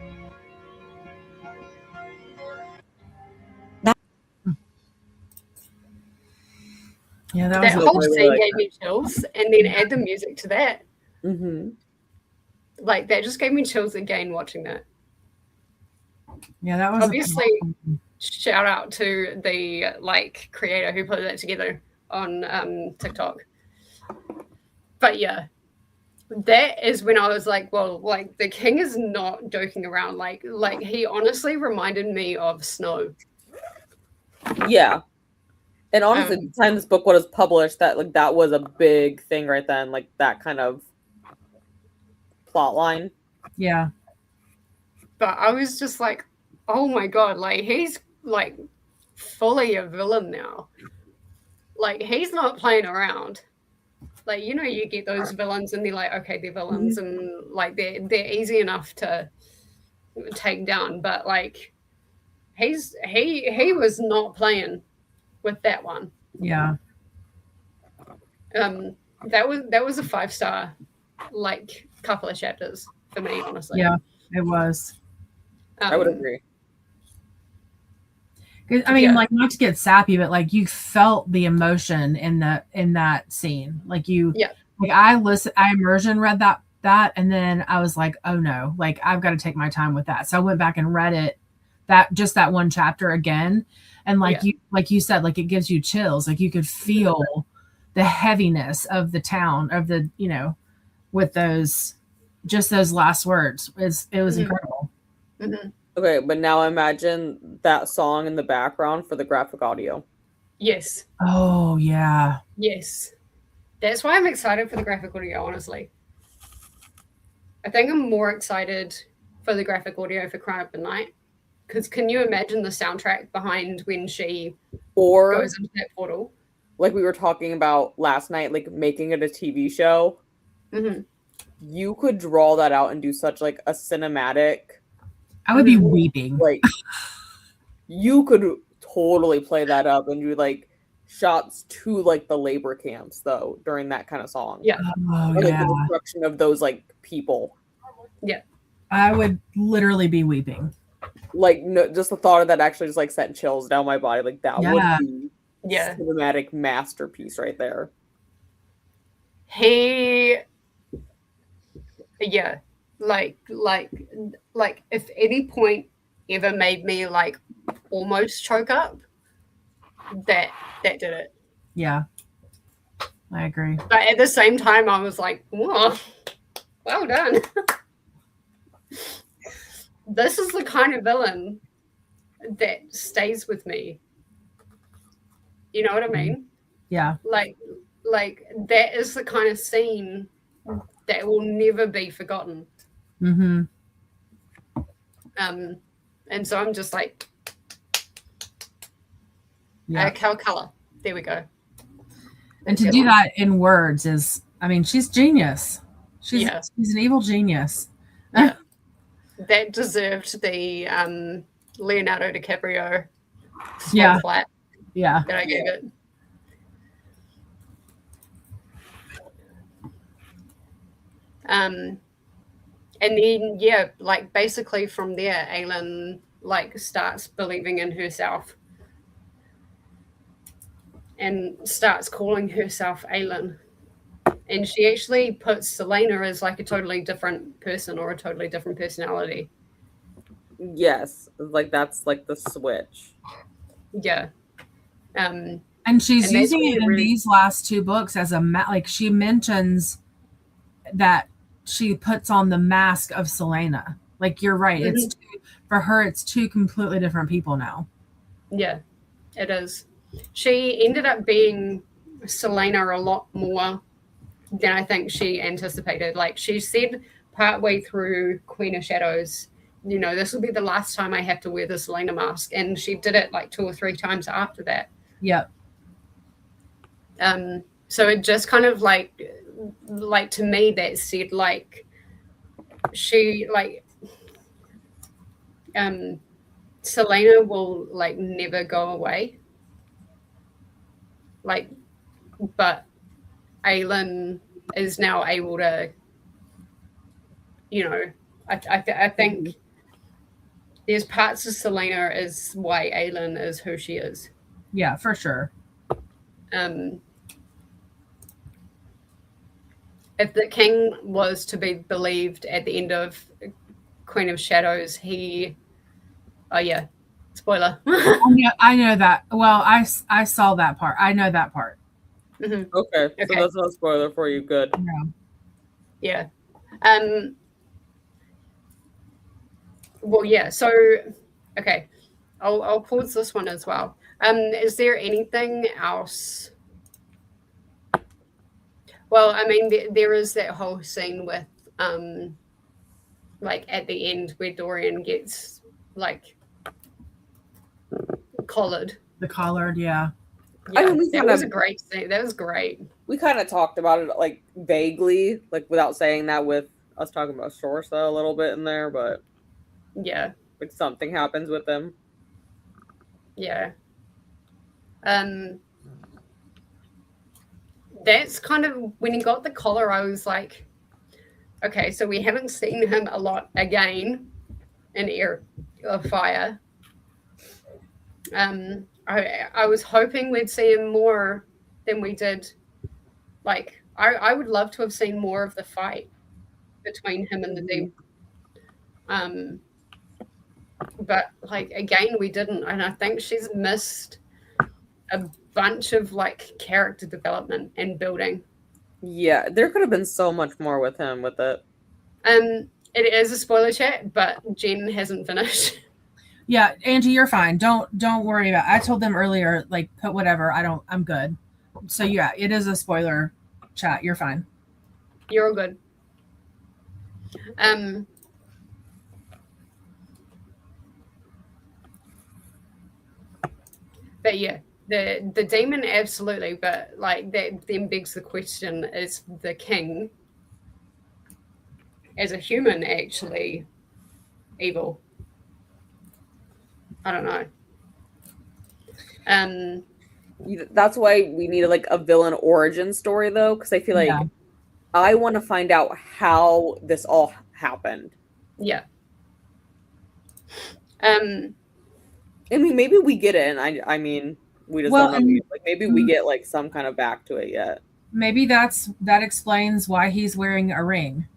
C: Yeah,
A: that whole scene gave me chills, and then add the music to that. Like that just gave me chills again watching that.
C: Yeah, that was
A: obviously shout out to the like creator who put that together on TikTok. But yeah, that is when I was like, well, like the king is not joking around. Like he honestly reminded me of Snow.
B: Yeah. And honestly, the time this book was published, that was a big thing right then, like that kind of plot line.
C: Yeah.
A: But I was just like, oh my god, like he's like fully a villain now. Like he's not playing around. Like, you know, you get those villains and they're like, okay, they're villains and like they're easy enough to take down. But like he was not playing with that one.
C: Yeah.
A: That was a 5-star like couple of chapters for me, honestly.
C: Yeah, it was.
B: I would agree.
C: I mean, like, not to get sappy, but like you felt the emotion in that scene. Like I immersion read that, and then I was like, oh no, like I've got to take my time with that. So I went back and read it, that one chapter again, and you said, like it gives you chills. Like you could feel the heaviness of the town, of the, you know, with those last words. It was incredible.
A: Mm-hmm.
B: Okay, but now imagine that song in the background for the graphic audio.
A: Yes.
C: Oh, yeah.
A: Yes. That's why I'm excited for the graphic audio, honestly. I think I'm more excited for the graphic audio for Crown of Midnight. Because can you imagine the soundtrack behind when she goes into that portal?
B: Like we were talking about last night, like making it a TV show.
A: Mm-hmm.
B: You could draw that out and do such like a cinematic...
C: I would be weeping.
B: Like, you could totally play that up and do like shots to like the labor camps though during that kind of song.
A: Yeah.
C: Oh,
B: Or, like,
C: yeah.
B: the destruction of those like people.
A: Yeah.
C: I would literally be weeping.
B: Like, no, just the thought of that actually just like sent chills down my body. Like that would
C: Yeah.
B: be cinematic masterpiece right there.
A: Like if any point ever made me like almost choke up, that did it.
C: Yeah, I agree.
A: But at the same time, I was like, whoa, well done. This is the kind of villain that stays with me. You know what I mean?
C: Yeah.
A: Like that is the kind of scene that will never be forgotten.
C: Mm-hmm.
A: And so I'm just like,
C: Yeah.
A: color. There we go.
C: And to do that in words is, I mean, she's genius. She's an evil genius.
A: Yeah. That deserved the Leonardo DiCaprio flat that I gave it. And then like basically from there, Aelin like starts believing in herself and starts calling herself Aelin. And she actually puts Selena as like a totally different person or a totally different personality.
B: Yes, like that's like the switch.
A: Yeah.
C: And she's using it in these last two books as like she mentions that she puts on the mask of Selena. Like you're right. Mm-hmm. It's for her, it's two completely different people now.
A: Yeah, it is. She ended up being Selena a lot more than I think she anticipated. Like she said partway through Queen of Shadows, you know, this will be the last time I have to wear the Selena mask. And she did it like 2 or 3 times after that.
C: Yep.
A: So it just kind of like to me that said like she like Selena will like never go away. Like, but Aelin is now able to, you know, I think there's parts of Selena is why Aelin is who she is.
C: Yeah, for sure.
A: If the king was to be believed at the end of Queen of Shadows, spoiler.
C: I know that. Well, I saw that part. I know that part.
A: Mm-hmm.
B: Okay, so that's not a spoiler for you. Good.
A: Yeah. Well, yeah. So, okay, I'll pause this one as well. Is there anything else? Well, I mean, there is that whole scene with, like at the end where Dorian gets like collared.
C: The collared, yeah.
A: I mean, that was a great scene. That was great.
B: We kind of talked about it like vaguely, like without saying that, with us talking about Shorsa a little bit in there, but
A: yeah,
B: like something happens with him.
A: Yeah. That's kind of when he got the collar, I was like, okay, so we haven't seen him a lot again in Heir of Fire. I was hoping we'd see him more than we did. Like, I would love to have seen more of the fight between him and the demon. But like again, we didn't, and I think she's missed a bunch of like character development and building.
B: Yeah, there could have been so much more with him with it.
A: It is a spoiler chat, but Jen hasn't finished.
C: Yeah, Angie, you're fine. Don't worry about it. I told them earlier, like, put whatever. I'm good. So yeah, it is a spoiler chat. You're fine.
A: You're all good. But yeah, the demon absolutely, but like that then begs the question, is the king as a human actually evil? I don't know.
B: That's why we needed like a villain origin story though, because I feel like I want to find out how this all happened.
A: Yeah.
B: I mean, maybe we get it, and I mean, we just don't know. Like, maybe we get like some kind of back to it yet.
C: Maybe that explains why he's wearing a ring.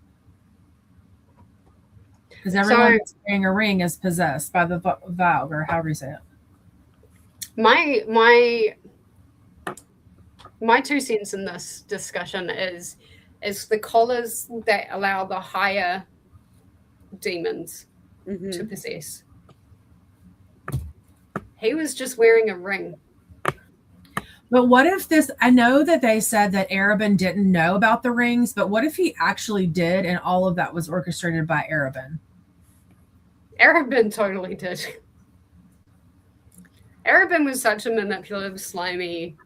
C: Because everyone that's wearing a ring is possessed by the Valg, or however you say it.
A: My 2 cents in this discussion is the collars that allow the higher demons to possess. He was just wearing a ring.
C: But what if this, I know that they said that Arabin didn't know about the rings, but what if he actually did and all of that was orchestrated by Arabin?
A: Arabin totally did. Arabin was such a manipulative, slimy.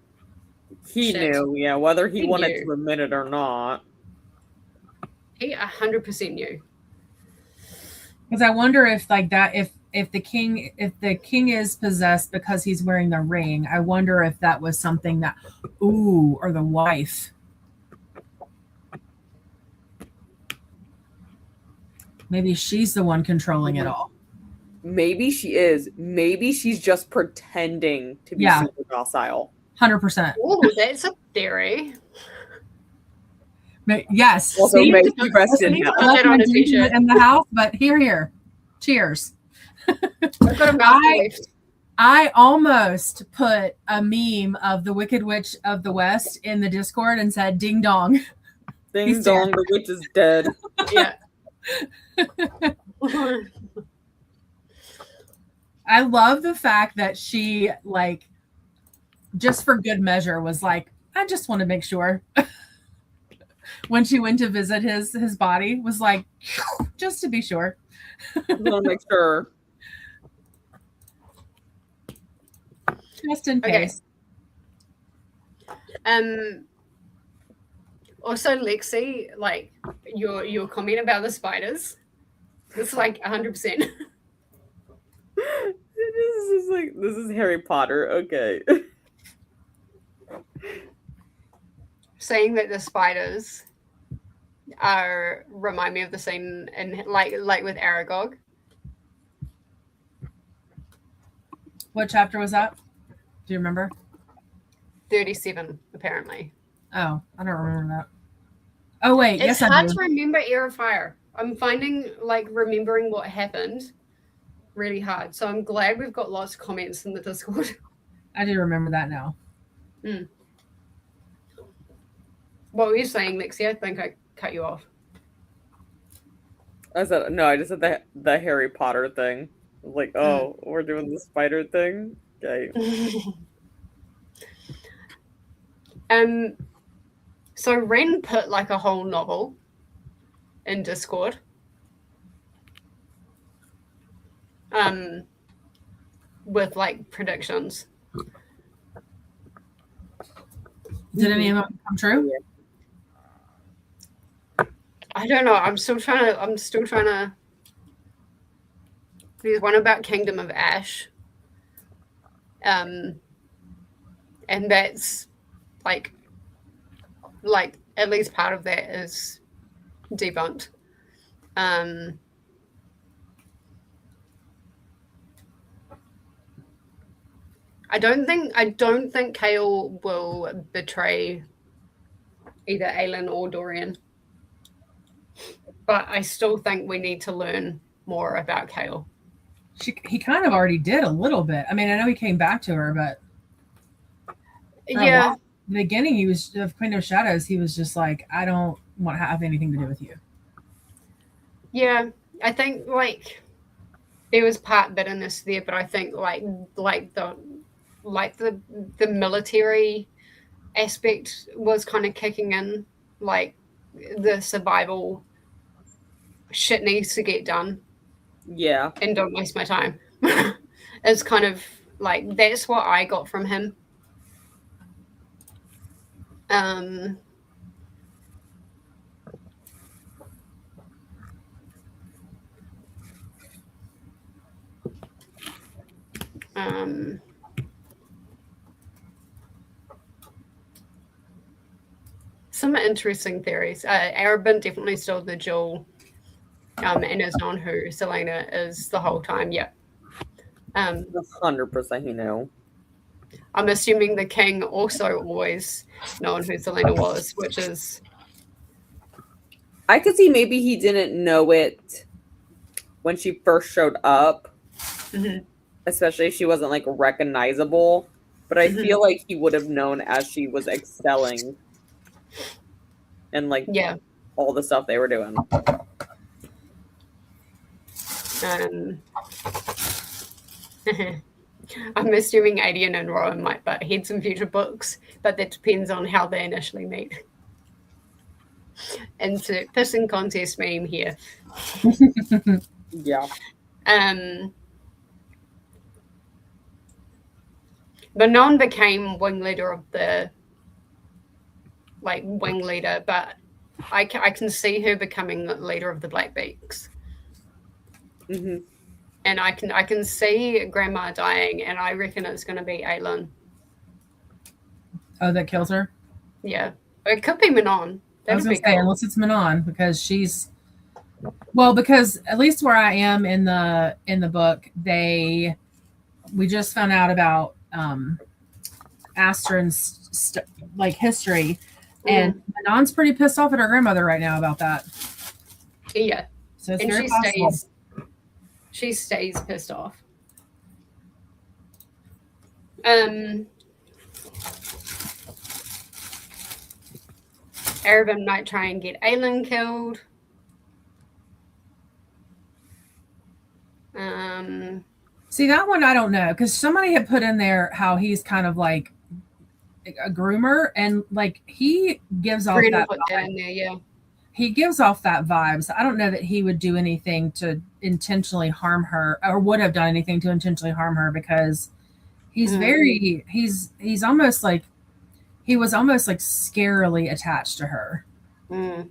B: He knew, yeah, whether he wanted to admit it or not.
A: He 100% knew.
C: Because I wonder if like that, if the king is possessed because he's wearing the ring, I wonder if that was something that, or the wife. Maybe she's the one controlling it all.
B: Maybe she is. Maybe she's just pretending to be super docile.
C: 100%.
A: Oh, that's a theory.
C: Yes.
B: Also,
C: see,
B: maybe she rested in
C: the house, but here. Cheers.
A: I've got a mouth left.
C: I almost put a meme of the Wicked Witch of the West in the Discord and said, "Ding dong,
B: ding dong, the witch is dead."
A: Yeah.
C: I love the fact that she, like, just for good measure, was like, I just want to make sure. When she went to visit his body, was like, just to be sure.
B: I want to make sure.
C: Just in case.
A: Also, Lexi, like your comment about the spiders, it's like 100%.
B: This is Harry Potter. Okay.
A: Saying that the spiders remind me of the scene in like with Aragog.
C: What chapter was that? Do you remember?
A: 37, apparently.
C: Oh, I don't remember that. Oh wait,
A: it's hard to remember Heir of Fire. I'm finding like remembering what happened really hard. So I'm glad we've got lots of comments in the Discord.
C: I do remember that now.
A: What were you saying, Lexi? I think I cut you off.
B: I just said the Harry Potter thing. Like, we're doing the spider thing. Okay.
A: So Ren put like a whole novel in Discord. With like predictions.
C: Did any of them come true?
A: I don't know. I'm still trying to. There's one about Kingdom of Ash. And that's like at least part of that is debunked. I don't think Kale will betray either Aelin or Dorian. But I still think we need to learn more about Kale.
C: He kind of already did a little bit. I mean, I know he came back to her, but
A: yeah.
C: In the beginning, he was of Queen of Shadows. He was just like, I don't want to have anything to do with you.
A: Yeah, I think like there was part bitterness there, but I think like the military aspect was kind of kicking in. Like the survival shit needs to get done.
B: Yeah.
A: And don't waste my time. It's kind of like that's what I got from him. some interesting theories. Arabin definitely stole the jewel, and is known who Selena is the whole time. Yeah.
B: 100% he knew.
A: I'm assuming the king also always known who Selena was, which is...
B: I could see maybe he didn't know it when she first showed up, especially if she wasn't like recognizable. But I feel like he would have known as she was excelling and like all the stuff they were doing.
A: I'm assuming Adian and Rowan might butt heads in future books, but that depends on how they initially meet. Insert pissing contest meme here.
B: Yeah.
A: Manon became wing leader of the wing leader, but I can see her becoming the leader of the Blackbeaks. And I can see Grandma dying, and I reckon it's going to be Aelin.
C: Oh, that kills her?
A: Yeah. It could be Manon.
C: I was going to say, unless it's Manon, because she's... Well, because at least where I am in the book, we just found out about Astron's history, and Manon's pretty pissed off at her grandmother right now about that.
A: Yeah.
C: So it's very possible.
A: She stays pissed off. Arabin might try and get Aelin killed.
C: See, that one I don't know, because somebody had put in there how he's kind of like a groomer, and like he gives off that vibe. He gives off that vibe. So I don't know that he would do anything to intentionally harm her, or would have done anything to intentionally harm her, because he's he's almost like, he was almost like scarily attached to her.
B: Yeah,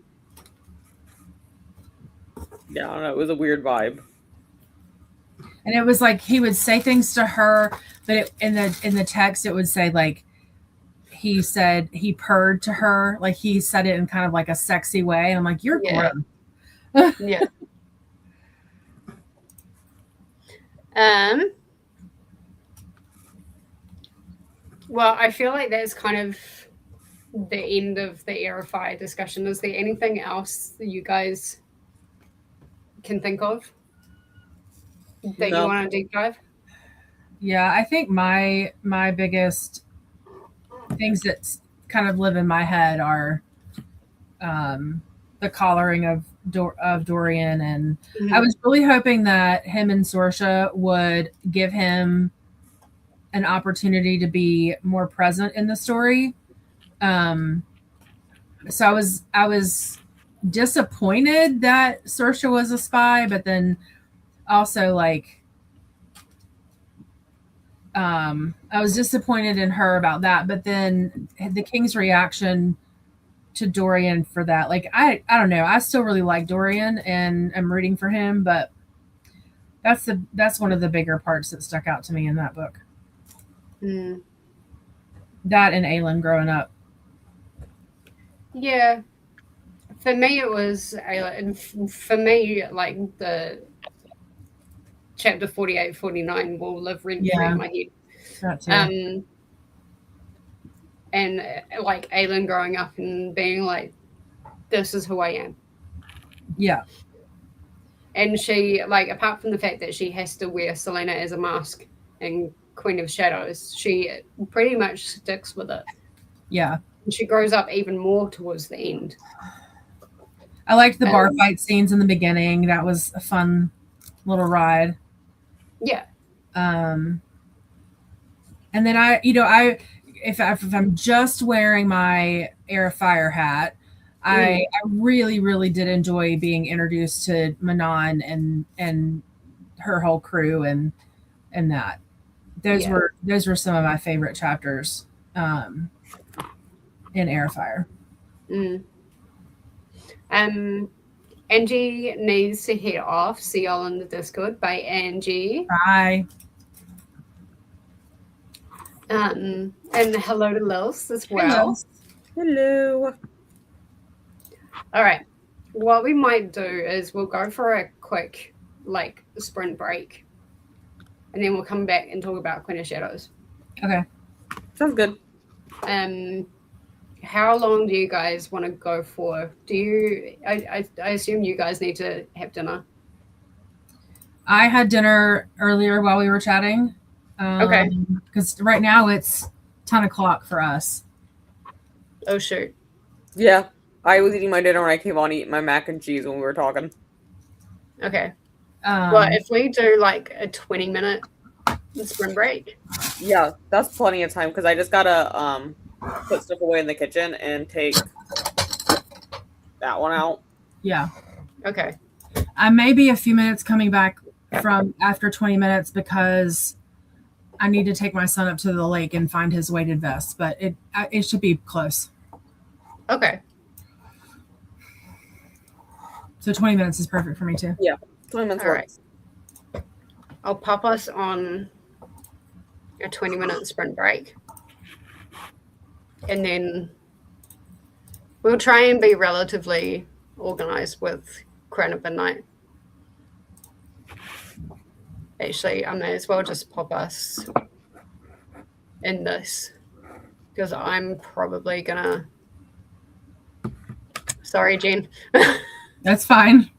B: I don't know. It was a weird vibe.
C: And it was like he would say things to her, but in the text it would say like he said he purred to her, like he said it in kind of like a sexy way, and I'm like, you're gross.
A: Yeah. Well, I feel like that's kind of the end of the Heir of Fire discussion. Is there anything else that you guys can think of that you want to deep dive?
C: Yeah, I think my biggest things that kind of live in my head are the collaring of Dorian, and I was really hoping that him and Sorsha would give him an opportunity to be more present in the story. So I was disappointed that Sorsha was a spy, but then also like I was disappointed in her about that, but then the King's reaction to Dorian for that, like I don't know, I still really like Dorian and I'm rooting for him, but that's one of the bigger parts that stuck out to me in that book. That and Aelin growing up.
A: Yeah, for me it was Aelin. For me, like the chapter 48, 49 will live rent free in my head.
C: That too.
A: And like Aelin growing up and being like, this is who I am.
C: Yeah.
A: And she, like, apart from the fact that she has to wear Selena as a mask in Queen of Shadows, she pretty much sticks with it.
C: Yeah.
A: And she grows up even more towards the end.
C: I liked the bar fight scenes in the beginning. That was a fun little ride.
A: Yeah.
C: And then if I'm just wearing my Heir of Fire hat, I really, really did enjoy being introduced to Manon and her whole crew and that. Those were some of my favorite chapters in Heir of Fire.
A: Angie needs to head off. See y'all in the Discord. Bye, Angie.
C: Bye.
A: And hello to Lils as well.
B: Hello.
A: All right. What we might do is we'll go for a quick, like, sprint break, and then we'll come back and talk about Queen of Shadows.
C: Okay.
B: Sounds good.
A: How long do you guys want to go for? Do you? I assume you guys need to have dinner.
C: I had dinner earlier while we were chatting.
A: Okay.
C: Because right now it's 10 o'clock for us.
A: Oh shoot.
B: Yeah. I was eating my dinner when I came on eating my mac and cheese when we were talking.
A: Okay. Well, if we do like a 20-minute sprint break.
B: Yeah, that's plenty of time because I just gotta put stuff away in the kitchen and take that one out.
C: Yeah.
A: Okay.
C: I may be a few minutes coming back from after 20 minutes because I need to take my son up to the lake and find his weighted vest, but it should be close.
A: Okay.
C: So 20 minutes is perfect for me too.
B: Yeah, 20 minutes
A: All
B: works.
A: right. I'll pop us on a 20-minute sprint break. And then we'll try and be relatively organized with Crown of Midnight. Actually, I may as well just pop us in this because I'm probably gonna. Sorry, Jen.
C: That's fine.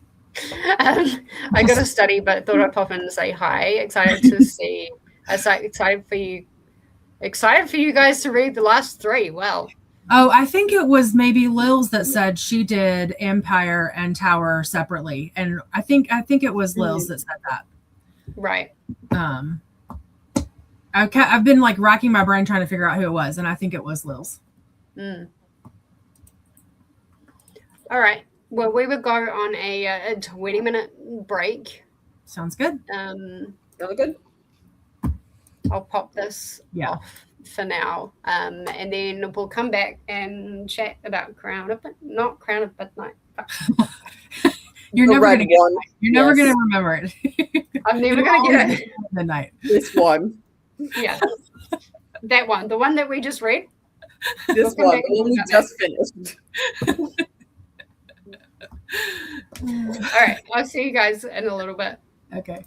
A: I got to study, but thought I'd pop in and say hi. Excited to see. Excited for you. Excited for you guys to read the last 3. Wow.
C: Oh, I think it was maybe Lils that said she did Empire and Tower separately, and I think it was Lils that said that.
A: Right.
C: I've been like racking my brain trying to figure out who it was, and I think it was Lils.
A: All right. Well, we would go on a 20-minute break.
C: Sounds good.
B: Really good.
A: I'll pop this off for now, and then we'll come back and chat about not Crown of Midnight.
C: You're
B: The
C: never
B: red
C: gonna get
B: one.
C: it. You're never gonna remember it.
A: I'm never gonna get it.
C: Midnight.
B: This one.
A: Yeah, that one, the one that we just read.
B: This
A: We'll
B: one, the one we just finished.
A: All right, I'll see you guys in a little bit.
C: Okay.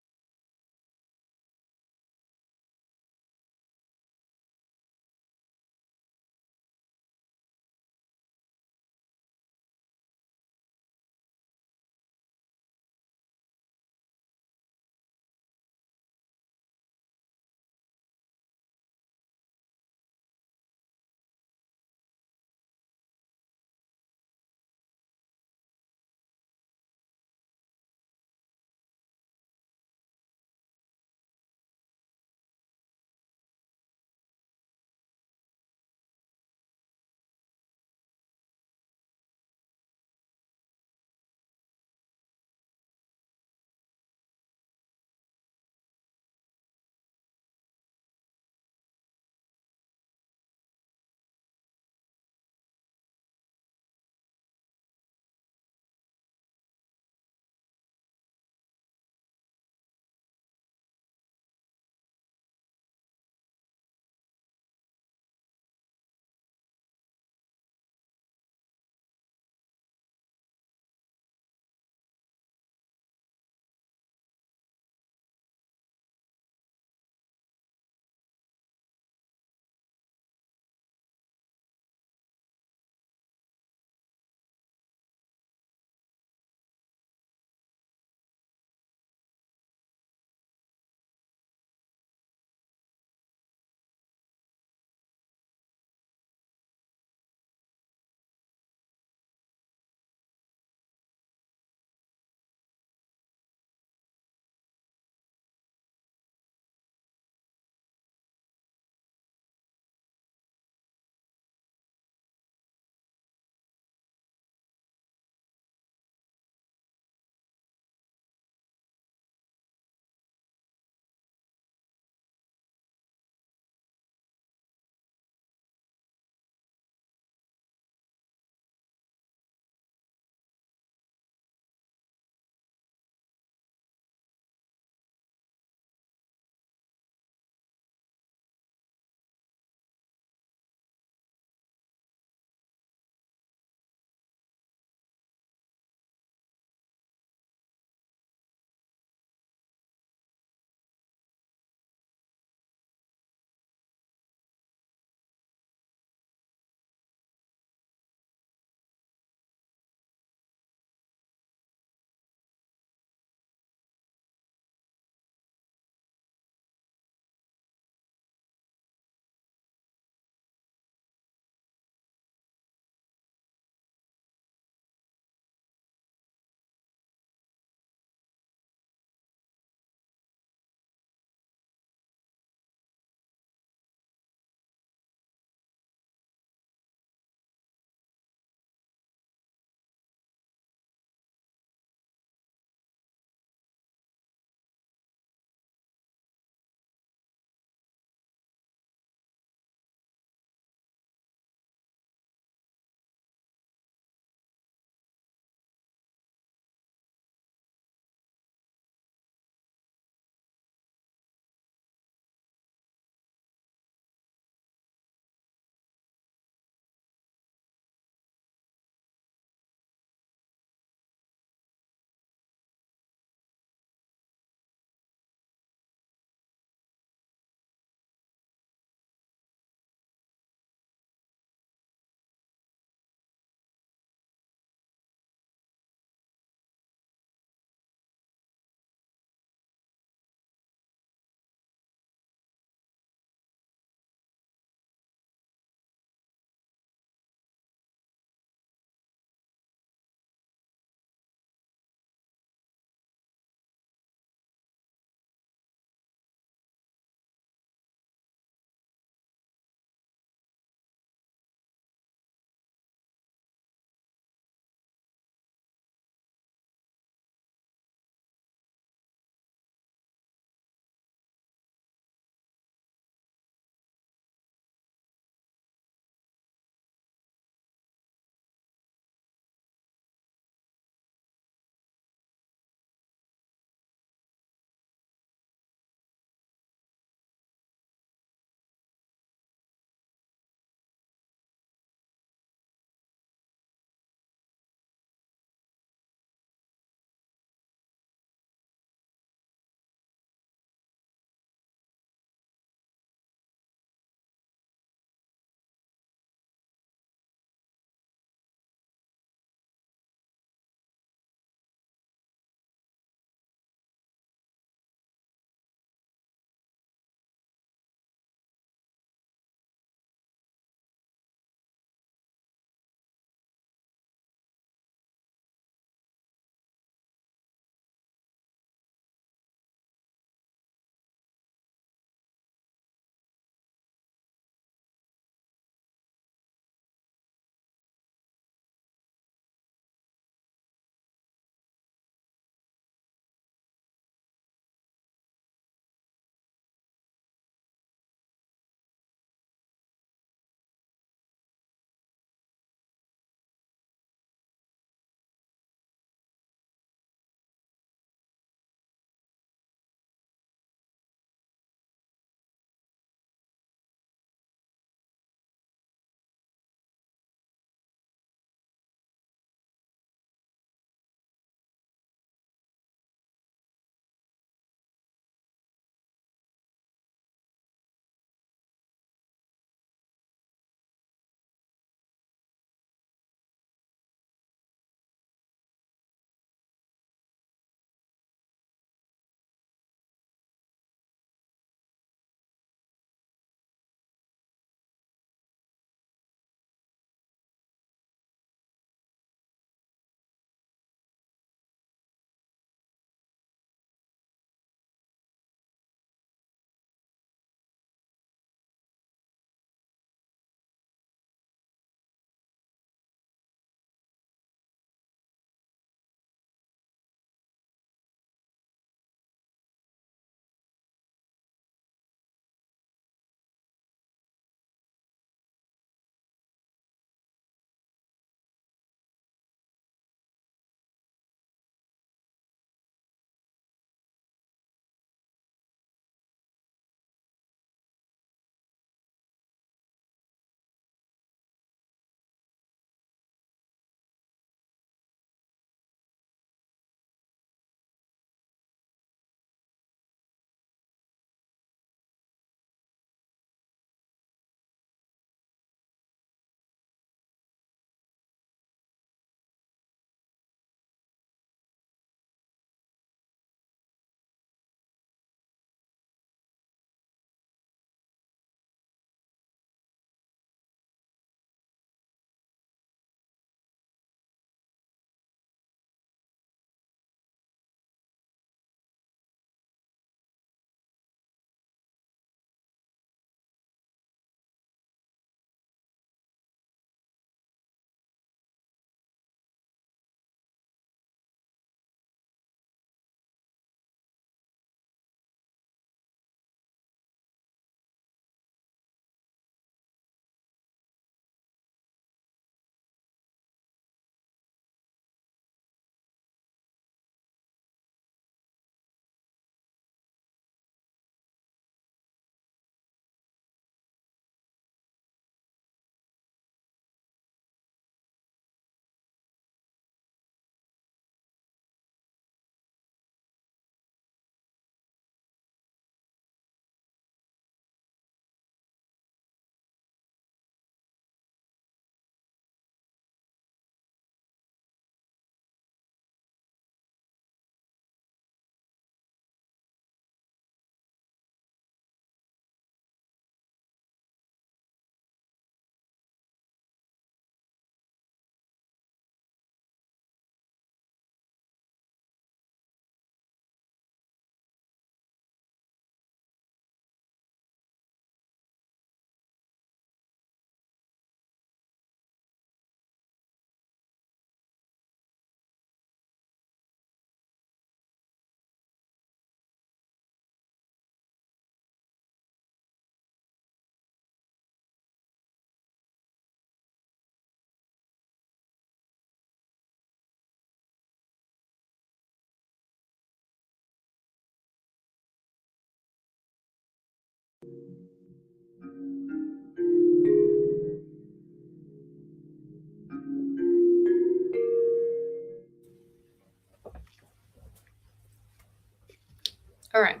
A: All right.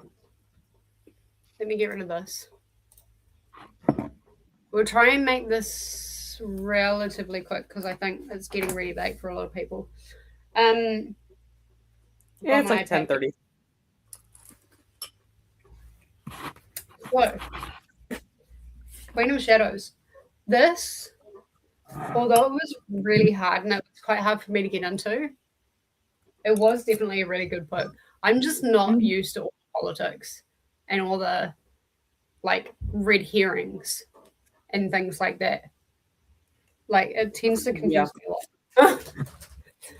A: Let me get rid of this. We'll try and make this relatively quick because I think it's getting ready late for a lot of people.
B: Yeah, it's like 10:30.
A: So, Queen of Shadows. This, although it was really hard and it was quite hard for me to get into, it was definitely a really good book. I'm just not used to all the politics and all the like red herrings and things like that. Like it tends to confuse me a lot.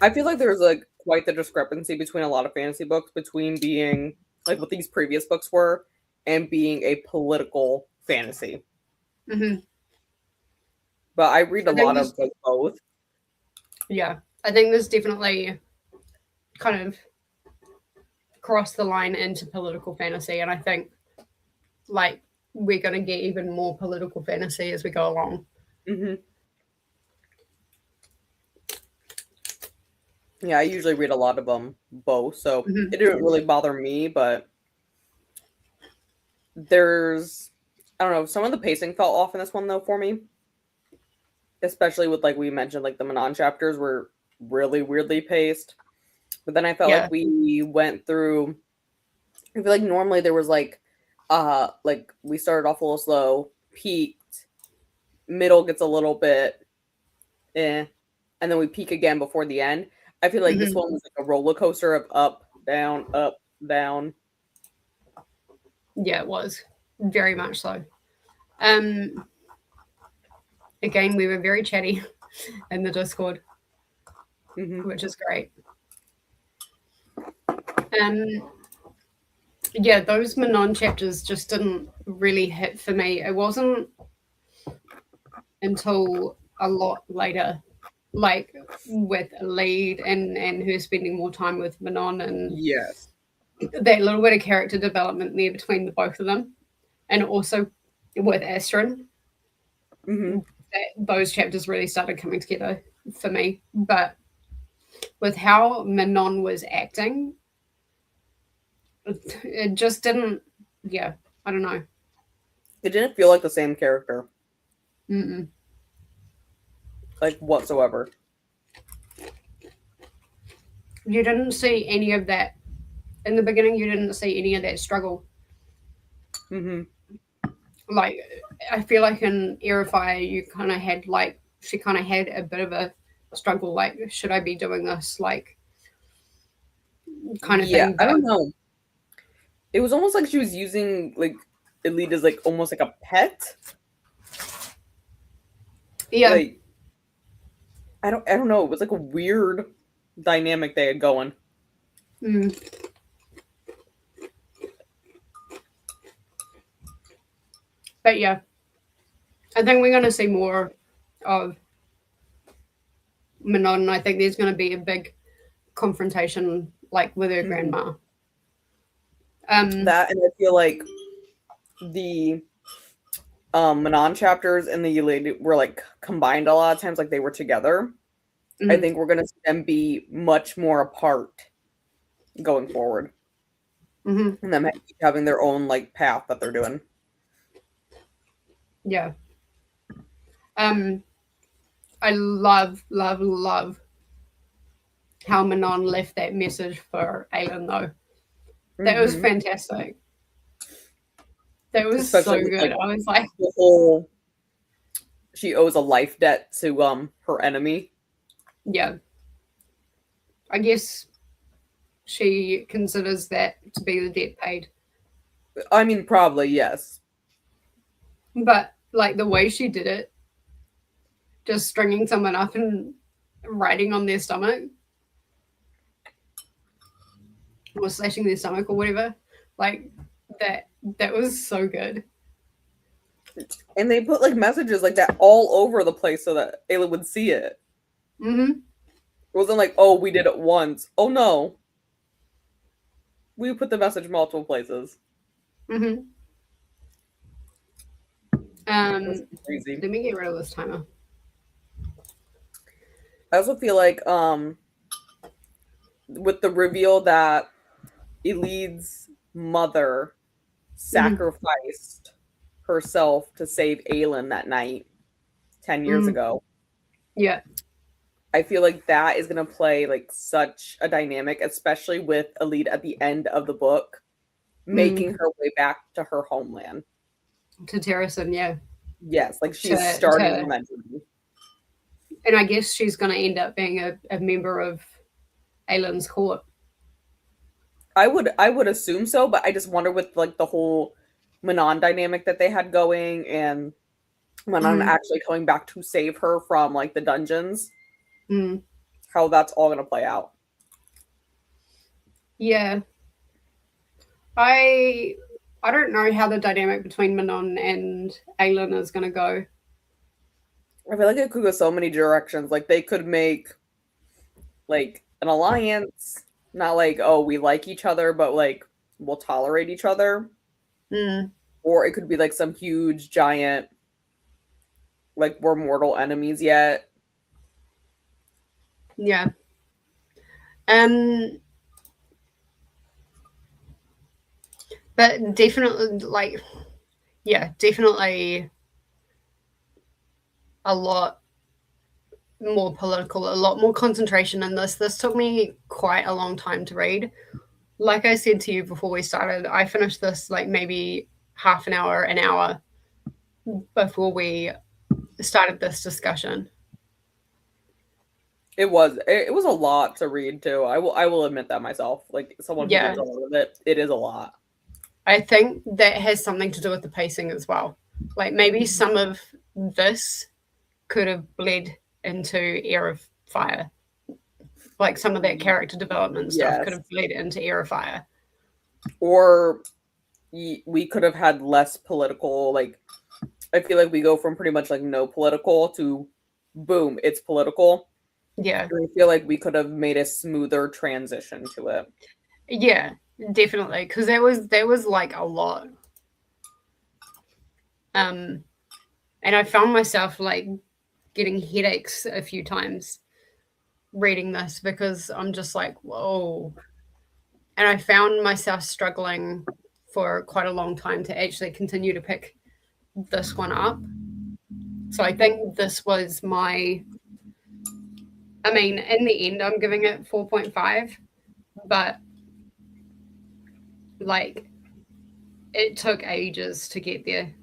B: I feel like there's like quite the discrepancy between a lot of fantasy books between being like what these previous books were and being a political fantasy.
A: Mm-hmm.
B: But I read a lot of like both.
A: Yeah, I think there's definitely kind of crossed the line into political fantasy, and I think like we're going to get even more political fantasy as we go along.
B: Mm-hmm. Yeah, I usually read a lot of them both, so it didn't really bother me, but there's, I don't know, some of the pacing felt off in this one though for me. Especially with like we mentioned, like the Manon chapters were really weirdly paced. But then I felt like we went through, I feel like normally there was like we started off a little slow, peaked, middle gets a little bit and then we peak again before the end. I feel like this one was like a roller coaster of up, down, up, down.
A: Yeah, it was very much so. Again, we were very chatty in the Discord, which is great. Yeah, those Manon chapters just didn't really hit for me. It wasn't until a lot later, like with Lead and her spending more time with Manon and that little bit of character development there between the both of them, and also with Astrid. Those chapters really started coming together for me. But with how Manon was acting, it just didn't. Yeah, I don't know.
B: It didn't feel like the same character.
A: Mm-mm.
B: Like whatsoever.
A: You didn't see any of that in the beginning. You didn't see any of that struggle. Like I feel like in Heir of Fire, you kind of had like she kind of had a bit of a struggle. Like, should I be doing this? Like, kind of thing.
B: I don't know. It was almost like she was using like Elite as like almost like a pet.
A: Yeah.
B: Like, I don't know. It was like a weird dynamic they had going.
A: But yeah, I think we're going to see more of Manon. I think there's going to be a big confrontation, like with her grandma.
B: That, and I feel like the Manon chapters and the Lady were like combined a lot of times, like they were together. I think we're going to see them be much more apart going forward, and them having their own like path that they're doing.
A: Yeah. I love how Manon left that message for Aelin, though. That was fantastic. That was especially so good. Like, I was like,
B: the whole she owes a life debt to her enemy.
A: Yeah. I guess she considers that to be the debt paid.
B: I mean, probably, yes.
A: But like the way she did it, just stringing someone up and writing on their stomach or slashing their stomach or whatever, like that was so good.
B: And they put like messages like that all over the place so that Ayla would see it. It wasn't like, oh, we did it once. Oh no, we put the message multiple places. Crazy.
A: Let me get rid of this timer.
B: I also feel like with the reveal that Elid's mother sacrificed herself to save Aelin that night 10 years ago.
A: Yeah.
B: I feel like that is going to play like such a dynamic, especially with Elid at the end of the book, making her way back to her homeland.
A: To Terrason, yeah.
B: Yes, like she's starting momentum.
A: And I guess she's going to end up being a member of Aelin's court.
B: I would assume so, but I just wonder with like the whole Manon dynamic that they had going and Manon actually coming back to save her from like the dungeons, how that's all going to play out.
A: Yeah. I don't know how the dynamic between Manon and Aelin is going to go.
B: I feel like it could go so many directions. Like they could make like an alliance, not like, oh, we like each other, but like we'll tolerate each other. Or it could be like some huge giant, like we're mortal enemies yet.
A: Yeah. But definitely, like, yeah, definitely a lot more political, a lot more concentration in this. This took me quite a long time to read. Like I said to you before we started, I finished this like maybe half an hour before we started this discussion.
B: It was a lot to read too. I will admit that myself. Like someone who reads a lot of it, it is a lot.
A: I think that has something to do with the pacing as well. Like maybe some of this could have bled into Heir of Fire. Like some of that character development stuff could have bled into Heir of Fire.
B: Or we could have had less political, like I feel like we go from pretty much like no political to boom, it's political.
A: Yeah.
B: I feel like we could have made a smoother transition to it.
A: Yeah, definitely. Because there was like a lot. And I found myself like getting headaches a few times reading this because I'm just like, whoa. And I found myself struggling for quite a long time to actually continue to pick this one up. So I think this was in the end, I'm giving it 4.5, but like it took ages to get there.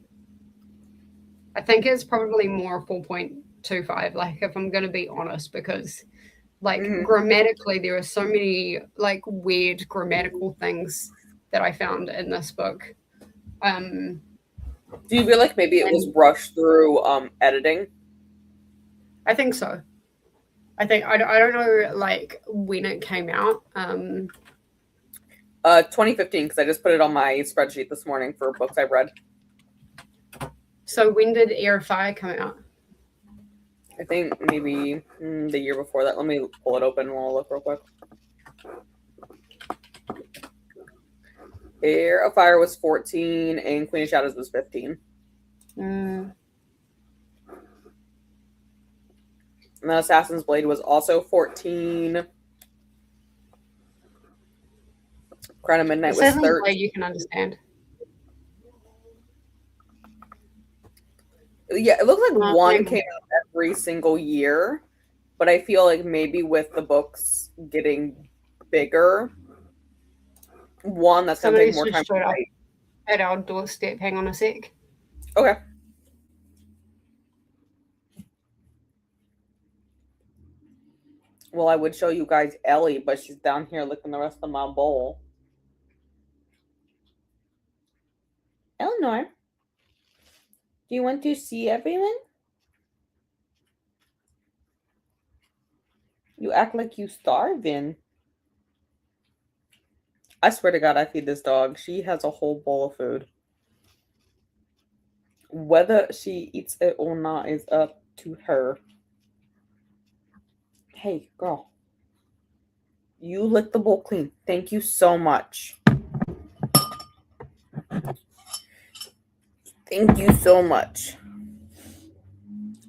A: I think it's probably more 4.25, like if I'm going to be honest, because like grammatically there are so many like weird grammatical things that I found in this book.
B: Do you feel like maybe it was rushed through editing?
A: I think so. I don't know like when it came out.
B: 2015, because I just put it on my spreadsheet this morning for books I've read.
A: So when did Heir of Fire come out?
B: I think maybe the year before that. Let me pull it open and we'll look real quick. Heir of Fire was 14 and Queen of Shadows was 15. And the Assassin's Blade was also 14. Crown of Midnight was 13.
A: You can understand.
B: Yeah, it looks like one came out every single year, but I feel like maybe with the books getting bigger, one that's going to take more time to write.
A: At our doorstep, hang on a sec.
B: Okay. Well, I would show you guys Ellie, but she's down here licking the rest of my bowl. Eleanor, do you want to see everyone? You act like you starving. I swear to God, I feed this dog. She has a whole bowl of food. Whether she eats it or not is up to her. Hey, girl. You lick the bowl clean. Thank you so much. Thank you so much.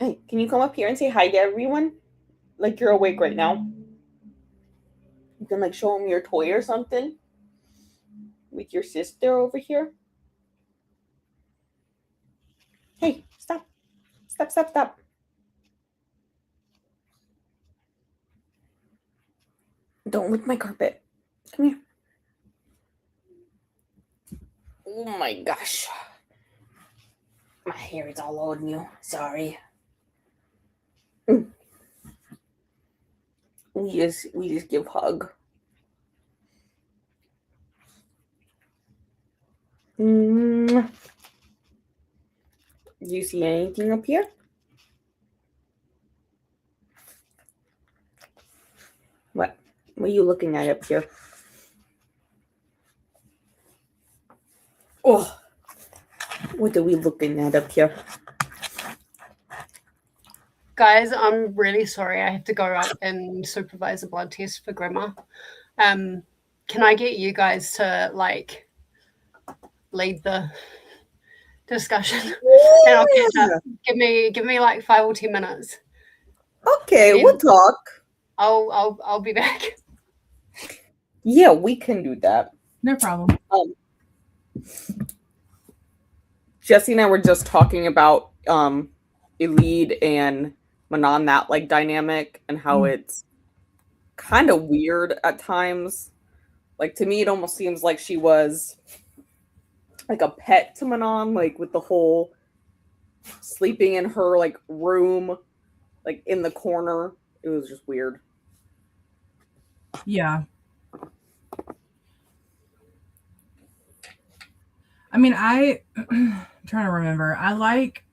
B: Hey, can you come up here and say hi to everyone? Like you're awake right now. You can like show them your toy or something with your sister over here. Hey, stop. Stop, stop, stop. Don't lick my carpet. Come here. Oh my gosh. My hair is all on you. Sorry. We just give hug. Do you see anything up here? What? What are you looking at up here? Oh, what are we looking at up here?
A: Guys, I'm really sorry. I have to go up and supervise a blood test for Grandma. Can I get you guys to like lead the discussion? And I'll catch up. Give me like 5 or 10 minutes.
B: Okay,
A: Then
B: we'll talk.
A: I'll be back.
B: Yeah, we can do that.
C: No problem.
B: Jesse and I were just talking about Elide and Manon, that like dynamic, and how it's kind of weird at times. Like to me, it almost seems like she was like a pet to Manon, like with the whole sleeping in her like room, like in the corner. It was just weird.
C: Yeah. I mean, I'm trying to remember. I like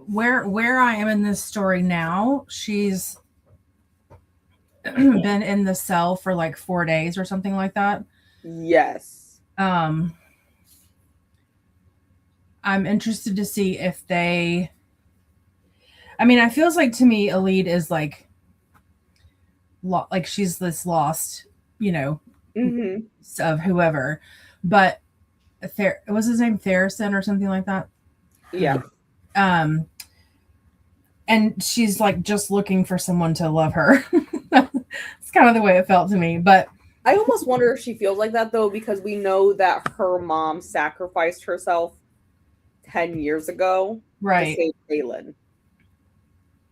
C: where I am in this story now. She's been in the cell for like 4 days or something like that.
B: Yes.
C: I'm interested to see if they. I mean, it feels like to me, Elide is like she's this lost, of whoever, but was his name Theresen or something like that?
B: Yeah.
C: And she's like just looking for someone to love her. It's kind of the way it felt to me, but
B: I almost wonder if she feels like that though, because we know that her mom sacrificed herself 10 years ago
C: right
B: to save Aelin.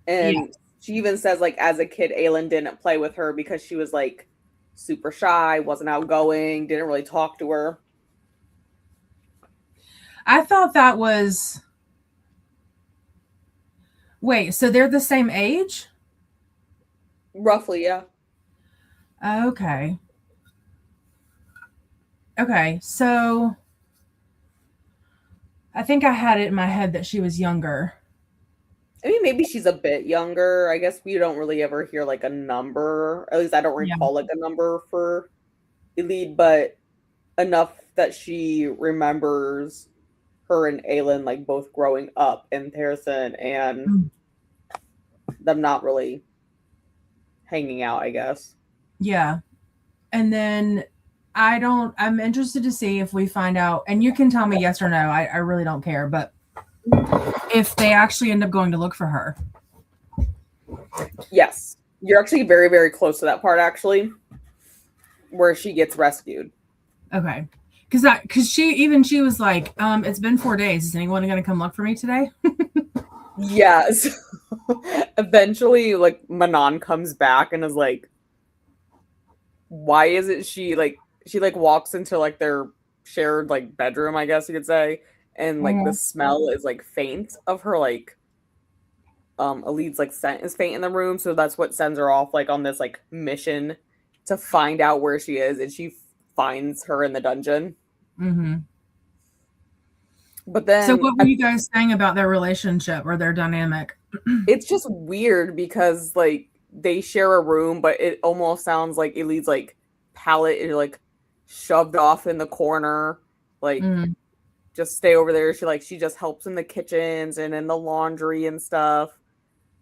B: And she even says like as a kid, Aelin didn't play with her because she was like super shy, wasn't outgoing, didn't really talk to her.
C: I thought that was. Wait, so they're the same age?
B: Roughly, yeah.
C: Okay. Okay, so I think I had it in my head that she was younger.
B: I mean, maybe she's a bit younger. I guess we don't really ever hear like a number. At least I don't recall like a number for Elide, but enough that she remembers her and Aelin like both growing up in Theresen and them not really hanging out, I guess.
C: Yeah. And then I'm interested to see if we find out, and you can tell me yes or no, I really don't care, but if they actually end up going to look for her.
B: Yes. You're actually very, very close to that part, actually, where she gets rescued.
C: Okay. Because she was like, it's been 4 days. Is anyone going to come look for me today?
B: Yes. Eventually, like, Manon comes back and is like, why isn't she, like, she, like, walks into, like, their shared, like, bedroom, I guess you could say, and, like, the smell is, like, faint of her, like, Elide's, like, scent is faint in the room, so that's what sends her off, like, on this, like, mission to find out where she is, and she finds her in the dungeon.
C: Mm-hmm.
B: But then,
C: so what were you guys saying about their relationship or their dynamic?
B: It's just weird because like they share a room, but it almost sounds like Elide's like palette is like shoved off in the corner, like just stay over there. She just helps in the kitchens and in the laundry and stuff.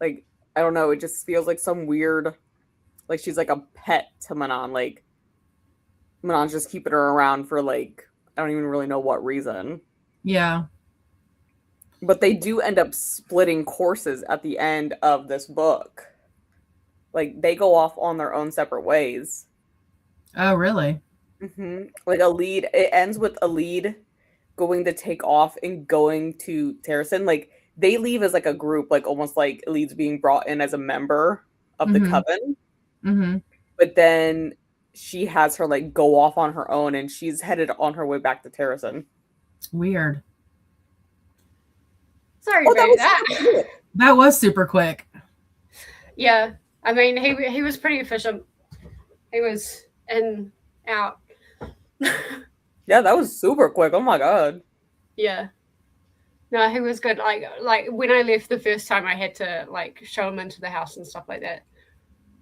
B: Like I don't know, it just feels like some weird, like she's like a pet to Manon. Like Manon's just keeping her around for like I don't even really know what reason.
C: Yeah.
B: But they do end up splitting courses at the end of this book. Like, they go off on their own separate ways.
C: Oh, really?
B: Like, it ends with a lead going to take off and going to Terracin. Like, they leave as like a group, like almost like Lead's being brought in as a member of the coven. But then she has her like go off on her own, and she's headed on her way back to Terracin.
C: Weird.
A: Sorry about that.
C: That was super quick.
A: Yeah, I mean, he was pretty efficient. He was in, out.
B: Yeah, that was super quick. Oh my god.
A: Yeah. No, he was good. Like when I left the first time, I had to like show him into the house and stuff like that.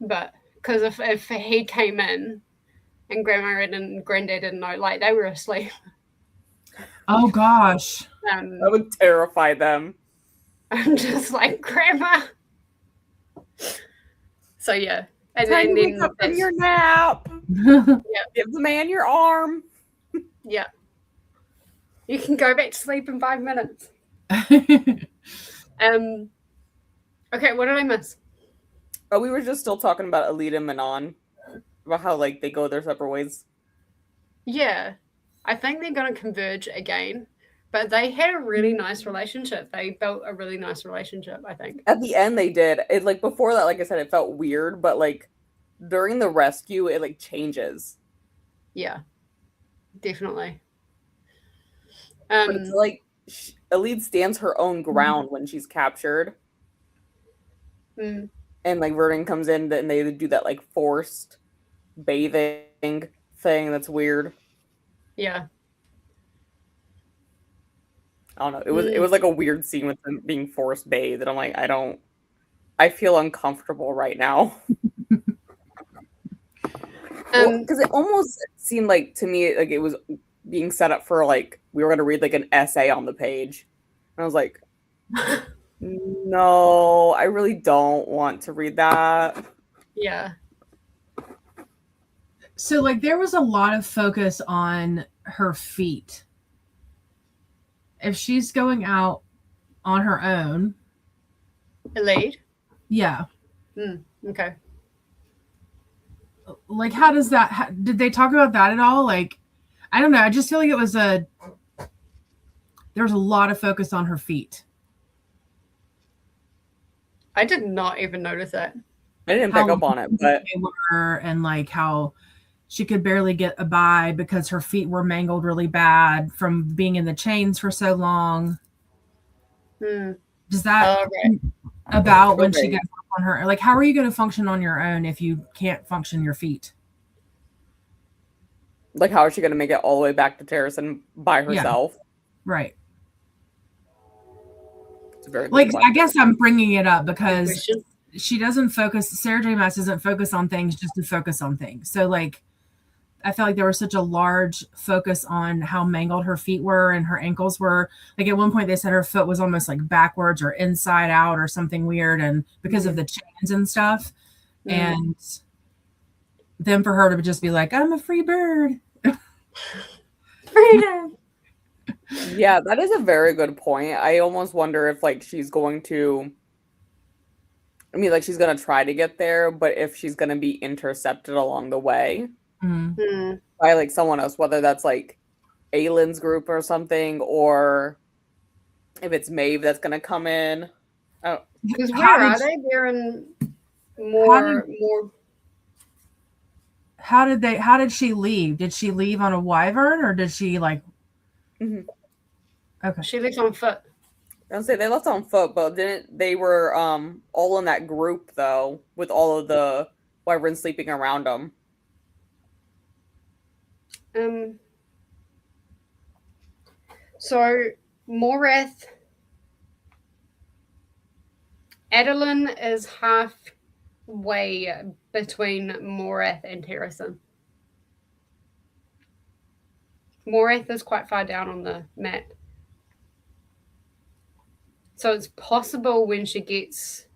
A: But because if he came in and Grandma and Granddad didn't know, like they were asleep.
C: Oh gosh.
B: That would terrify them.
A: I'm just like, Grandma. So yeah. And then
B: wake up from your nap.
A: Yeah.
B: Give the man your arm.
A: Yeah. You can go back to sleep in 5 minutes. Okay, what did I miss?
B: Oh, we were just still talking about Alita and Manon. About how like they go their separate ways.
A: Yeah. I think they're gonna converge again. But they had a really nice relationship. They built a really nice relationship, I think.
B: At the end they did. It like before that, like I said, it felt weird, but like during the rescue it like changes.
A: Yeah. Definitely.
B: But it's like Elite stands her own ground when she's captured. And like Vernon comes in and they do that like forced bathing thing that's weird.
A: Yeah.
B: I don't know. It was like a weird scene with them being forced bathed, and I'm like, I feel uncomfortable right now. Because it almost seemed like to me like it was being set up for like we were gonna read like an essay on the page. And I was like, no, I really don't want to read that.
A: Yeah.
C: So like there was a lot of focus on her feet. If she's going out on her own.
A: Elite?
C: Yeah.
A: Okay.
C: Like how does that did they talk about that at all? Like I don't know, I just feel like there was a lot of focus on her feet.
A: I did not even notice that.
B: I didn't pick up on it, but
C: they were, and like how she could barely get by because her feet were mangled really bad from being in the chains for so long. Does that about when she gets up on her? Like, how are you going to function on your own if you can't function your feet?
B: Like, how is she going to make it all the way back to Terracin by herself?
C: Yeah. Right.
B: It's a very
C: like, I guess I'm bringing it up because she doesn't focus. Sarah J. Maas doesn't focus on things just to focus on things. So, like, I felt like there was such a large focus on how mangled her feet were and her ankles were. Like at one point they said her foot was almost like backwards or inside out or something weird, and because of the chains and stuff. And then for her to just be like, I'm a free bird.
A: Freedom.
B: Yeah, that is a very good point. I almost wonder if like she's going to like she's going to try to get there, but if she's going to be intercepted along the way. By like someone else, whether that's like Aylin's group or something, or if it's Maeve that's gonna come in.
A: Because where are they? They're in more.
C: How did she leave? Did she leave on a wyvern or did she like? Okay,
A: she left on foot.
B: I was say they left on foot, but didn't they were all in that group though, with all of the wyverns sleeping around them.
A: So Morath, Adolin is halfway between Morath and Terracin. Morath is quite far down on the map. So it's possible when she gets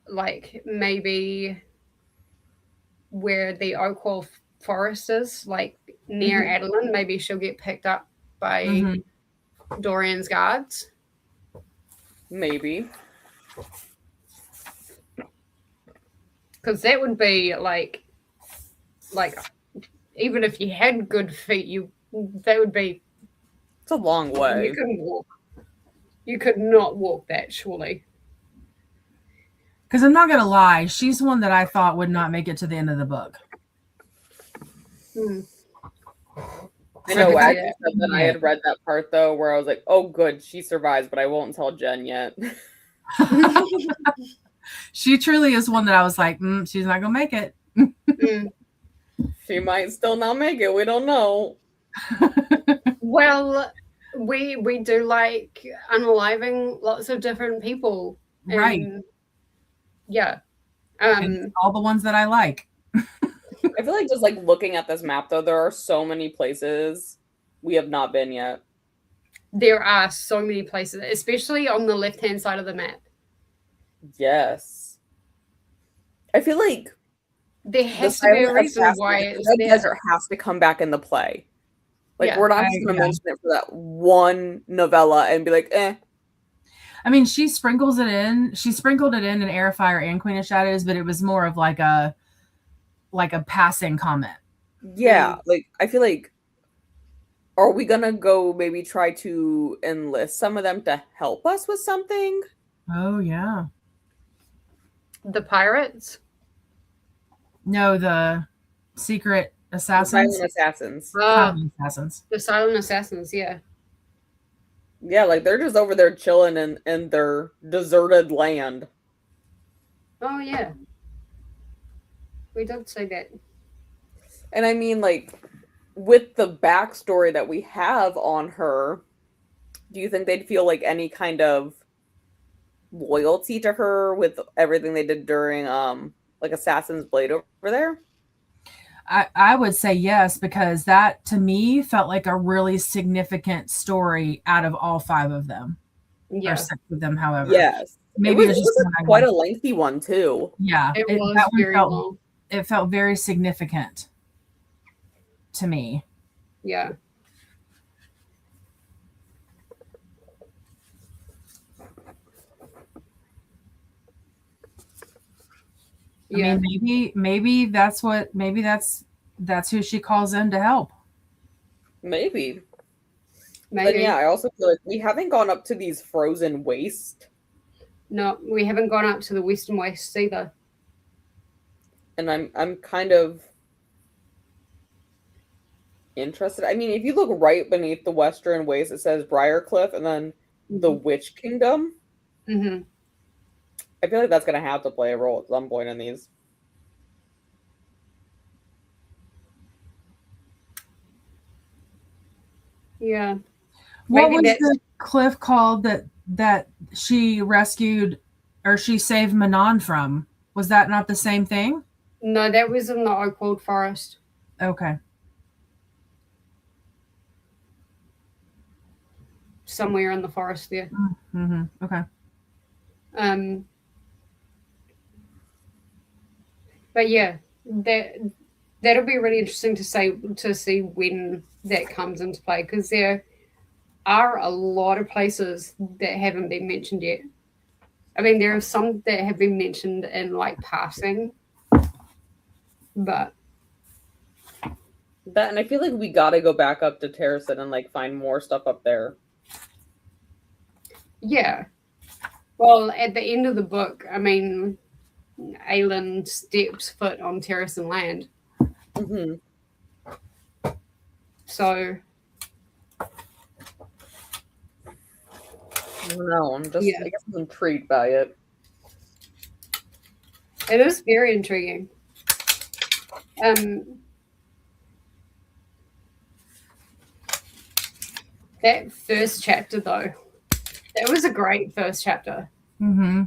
A: like maybe where the Oakwolf forest is, like near Adeline. Maybe she'll get picked up by Dorian's guards.
B: Maybe.
A: Because that would be like even if you had good feet, that would be.
B: It's a long way.
A: You couldn't walk. You could not walk that, surely.
C: Because I'm not gonna lie, she's one that I thought would not make it to the end of the book.
B: I know. I had read that part though, where I was like, "Oh, good, she survives," but I won't tell Jen yet.
C: She truly is one that I was like, she's not gonna make it.
B: She might still not make it. We don't know.
A: Well, we do like unaliving lots of different people,
C: right?
A: Yeah,
C: and all the ones that I like.
B: I feel like just like looking at this map though, there are so many places we have not been yet.
A: There are so many places, especially on the left-hand side of the map.
B: Yes. I feel like
A: there has to be a reason why it's
B: the
A: there.
B: desert has to come back into play. Like, we're not just going to mention it for that one novella and be like, eh.
C: I mean, she sprinkles it in. She sprinkled it in Air of Fire and Queen of Shadows, but it was more of like a passing comment.
B: Yeah, like I feel like, are we gonna go maybe try to enlist some of them to help us with something?
C: Oh yeah.
A: The pirates?
C: No, the secret assassins.
B: The silent assassins.
C: Silent assassins.
A: The silent assassins, yeah.
B: Yeah, like they're just over there chilling in their deserted land.
A: Oh yeah. We did say that.
B: And I mean, like, with the backstory that we have on her, do you think they'd feel like any kind of loyalty to her with everything they did during like Assassin's Blade over there?
C: I would say yes, because that to me felt like a really significant story out of all 5 of them.
A: Yeah.
C: Or 6 of them, however.
B: Yes.
C: Maybe
B: it was quite a lengthy one too.
C: Yeah.
A: It was very long.
C: It felt very significant to me.
A: Yeah.
C: I mean, maybe that's who she calls in to help.
B: Maybe. But yeah, I also feel like we haven't gone up to these frozen wastes.
A: No, we haven't gone up to the Western Wastes either.
B: And I'm kind of interested. I mean, if you look right beneath the Western Waste, it says Briarcliff and then the Witch Kingdom.
A: Mm-hmm.
B: I feel like that's going to have to play a role at some point in these.
A: Yeah.
C: What was the cliff called that she rescued or she saved Manon from? Was that not the same thing?
A: No, that was in the Oakwood Forest.
C: Okay.
A: Somewhere in the forest there.
C: Mm-hmm. Okay.
A: But yeah, that'll be really interesting to see when that comes into play, because there are a lot of places that haven't been mentioned yet. I mean, there are some that have been mentioned in like passing, but
B: that, and I feel like we got to go back up to Terracid and like find more stuff up there.
A: Yeah. Well, at the end of the book, I mean, Aelin steps foot on Terracid land.
B: Mm-hmm.
A: So
B: I don't know. I guess I'm intrigued by it.
A: It is very intriguing. That first chapter, though, that was a great first chapter.
C: Mm-hmm.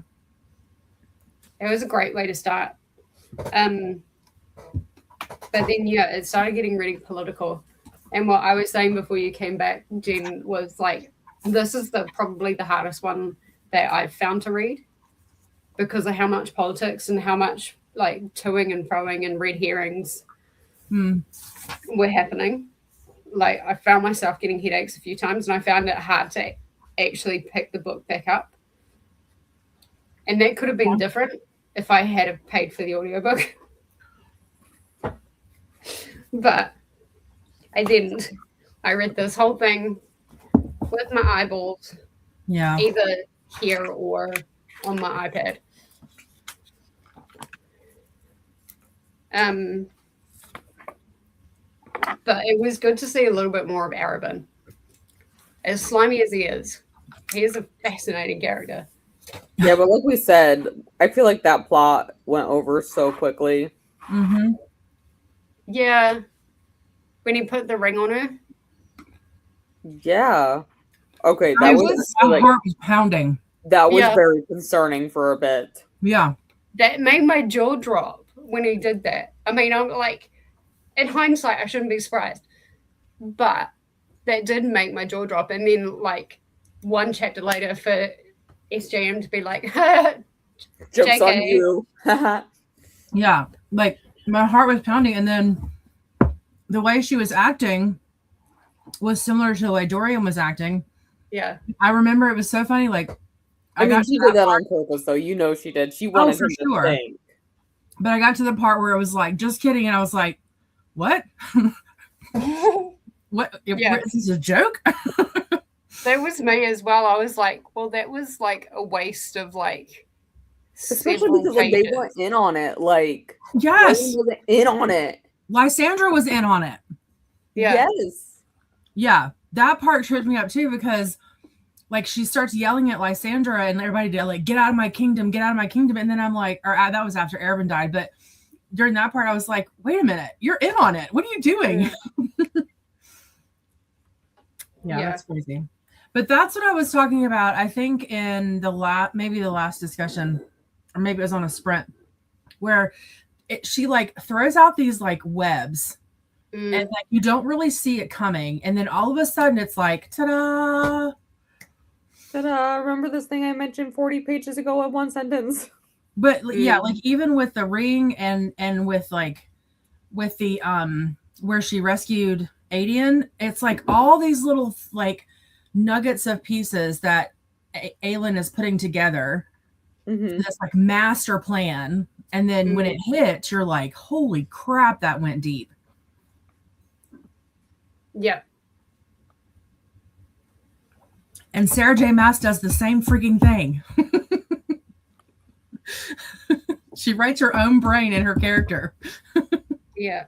A: It was a great way to start. But then, yeah, it started getting really political. And what I was saying before you came back, Jen, was like, this is probably the hardest one that I've found to read because of how much politics and how much like toing and froing and red herrings were happening. Like, I found myself getting headaches a few times, and I found it hard to actually pick the book back up. And that could have been different if I had paid for the audiobook. But I didn't. I read this whole thing with my eyeballs.
C: Yeah.
A: Either here or on my iPad. But it was good to see a little bit more of Arabin. As slimy as he is a fascinating character.
B: Yeah, but like we said, I feel like that plot went over so quickly.
C: Mm-hmm.
A: Yeah. When he put the ring on her.
B: Yeah. Okay,
C: My heart was pounding.
B: That was very concerning for a bit.
C: Yeah.
A: That made my jaw drop when he did that. I mean, I'm like, in hindsight, I shouldn't be surprised. But that did make my jaw drop. And then, like, one chapter later for SJM to be like,
B: jokes
A: JK.
B: on you.
C: Yeah. Like, my heart was pounding. And then the way she was acting was similar to the way Dorian was acting.
A: Yeah.
C: I remember it was so funny. Like,
B: I mean, she did that on purpose, though. You know she did. She wanted him to think.
C: But I got to the part where it was like, just kidding. And I was like, what? What?
A: Yeah.
C: Is this a joke?
A: That was me as well. I was like, well, that was like a waste of like,
B: especially because like, they weren't in on it. Like,
C: yes,
B: wasn't in on it.
C: Lysandra was in on it.
A: Yeah.
B: Yes.
C: Yeah, that part tripped me up too because, like, she starts yelling at Lysandra and everybody did like, "Get out of my kingdom! Get out of my kingdom!" And then I'm like, or that was after Arabin died, but during that part, I was like, "Wait a minute, you're in on it. What are you doing?" Yeah, that's crazy. But that's what I was talking about. I think in the maybe the last discussion, or maybe it was on a sprint, where she like throws out these like webs, and like you don't really see it coming, and then all of a sudden it's like, ta-da!
B: Ta-da! Remember this thing I mentioned 40 pages ago in one sentence?
C: But yeah, like even with the ring and with like with the where she rescued Adian, it's like all these little like nuggets of pieces that Aelin is putting together. This like master plan, and then when it hits, you're like, holy crap, that went deep.
A: Yeah.
C: And Sarah J. Maas does the same freaking thing. She writes her own brain in her character.
A: Yeah.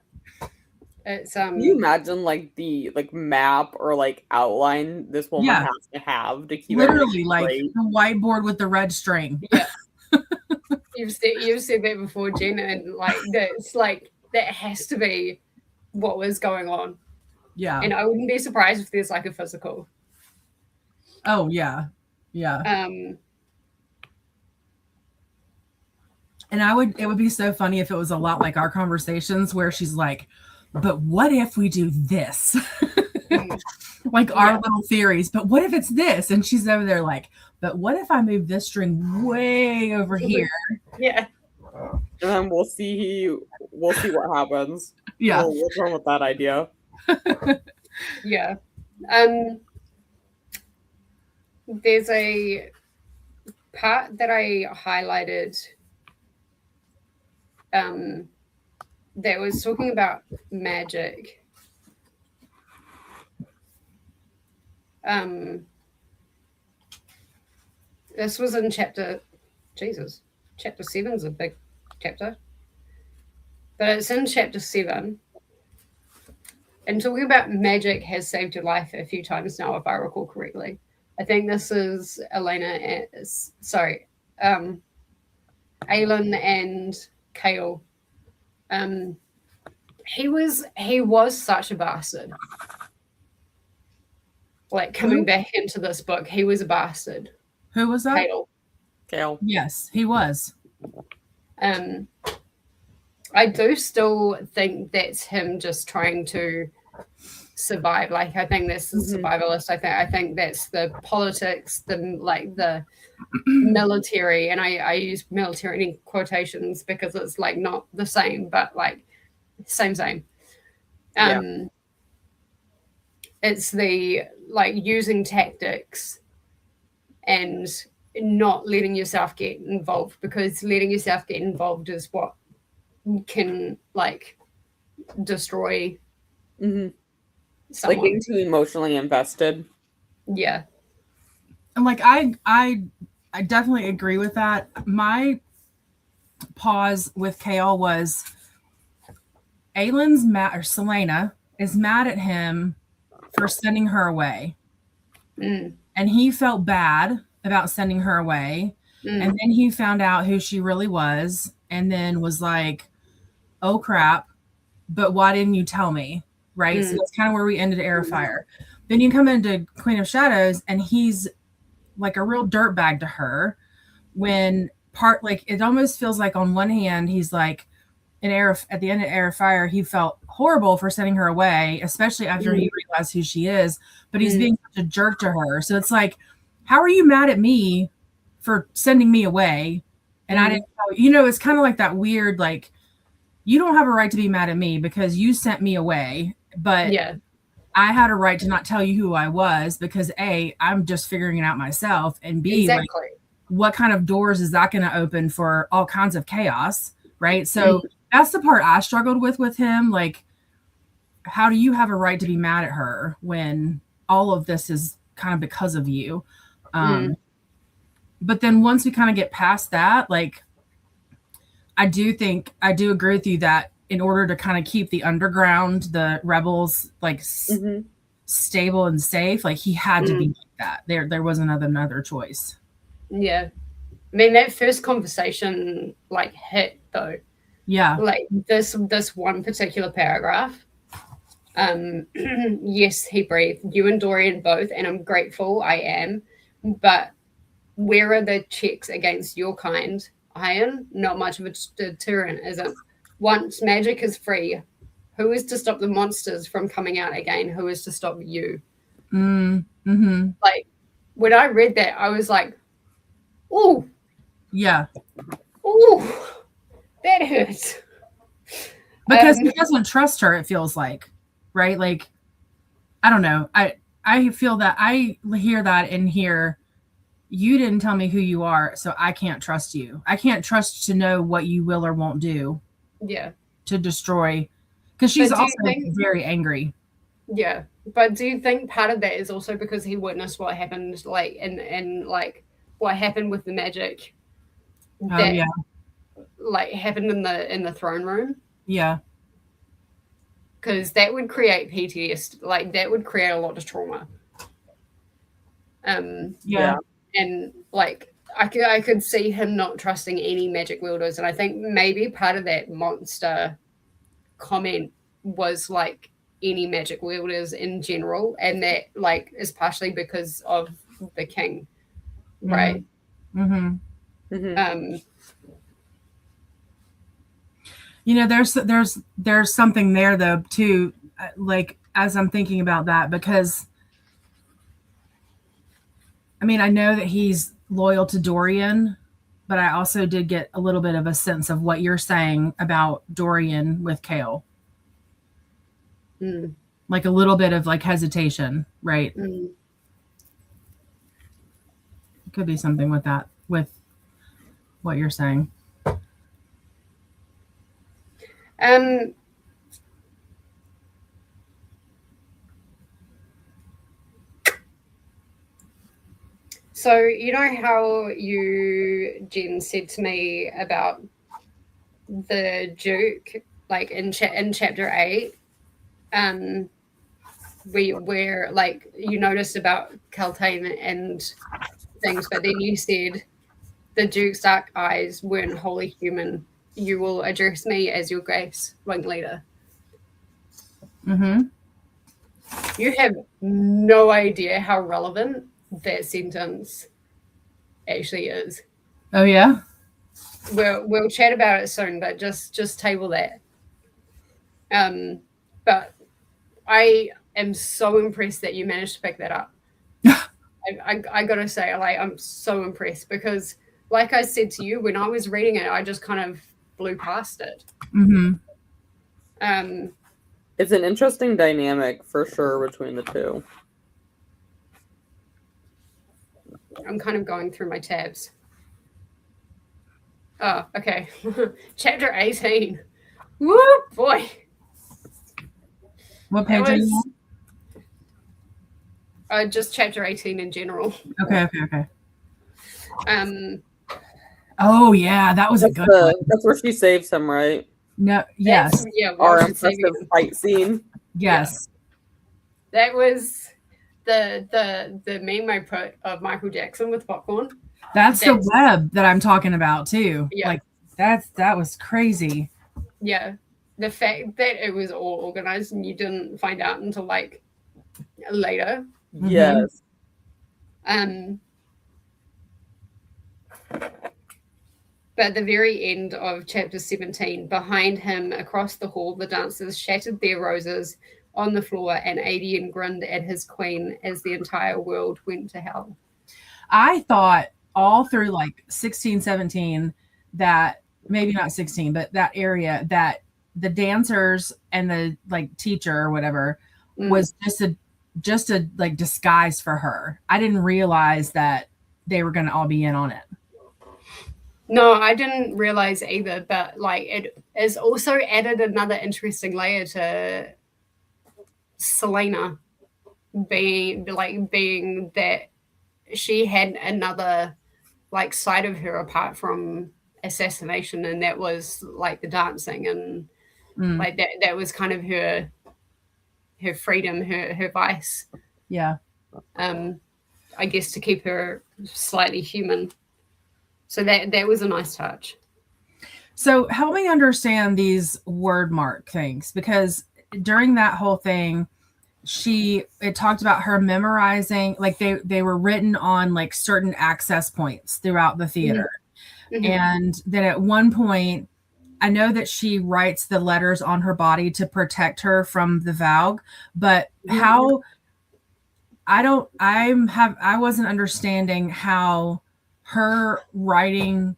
A: It's
B: Can you imagine like the like map or like outline this woman has to have to keep
C: literally like the whiteboard with the red string.
A: Yeah. You've said that before, Jen, and like that's like that has to be what was going on.
C: Yeah.
A: And I wouldn't be surprised if there's like a physical.
C: Oh yeah. Yeah. And it would be so funny if it was a lot like our conversations where she's like, but what if we do this? Like our little theories, but what if it's this? And she's over there like, but what if I move this string way over here?
A: Yeah.
B: And then we'll see what happens.
C: Yeah.
B: We'll run with that idea.
A: Yeah. There's a part that I highlighted that was talking about magic. This was in chapter 7 is a big chapter, but it's in chapter 7. And talking about magic has saved your life a few times now, if I recall correctly. I think this is Aelin and Kale. He was such a bastard. Like coming back into this book, he was a bastard.
C: Who was that?
B: Kale.
C: Yes, he was.
A: I do still think that's him just trying to survive. Like I think that's the survivalist. I think that's the politics, the military, and I use military in quotations because it's like not the same, but like same. It's the like using tactics and not letting yourself get involved, because letting yourself get involved is what can like destroy
B: Like
A: someone.
B: getting too emotionally invested.
A: Yeah.
C: And like I definitely agree with that. My pause with Kale was Aylin's mad, or Selena is mad at him for sending her away. And he felt bad about sending her away. And then he found out who she really was, and then was like, oh crap, but why didn't you tell me? Right. So that's kind of where we ended Heir of Fire. Then you come into Queen of Shadows, and he's like a real dirtbag to her, when like it almost feels like on one hand he's like at the end of Heir of Fire, he felt horrible for sending her away, especially after he realized who she is, but he's being such a jerk to her. So it's like, how are you mad at me for sending me away? And I didn't know, it's kind of like that weird, like, you don't have a right to be mad at me because you sent me away, but I had a right to not tell you who I was, because A, I'm just figuring it out myself, and B, like, what kind of doors is that going to open for all kinds of chaos, right? So that's the part I struggled with him. Like, how do you have a right to be mad at her when all of this is kind of because of you? But then once we kind of get past that, like, I do agree with you that in order to kind of keep the underground, the rebels, like stable and safe, like he had to be like that. There wasn't another choice.
A: Yeah. I mean, that first conversation like hit though.
C: Yeah.
A: Like this one particular paragraph. Yes, he breathed. You and Dorian both, and I'm grateful, I am. But where are the checks against your kind? Iron, not much of a deterrent, is it? Once magic is free, who is to stop the monsters from coming out again? Who is to stop you? Like, when I read that, I was like, ooh.
C: Yeah.
A: Ooh. That hurts.
C: Because he doesn't trust her, it feels like. Right? Like, I don't know. I feel that I hear that in here. You didn't tell me who you are, so I can't trust you. I can't trust to know what you will or won't do.
A: Yeah.
C: To destroy. Because she's also very angry.
A: Yeah. But do you think part of that is also because he witnessed what happened, like, and like, what happened with the magic that, like, happened in the throne room?
C: Yeah.
A: Because that would create PTSD. Like, that would create a lot of trauma.
C: Yeah.
A: And like I could see him not trusting any magic wielders, and I think maybe part of that monster comment was like any magic wielders in general, and that like is partially because of the king, right?
C: You know, there's something there though too, like as I'm thinking about that, because I mean, I know that he's loyal to Dorian, but I also did get a little bit of a sense of what you're saying about Dorian with Kale. Like a little bit of like hesitation, right? It could be something with that, with what you're saying.
A: So you know how you, Jen, said to me about the Duke, like in chapter 8, where like you noticed about Kaltain and things, but then you said the Duke's dark eyes weren't wholly human. You will address me as your grace, ringleader. You have no idea how relevant that sentence actually is.
C: Oh yeah.
A: We'll chat about it soon, but just table that. But I am so impressed that you managed to pick that up. I gotta say, like, I'm so impressed because, like I said to you, when I was reading it, I just kind of blew past it.
B: It's an interesting dynamic for sure between the two.
A: I'm kind of going through my tabs. Oh, okay. Chapter 18. Woo, boy.
C: What page are you
A: on? Just chapter 18 in general.
C: Okay. Oh yeah, that was a good one.
B: That's where she saves him, right?
C: No, yes.
B: Our impressive fight scene.
C: Yes.
A: Yeah. That was the meme I put of Michael Jackson with popcorn.
C: That's the web that I'm talking about too.
A: Yeah.
C: Like that was crazy.
A: Yeah. The fact that it was all organized and you didn't find out until like later.
B: Yes.
A: But at the very end of chapter 17, behind him, across the hall, the dancers shattered their roses on the floor, and Adian grinned at his queen as the entire world went to hell.
C: I thought all through like 16, 17, that maybe not 16, but that area, that the dancers and the like teacher or whatever was just a like disguise for her. I didn't realize that they were going to all be in on it.
A: No, I didn't realize either, but like it has also added another interesting layer to Selena being that she had another like side of her apart from assassination, and that was like the dancing, and like that was kind of her freedom, her vice.
C: Yeah.
A: I guess to keep her slightly human. So that was a nice touch.
C: So help me understand these word mark things, because during that whole thing, it talked about her memorizing, like they were written on like certain access points throughout the theater. Mm-hmm. And then at one point, I know that she writes the letters on her body to protect her from the Valg, but how I wasn't understanding how her writing,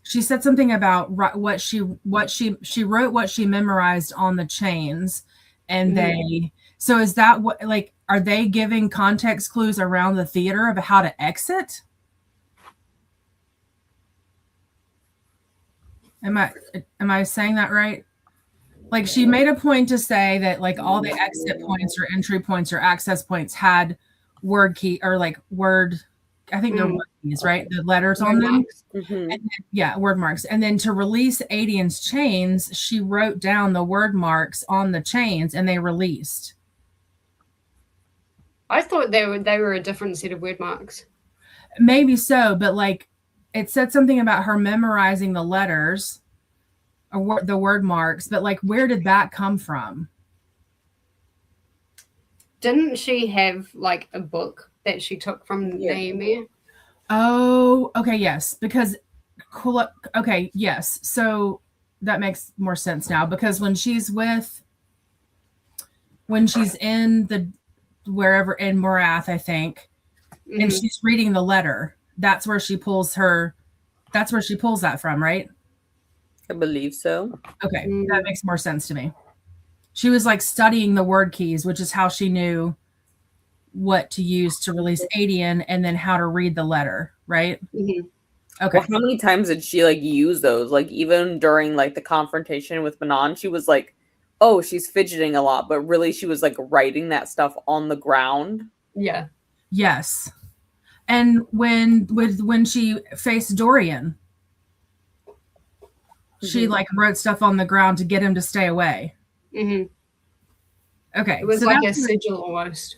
C: she said something about what she wrote, what she memorized on the chains, and so is that what, like, are they giving context clues around the theater of how to exit? Am I saying that right? Like, she made a point to say that like all the exit points or entry points or access points had word key or like word, I think they're word keys, right? The letters on them.
B: Mm-hmm.
C: And then, word marks. And then to release Adian's chains, she wrote down the word marks on the chains and they released.
A: I thought they were a different set of word marks.
C: Maybe so, but like it said something about her memorizing the letters or the word marks, but like where did that come from?
A: Didn't she have like a book that she took from Naomi?
C: Oh, okay, yes. Because okay, yes. So that makes more sense now, because when she's in the wherever in Morath, I think, and she's reading the letter, that's where she pulls that from, right?
B: I believe so.
C: Okay, that makes more sense to me. She was like studying the word keys, which is how she knew what to use to release Adian and then how to read the letter, right?
A: Mm-hmm.
C: Okay.
B: Well, how many times did she like use those? Like even during like the confrontation with Manon, she was like, oh, she's fidgeting a lot, but really she was like writing that stuff on the ground.
A: Yeah.
C: Yes. And when she faced Dorian, she like wrote stuff on the ground to get him to stay away.
A: Mm-hmm.
C: Okay.
A: It was so like a sigil almost.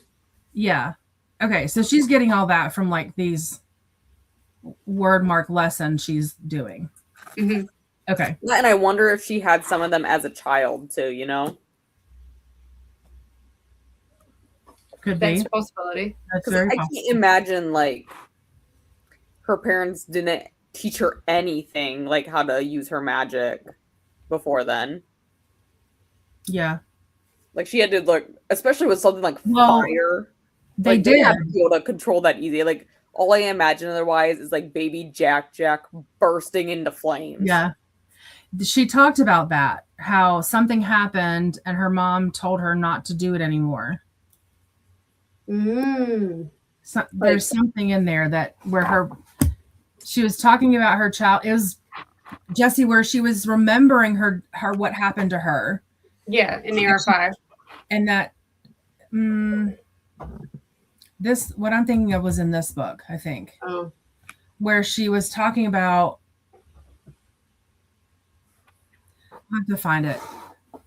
C: Yeah. Okay. So she's getting all that from like these word mark lessons she's doing.
A: Mm-hmm.
C: Okay.
B: And I wonder if she had some of them as a child too, you know?
C: Could
A: That's
C: be
A: a possibility.
C: That's very
B: I
C: possible.
B: can't imagine like her parents didn't teach her anything like how to use her magic before then.
C: Yeah.
B: Like she had to look, especially with something like fire.
C: They
B: like,
C: did
B: have to be able to control that easy. Like all I imagine otherwise is like baby Jack bursting into flames.
C: Yeah. She talked about that how something happened and her mom told her not to do it anymore. So there's something in there that where she was talking about her child. It was Jesse where she was remembering her what happened to her.
A: Yeah, in Era 5.
C: And that this what I'm thinking of was in this book, I think.
A: Oh.
C: Where she was talking about I have to find it.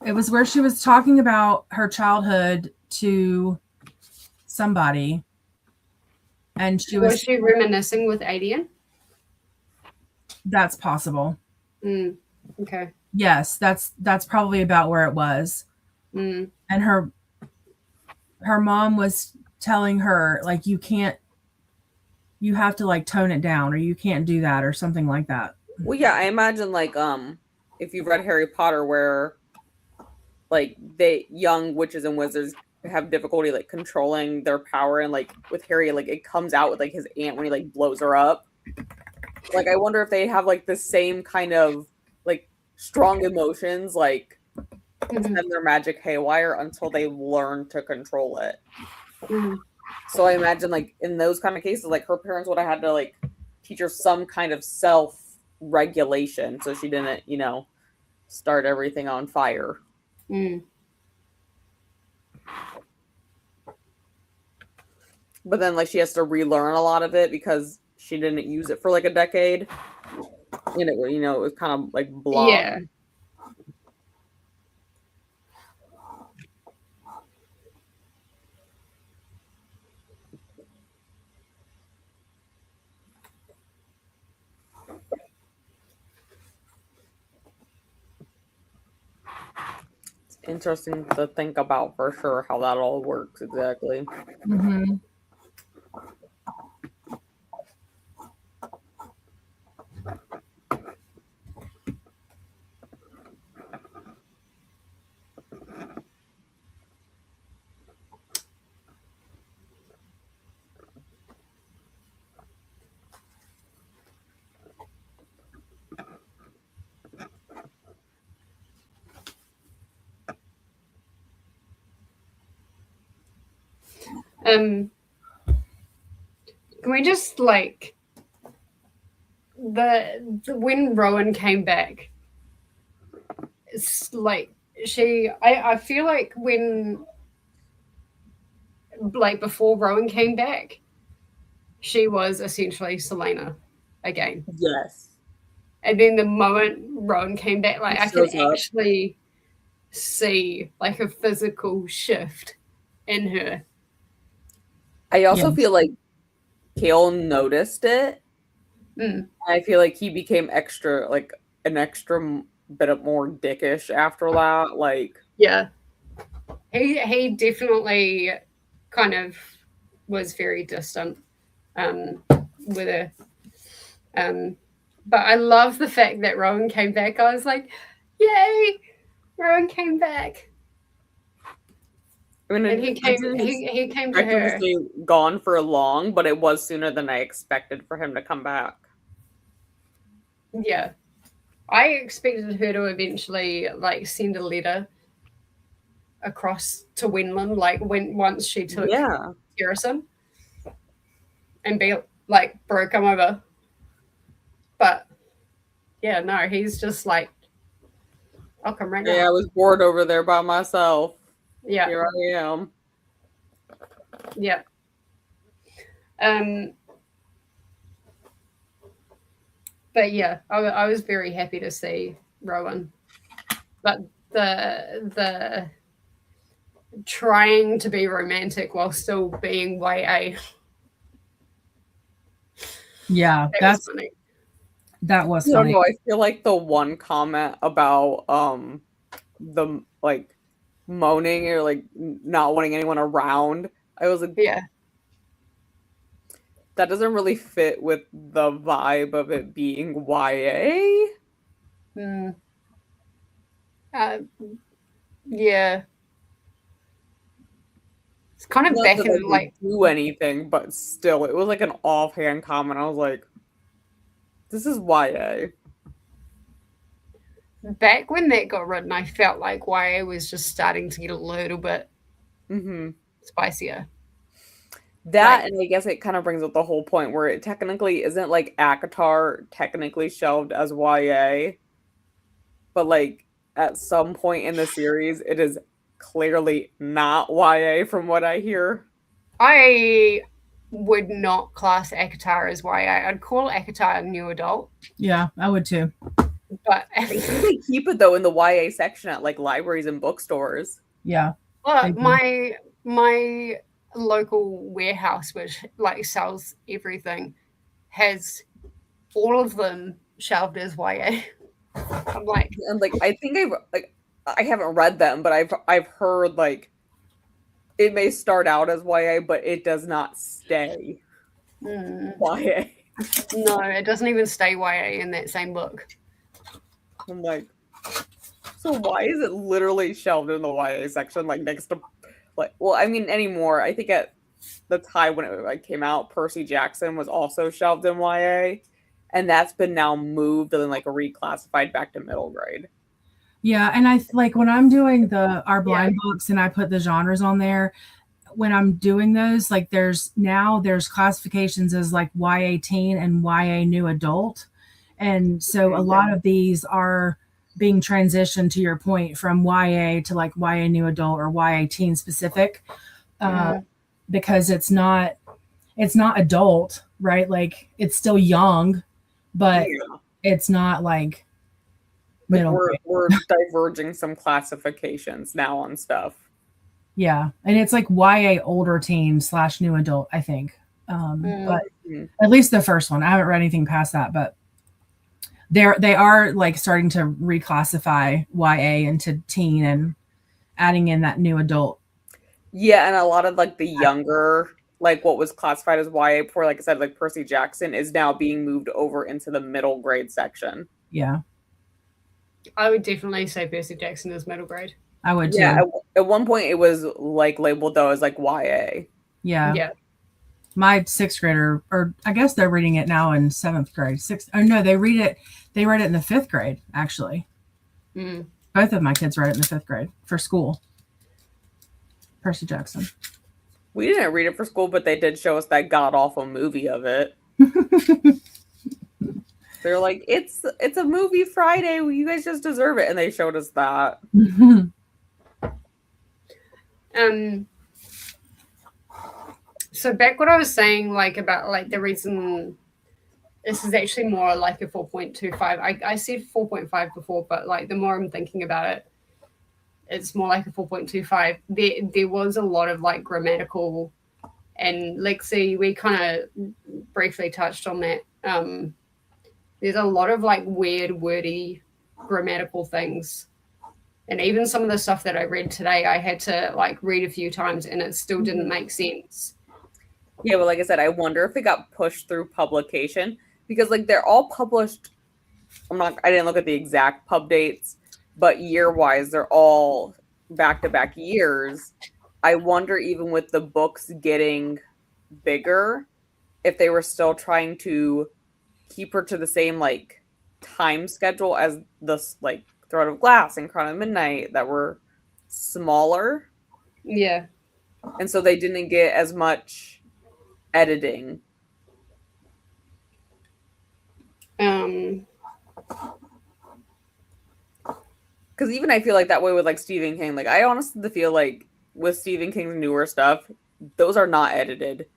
C: It was where she was talking about her childhood to somebody. And she was
A: she reminiscing with Adian?
C: That's possible.
A: Okay.
C: Yes, that's probably about where it was. And her mom was telling her like you have to like tone it down or you can't do that or something like that.
B: Well, yeah, I imagine like if you've read Harry Potter where like the young witches and wizards have difficulty like controlling their power, and like with Harry like it comes out with like his aunt when he like blows her up. Like I wonder if they have like the same kind of like strong emotions like send their magic haywire until they learn to control it. So I imagine like in those kind of cases like her parents would have had to like teach her some kind of self-regulation so she didn't, you know, start everything on fire. But then like she has to relearn a lot of it because she didn't use it for like a decade. And it, you know, it was kind of like blah.
A: Yeah.
B: It's interesting to think about for sure how that all works exactly.
A: Can we just like the when Rowan came back, it's like I feel like when like before Rowan came back, she was essentially Selena again.
B: Yes.
A: And then the moment Rowan came back, like I could actually see like a physical shift in her.
B: I also feel like Cale noticed it. I feel like he became extra, like an extra bit more dickish after that. Like,
A: yeah, he definitely kind of was very distant with her. But I love the fact that Rowan came back. I was like, yay, Rowan came back.
B: I mean,
A: and he came to her.
B: Gone for long, but it was sooner than I expected for him to come back.
A: Yeah, I expected her to eventually like send a letter across to Wenlin, like once she took Garrison, and be like, "Bro, come over." But yeah, no, he's just like, "I'll come right now."
B: Yeah, I was bored over there by myself.
A: Yeah,
B: here I am.
A: Yeah. But yeah, I was very happy to see Rowan. But the trying to be romantic while still being YA.
C: Yeah, that was funny.
B: I feel like the one comment about the like moaning or like not wanting anyone around, I was like,
A: yeah,
B: that doesn't really fit with the vibe of it being YA.
A: Yeah. It's kind of
B: not
A: back in like
B: do anything, but still, it was like an offhand comment. I was like, this is YA.
A: back when that got written, I felt like YA was just starting to get a little bit spicier.
B: That, and I guess it kind of brings up the whole point where it technically isn't like ACOTAR technically shelved as YA, but like at some point in the series, it is clearly not YA from what I hear.
A: I would not class ACOTAR as YA. I'd call ACOTAR a new adult.
C: Yeah, I would too.
A: But
B: they keep it though in the YA section at like libraries and bookstores.
C: Yeah.
A: Well, my local warehouse, which like sells everything, has all of them shelved as YA. I'm like,
B: and like I think I haven't read them, but I've heard like it may start out as YA, but it does not stay YA.
A: No, it doesn't even stay YA in that same book.
B: I'm like, so why is it literally shelved in the YA section, like next to, like, well, I mean, anymore. I think at the time when it like came out, Percy Jackson was also shelved in YA, and that's been now moved and like reclassified back to middle grade.
C: Yeah, and I like when I'm doing our blind books and I put the genres on there, when I'm doing those, like there's classifications as like YA teen and YA new adult. And so a lot of these are being transitioned, to your point, from YA to like YA new adult or YA teen specific, because it's not adult, right? Like it's still young, but it's not like middle.
B: We're diverging some classifications now on stuff.
C: Yeah, and it's like YA older teen / new adult, I think. But at least the first one, I haven't read anything past that, but they are like starting to reclassify YA into teen and adding in that new adult.
B: Yeah, and a lot of like the younger, like what was classified as YA before, like I said, like Percy Jackson is now being moved over into the middle grade section.
C: Yeah.
A: I would definitely say Percy Jackson is middle grade.
C: I would too.
B: Yeah, at one point it was like labeled though as like YA.
C: Yeah. Yeah. My 6th grader, or I guess they're reading it now in 7th grade. No, they read it in the 5th grade, actually. Both of my kids read it in the 5th grade for school. Percy Jackson.
B: We didn't read it for school, but they did show us that god awful movie of it. They're like, it's a movie Friday. You guys just deserve it, and they showed us that.
A: So back what I was saying, like about like the reason this is actually more like a 4.25. I said 4.5 before, but like the more I'm thinking about it, it's more like a 4.25. There was a lot of like grammatical, and Lexi, we kind of briefly touched on that. There's a lot of like weird, wordy grammatical things. And even some of the stuff that I read today, I had to like read a few times and it still didn't make sense.
B: Yeah, but like I said, I wonder if it got pushed through publication because like they're all published. I didn't look at the exact pub dates, but year-wise, they're all back-to-back years. I wonder even with the books getting bigger, if they were still trying to keep her to the same like time schedule as the like Throne of Glass and Crown of Midnight that were smaller.
A: Yeah.
B: And so they didn't get as much editing. Because even I feel like that way with like Stephen King. Like I honestly feel like with Stephen King's newer stuff, those are not edited.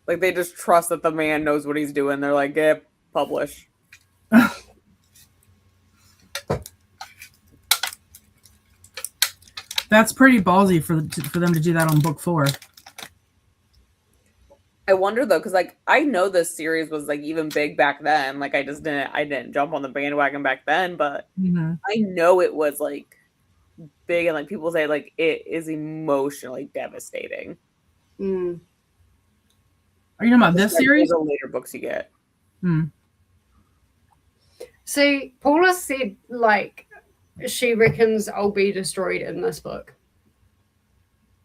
B: Like they just trust that the man knows what he's doing. They're like, yeah, publish.
C: That's pretty ballsy for them to do that on book 4.
B: I wonder though, because like I know this series was like even big back then. Like I didn't jump on the bandwagon back then, but I know it was like big, and like people say like it is emotionally devastating.
C: Are you talking about this series?
B: The later books you get.
A: See, Paula said like she reckons I'll be destroyed in this book.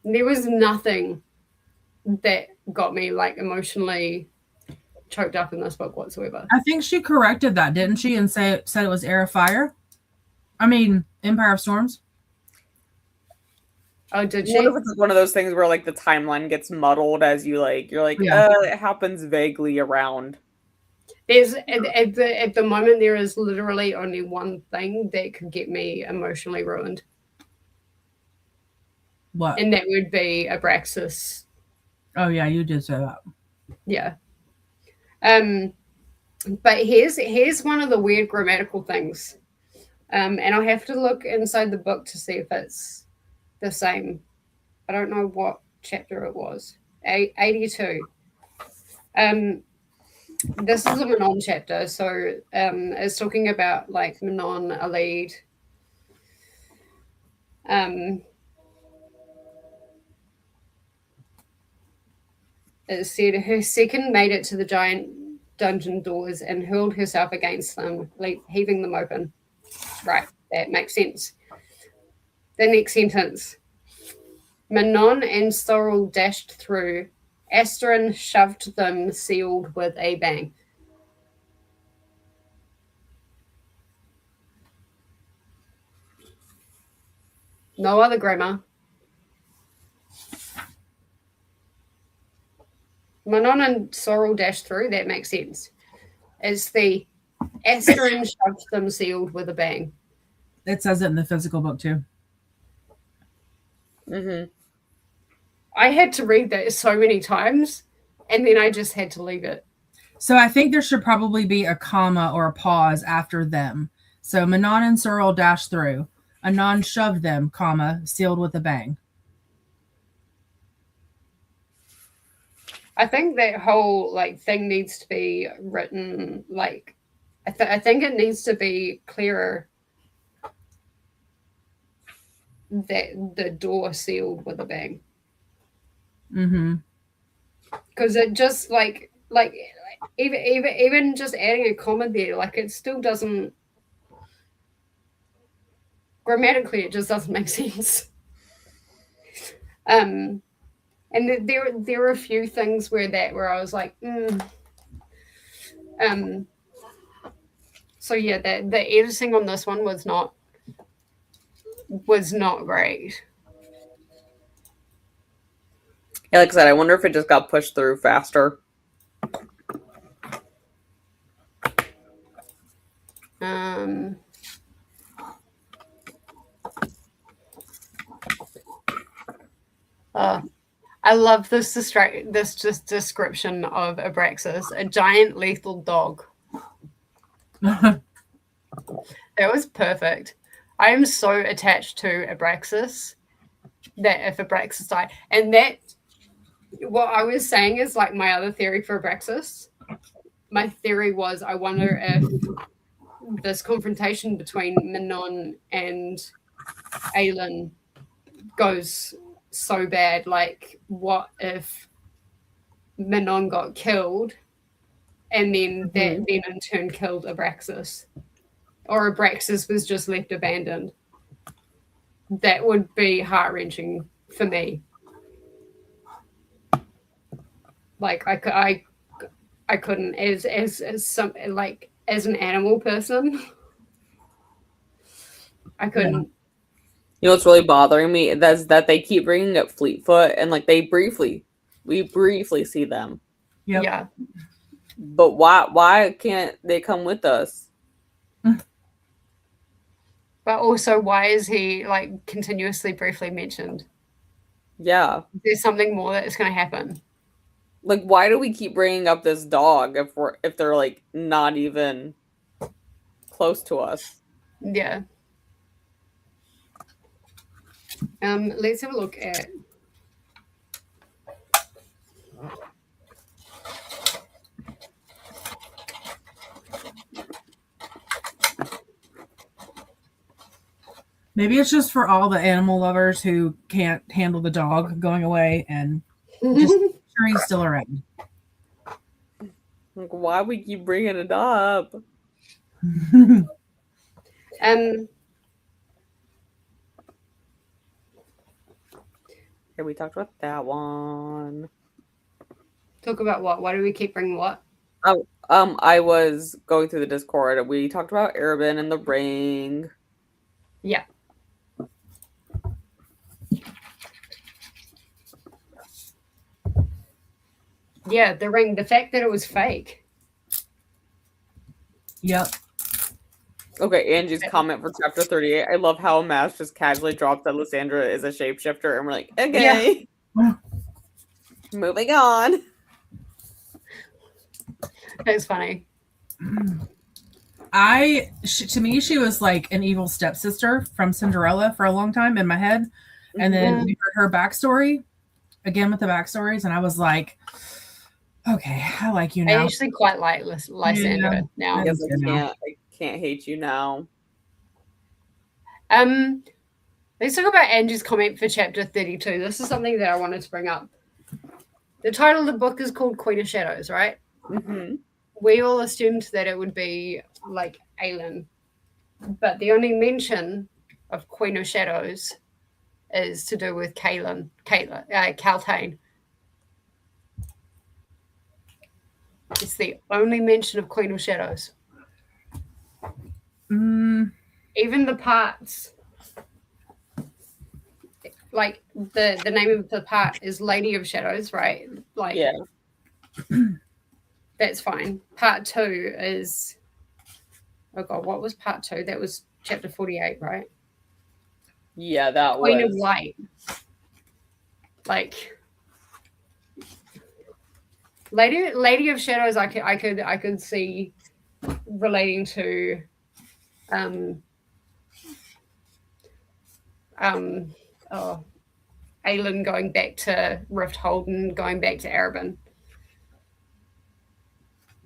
A: There was nothing that got me like emotionally choked up in this book whatsoever.
C: I think she corrected that, didn't she? And said it was Heir of Fire. I mean, Empire of Storms.
A: Oh, did
B: I
A: she?
B: wonder if it's one of those things where like the timeline gets muddled as you're like, it happens vaguely around.
A: There's at the moment there is literally only one thing that could get me emotionally ruined.
C: What?
A: And that would be Abraxas.
C: Oh yeah, you did say that.
A: Yeah. But here's one of the weird grammatical things. And I'll have to look inside the book to see if it's the same. I don't know what chapter it was. 82. This is a Manon chapter, so it's talking about like Manon, Alid. It said her second made it to the giant dungeon doors and hurled herself against them, heaving them open. Right, that makes sense. The next sentence. Manon and Sorrel dashed through. Astrin shoved them, sealed with a bang. No other grammar. Manon and Sorrel dashed through. That makes sense. It's the Astrin shoved them, sealed with a bang.
C: It says it in the physical book too.
B: Mm-hmm.
A: I had to read that so many times, and then I just had to leave it.
C: So I think there should probably be a comma or a pause after them. So Manon and Sorrel dashed through. Anon shoved them, comma, sealed with a bang.
A: I think that whole like thing needs to be written like I think it needs to be clearer that the door sealed with a bang.
C: Mm-hmm.
A: Because it just like even just adding a comma there, like it still doesn't grammatically it just doesn't make sense. And there were a few things where I was like, so yeah, the editing on this one was not great.
B: Yeah, like I said, I wonder if it just got pushed through faster.
A: I love this description of Abraxas, a giant lethal dog. That was perfect. I am so attached to Abraxas that if Abraxas died, and that what I was saying is like my other theory for Abraxas. My theory was I wonder if this confrontation between Manon and Aelin goes so bad. Like, what if Manon got killed and then that then in turn killed Abraxas? Or Abraxas was just left abandoned? That would be heart-wrenching for me. Like, I couldn't as some like as an animal person. I couldn't.
B: You know what's really bothering me? That's that they keep bringing up Fleetfoot, and like we briefly see them.
C: Yep.
A: Yeah.
B: But why can't they come with us?
A: But also, why is he like continuously briefly mentioned?
B: Yeah.
A: There's something more that is going to happen.
B: Like, why do we keep bringing up this dog if they're like not even close to us?
A: Yeah. Let's have a look at.
C: Maybe it's just for all the animal lovers who can't handle the dog going away and just sure he's still around.
B: Like, why we keep bringing it up? Okay, we talked about that one.
A: Talk about what? Why do we keep bringing what?
B: I was going through the Discord and we talked about Arabin and the ring.
A: Yeah. Yeah, the ring, the fact that it was fake.
C: Yep.
B: Okay, Angie's comment for chapter 38. I love how Maas just casually drops that Lysandra is a shapeshifter, and we're like, okay.
C: Yeah.
B: Moving on.
A: It's funny.
C: To me, she was like an evil stepsister from Cinderella for a long time in my head. And then we heard her backstory again with the backstories, and I was like, okay, I like you now.
A: I actually quite like Lysandra now.
B: Yes, I can't hate you now.
A: Let's talk about Angie's comment for chapter 32. This is something that I wanted to bring up. The title of the book is called Queen of Shadows, right?
B: Mm-hmm.
A: We all assumed that it would be like Aelin, but the only mention of Queen of Shadows is to do with Kaltain. It's the only mention of Queen of Shadows. Even the parts, like the name of the part is Lady of Shadows, right? Like,
B: yeah,
A: that's fine. Part 2 is, oh god, what was part 2? That was chapter 48, right?
B: Yeah, that
A: Queen
B: was
A: of Light. Like, Lady of Shadows, I could see relating to Aelin going back to Rifthold and going back to Arabin.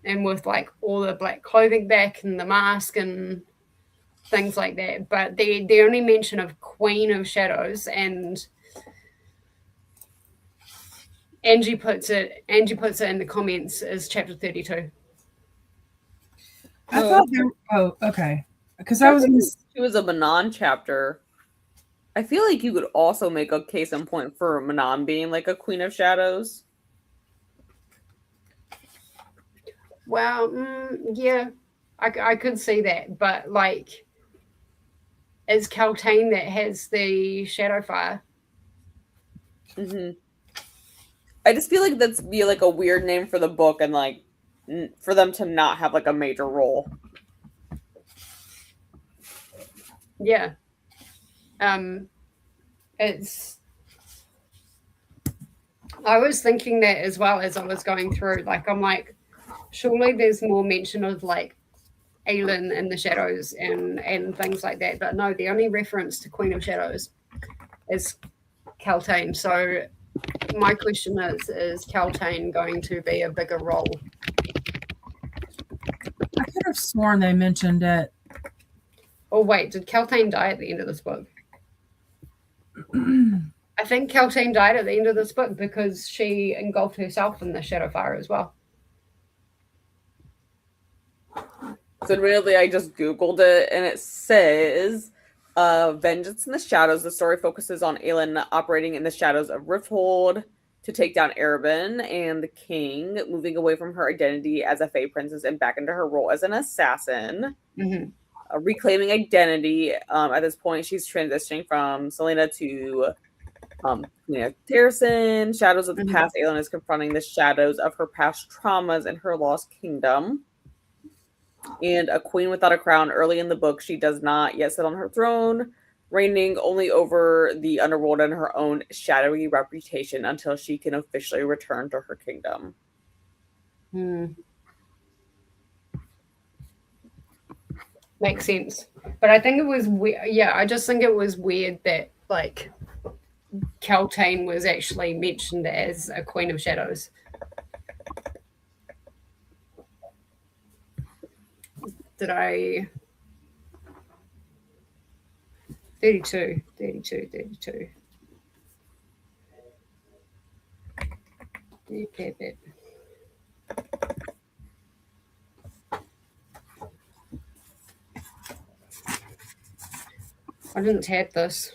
A: And with like all the black clothing back and the mask and things like that. But the only mention of Queen of Shadows, and Angie puts it in the comments as chapter 32.
C: I thought okay. Because
B: she was a Manon chapter. I feel like you could also make a case in point for Manon being like a Queen of Shadows.
A: Well, yeah, I could see that, but like, it's Kaltain that has the shadow fire.
B: Mm-hmm. I just feel like that's be like a weird name for the book, and like for them to not have like a major role.
A: Yeah. It's. I was thinking that as well as I was going through. Like, I'm like, surely there's more mention of like Aelin and the Shadows and things like that. But no, the only reference to Queen of Shadows is Kaltain. So my question is Kaltain going to be a bigger role?
C: I could have sworn they mentioned it.
A: Oh wait, did Kaltain die at the end of this book? I think Kaltain died at the end of this book because she engulfed herself in the shadow fire as well.
B: So admittedly, I just Googled it, and it says, Vengeance in the Shadows. The story focuses on Aelin operating in the shadows of Rifthold to take down Arabin and the king, moving away from her identity as a Fae princess and back into her role as an assassin.
A: Mm-hmm.
B: Reclaiming identity. At this point, she's transitioning from Selena to Terracin. Shadows of the past. Aelin is confronting the shadows of her past traumas in her lost kingdom. And a queen without a crown. Early in the book, she does not yet sit on her throne, reigning only over the underworld and her own shadowy reputation until she can officially return to her kingdom.
A: Makes sense. But I think it was weird. Yeah, I just think it was weird that like Kaltain was actually mentioned as a Queen of Shadows. Did I 32. Okay, I didn't tab this.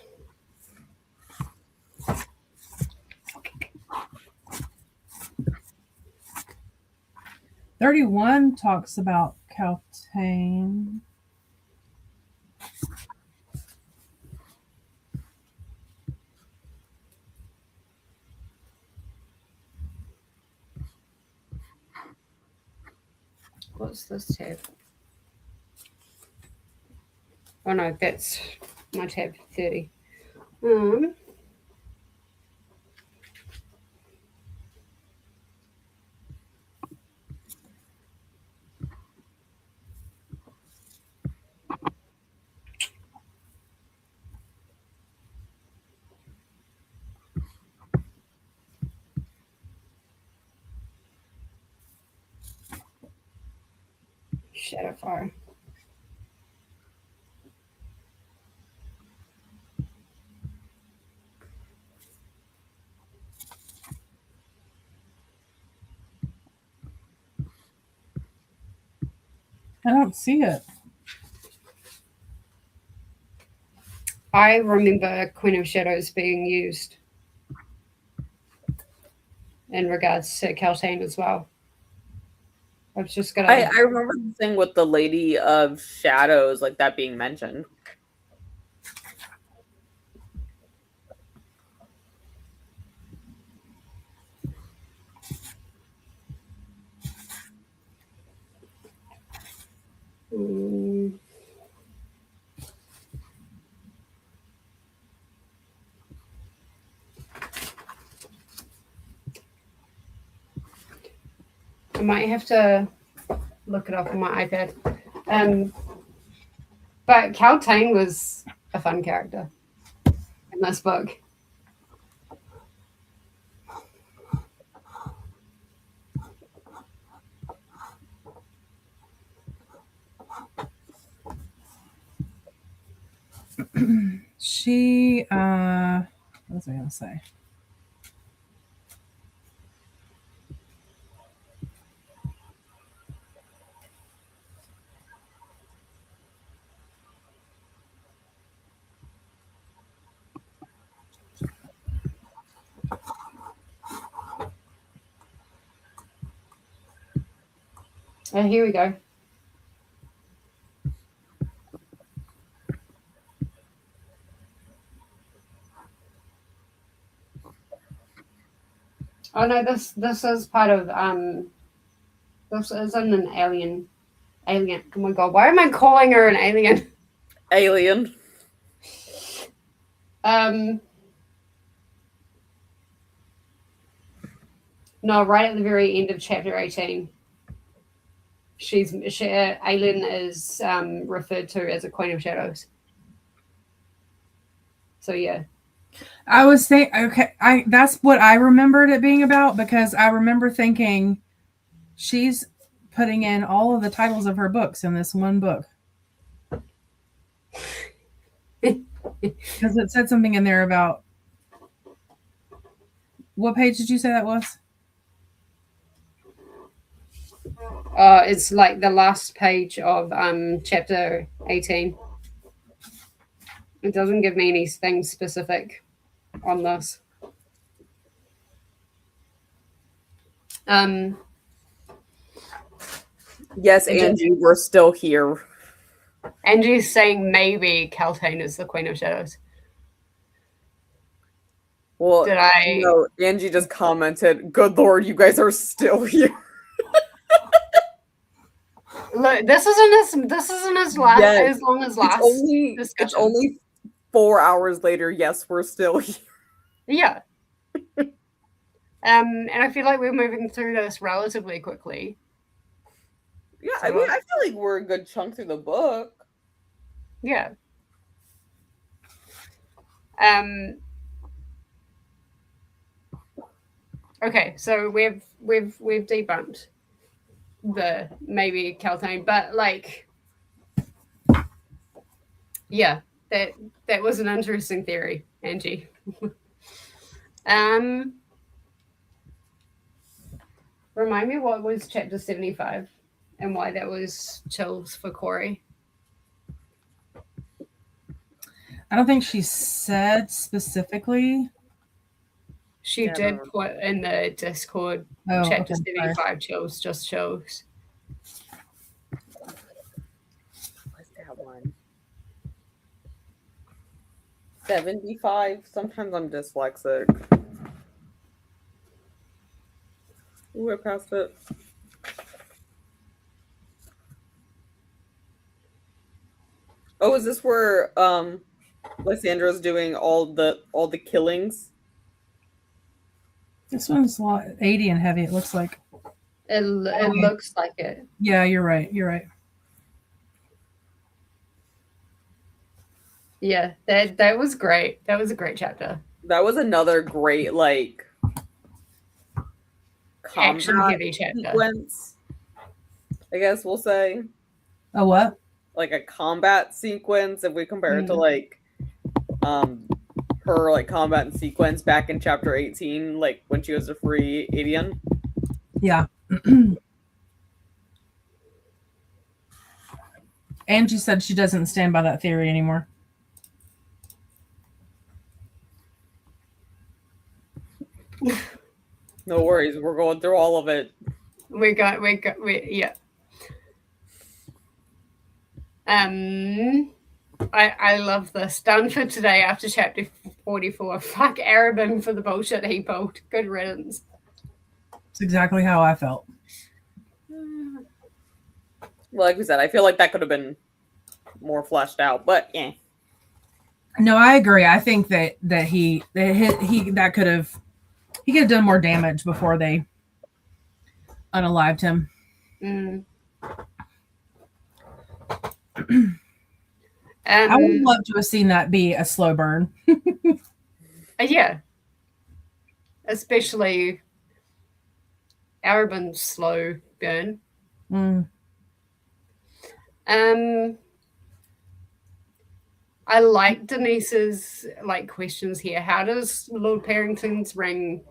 C: 31 talks about Caltaine.
A: What's this tab? Oh no, that's my tab 30. Shadowfire.
C: I don't see it.
A: I remember Queen of Shadows being used in regards to Caltaine as well. I was just gonna.
B: I remember the thing with the Lady of Shadows, like that being mentioned.
A: I might have to look it up on my iPad. But Caltaine was a fun character in this book.
C: She, what was I going to say?
A: Oh, here we go. Oh no, this is part of this isn't an alien. Oh my god, why am I calling her an alien?
B: Alien.
A: No, right at the very end of chapter 18. Alien is referred to as a Queen of Shadows. So yeah.
C: I was saying, okay, that's what I remembered it being about, because I remember thinking she's putting in all of the titles of her books in this one book. Because it said something in there about, what page did you say that was?
A: It's like the last page of chapter 18. It doesn't give me anything specific on this.
B: Yes, Angie, we're still here.
A: Angie's saying maybe Caltaine is the Queen of Shadows.
B: Well,
A: did I?
B: No, Angie just commented, "Good Lord, you guys are still here."
A: Look, this isn't as long as last.
B: It's only 4 hours later. Yes, we're still here.
A: Yeah. And I feel like we're moving through this relatively quickly.
B: Yeah, so, I mean, I feel like we're a good chunk through the book.
A: Yeah. Okay, so we've debunked the maybe Caltaine, but like, yeah, that was an interesting theory, Angie. Remind me what was chapter 75 and why that was chills for Corey.
C: I don't think she said specifically.
A: She
B: Yeah, I
A: did
B: remember.
A: put in the Discord
C: Oh,
A: chapter
C: okay, sorry.
A: 75 chills, just chills.
B: What's that one? 75. Sometimes I'm dyslexic. Ooh, I passed it. Oh, is this where Lysandra's doing all the killings?
C: This one's 80 and heavy, it looks like.
A: It looks like it.
C: Yeah, you're right. You're right.
A: Yeah, that was great. That was a great chapter.
B: That was another great like
A: Action
B: combat
A: heavy chapter.
B: sequence. I guess we'll say
C: Oh, what?
B: like a combat sequence if we compare it to like her like combat sequence back in chapter 18, like when she was a free alien.
C: Yeah. Angie said she doesn't stand by that theory anymore.
B: No worries, we're going through all of it.
A: Yeah. I love this. Done for today after chapter 44. Fuck Arabin for the bullshit he pulled. Good riddance.
C: It's exactly how I felt.
B: Well, like we said, I feel like that could have been more fleshed out, but yeah.
C: No, I agree. I think that he could have done more damage before they unalived him. I would love to have seen that be a slow burn.
A: Yeah. Especially Arabin's slow burn. I like Denise's like questions here. How does Lord Parrington's ring?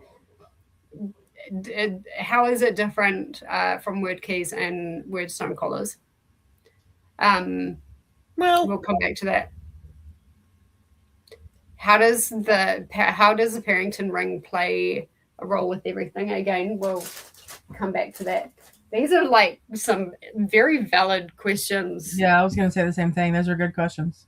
A: How is it different from word keys and wordstone collars? Well, we'll come back to that. How does the Parrington ring play a role with everything? Again, we'll come back to that. These are like some very valid questions.
C: Yeah, I was going to say the same thing. Those are good questions.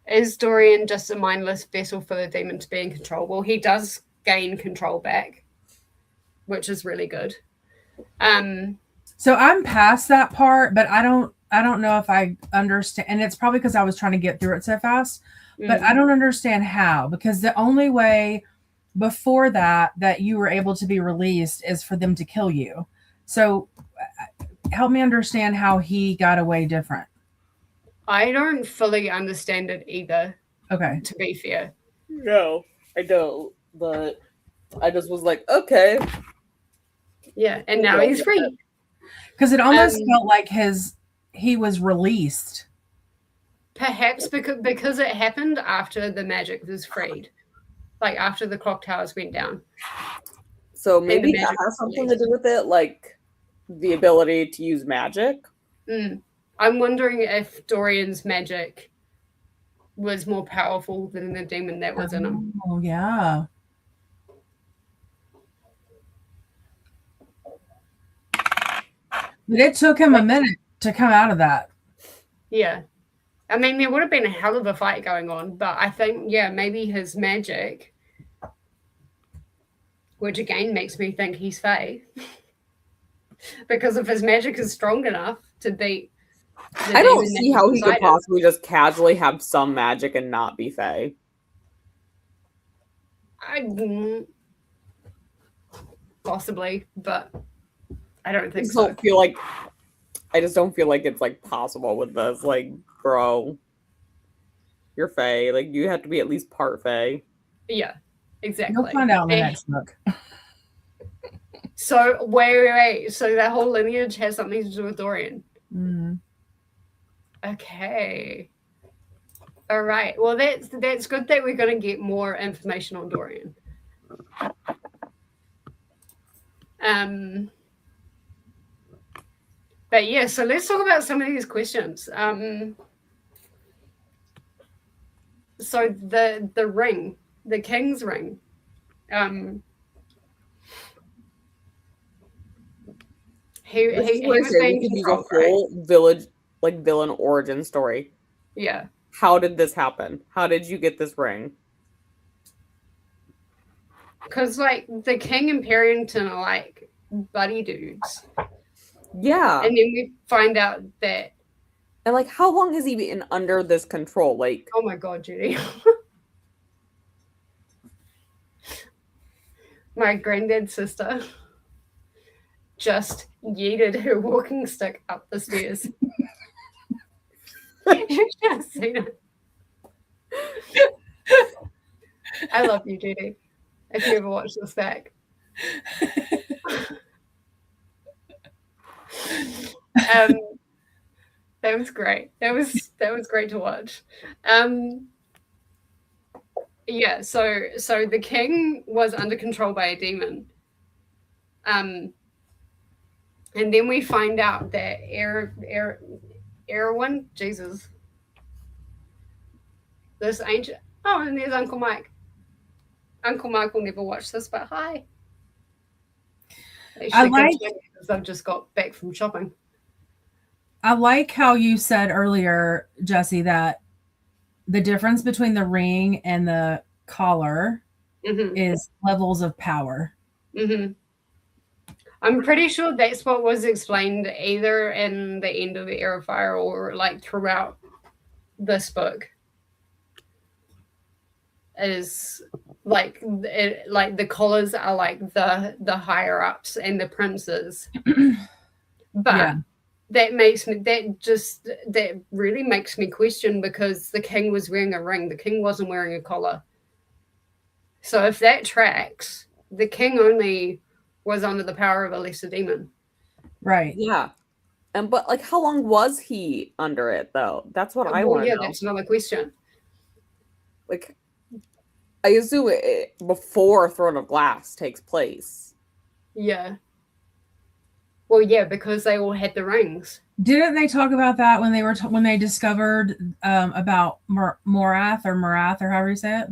A: Is Dorian just a mindless vessel for the demon to be in control? Well, he does gain control back, which is really good.
C: So I'm past that part, but I don't know if I understand, and it's probably because I was trying to get through it so fast, but I don't understand how, because the only way before that you were able to be released is for them to kill you. So help me understand how he got away different.
A: I don't fully understand it either.
C: Okay.
A: To be fair.
B: No, I don't. But I just was like, okay.
A: Yeah, and now he's free.
C: Because it almost felt like he was released.
A: Perhaps because it happened after the magic was freed. Like after the clock towers went down.
B: So maybe that has something to do with it, like the ability to use magic.
A: I'm wondering if Dorian's magic was more powerful than the demon that was in him.
C: Oh, yeah. But it took him a minute to come out of that.
A: Yeah. I mean, there would have been a hell of a fight going on, but I think, yeah, maybe his magic, which again makes me think he's Fae, because if his magic is strong enough to beat
B: I don't see how he could possibly just casually have some magic and not be Fae.
A: Possibly, but I don't think
B: so. I just don't feel like it's like possible with this. Like, bro, you're Fae. Like, you have to be at least part Fae.
A: Yeah, exactly.
C: You'll find out in the next book.
A: So wait. So that whole lineage has something to do with Dorian. Okay. All right. Well, that's good that we're going to get more information on Dorian. But yeah, so let's talk about some of these questions. so the ring, the king's ring, he was
B: we
A: being
B: could use a
A: controlled, right?
B: whole village like villain origin story.
A: Yeah.
B: How did this happen? How did you get this ring?
A: Because like the king and Perrington are like buddy dudes.
B: Yeah.
A: And then we find out that.
B: And like, how long has he been under this control? Like,
A: oh my God, Judy. My granddad's sister just yeeted her walking stick up the stairs. You should have seen it. I love you, Judy. If you ever watch this back. That was great. That was great to watch. Yeah, so the king was under control by a demon. And then we find out that Erwin, Jesus, this ancient. Oh, and there's Uncle Mike. Uncle Mike will never watch this, but hi.
C: I like
A: because I've just got back from shopping.
C: I like how you said earlier, Jesse, that the difference between the ring and the collar is levels of power.
A: Mm-hmm. I'm pretty sure that's what was explained either in the end of the Heir of Fire or like throughout this book. Is like the collars are like the higher ups and the princes, but that really makes me question, because the king was wearing a ring, the king wasn't wearing a collar. So if that tracks, the king only was under the power of a lesser demon,
C: right?
B: Yeah, but like, how long was he under it though? That's what I want to know.
A: That's another question.
B: Like, I assume it before Throne of Glass takes place.
A: Yeah. Well, yeah, because they all had the rings.
C: Didn't they talk about that when they were when they discovered about Morath or however you say it?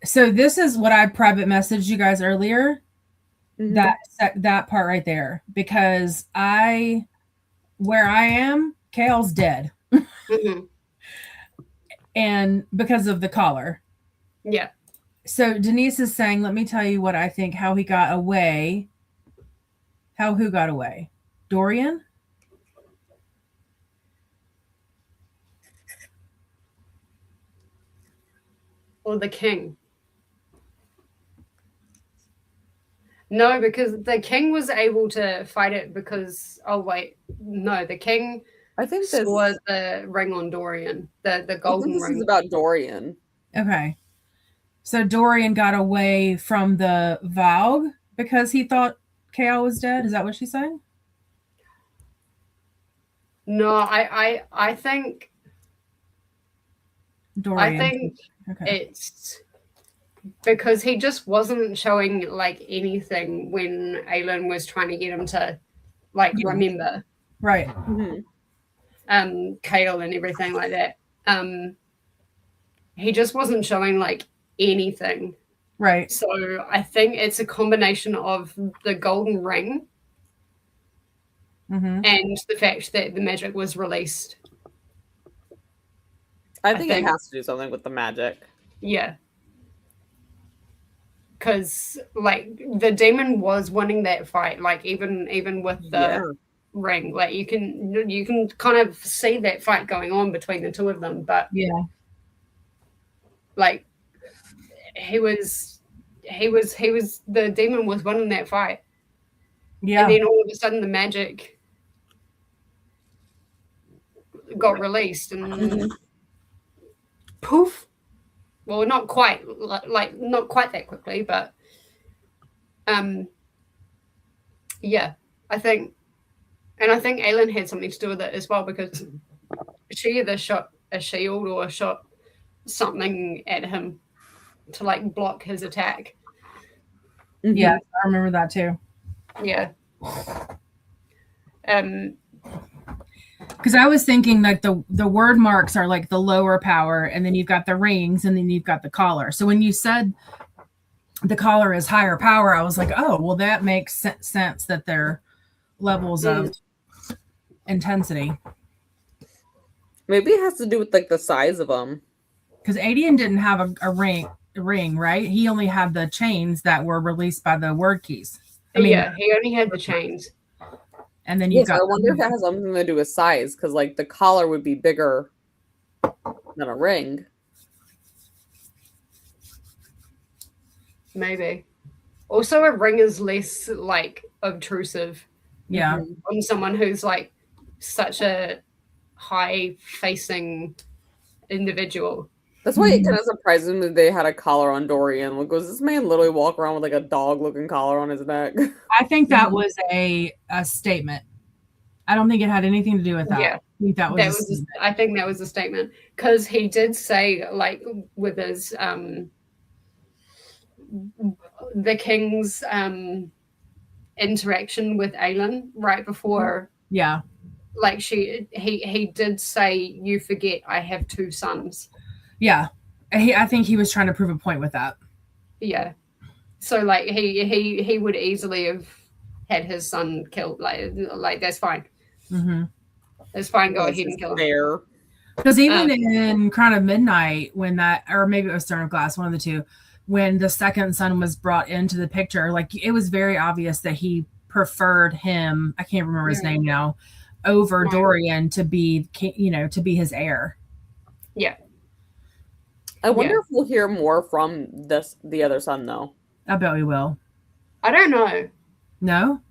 C: So this is what I private messaged you guys earlier. That part right there, because where I am, Kale's dead. And because of the collar.
A: Yeah.
C: So Denise is saying, let me tell you what I think, how he got away. Who got away? Dorian?
A: Or the king? No, because the king was able to fight it because, the king
B: I think
A: saw the ring on Dorian, the golden ring.
B: This is about Dorian.
C: Okay. So Dorian got away from the Vogue because he thought Kale was dead? Is that what she's saying?
A: No, I think
C: Dorian.
A: I think it's because he just wasn't showing like anything when Aelin was trying to get him to remember.
C: Right.
A: Kale and everything like that. He just wasn't showing like anything.
C: Right.
A: So I think it's a combination of the golden ring and the fact that the magic was released.
B: I think it has to do something with the magic.
A: Yeah. Because like the demon was winning that fight, like even with the ring, like you can kind of see that fight going on between the two of them, but like he was the demon was winning that fight. And then all of a sudden the magic got released and poof. Well, not quite that quickly, but I think Aelin had something to do with it as well, because she either shot a shield or shot something at him to like block his attack.
C: Yeah, I remember that too.
A: Yeah.
C: Because I was thinking like the word marks are like the lower power, and then you've got the rings, and then you've got the collar. So when you said the collar is higher power, I was like, oh, well, that makes sense that they're levels of intensity.
B: Maybe it has to do with like the size of them.
C: Because Adian didn't have a ring, right? He only had the chains that were released by the word keys.
A: Yeah, he only had the chains.
C: And then you got.
B: I wonder if that has something to do with size, because like the collar would be bigger than a ring.
A: Maybe. Also, a ring is less like obtrusive.
C: Yeah.
A: On someone who's like such a high facing individual.
B: That's why it kind of surprised me that they had a collar on Dorian. Like, was this man literally walk around with like a dog looking collar on his neck?
C: I think that was a statement. I don't think it had anything to do with that.
A: Yeah. I think that was a statement, because he did say, like, with his the king's interaction with Aelin right before.
C: Yeah.
A: Like he did say, "You forget I have 2 sons."
C: Yeah. I think he was trying to prove a point with that.
A: Yeah. So like he would easily have had his son killed. Like that's fine.
C: Mm-hmm.
A: It's fine. Go ahead and kill him.
C: Because even in Crown of Midnight, when that, or maybe it was Stone of Glass, one of the two, when the second son was brought into the picture, like it was very obvious that he preferred him. I can't remember his name now, over Dorian to be, to be his heir.
A: Yeah.
B: I wonder if we'll hear more from the other son, though.
C: I bet we will.
A: I don't know.
C: No?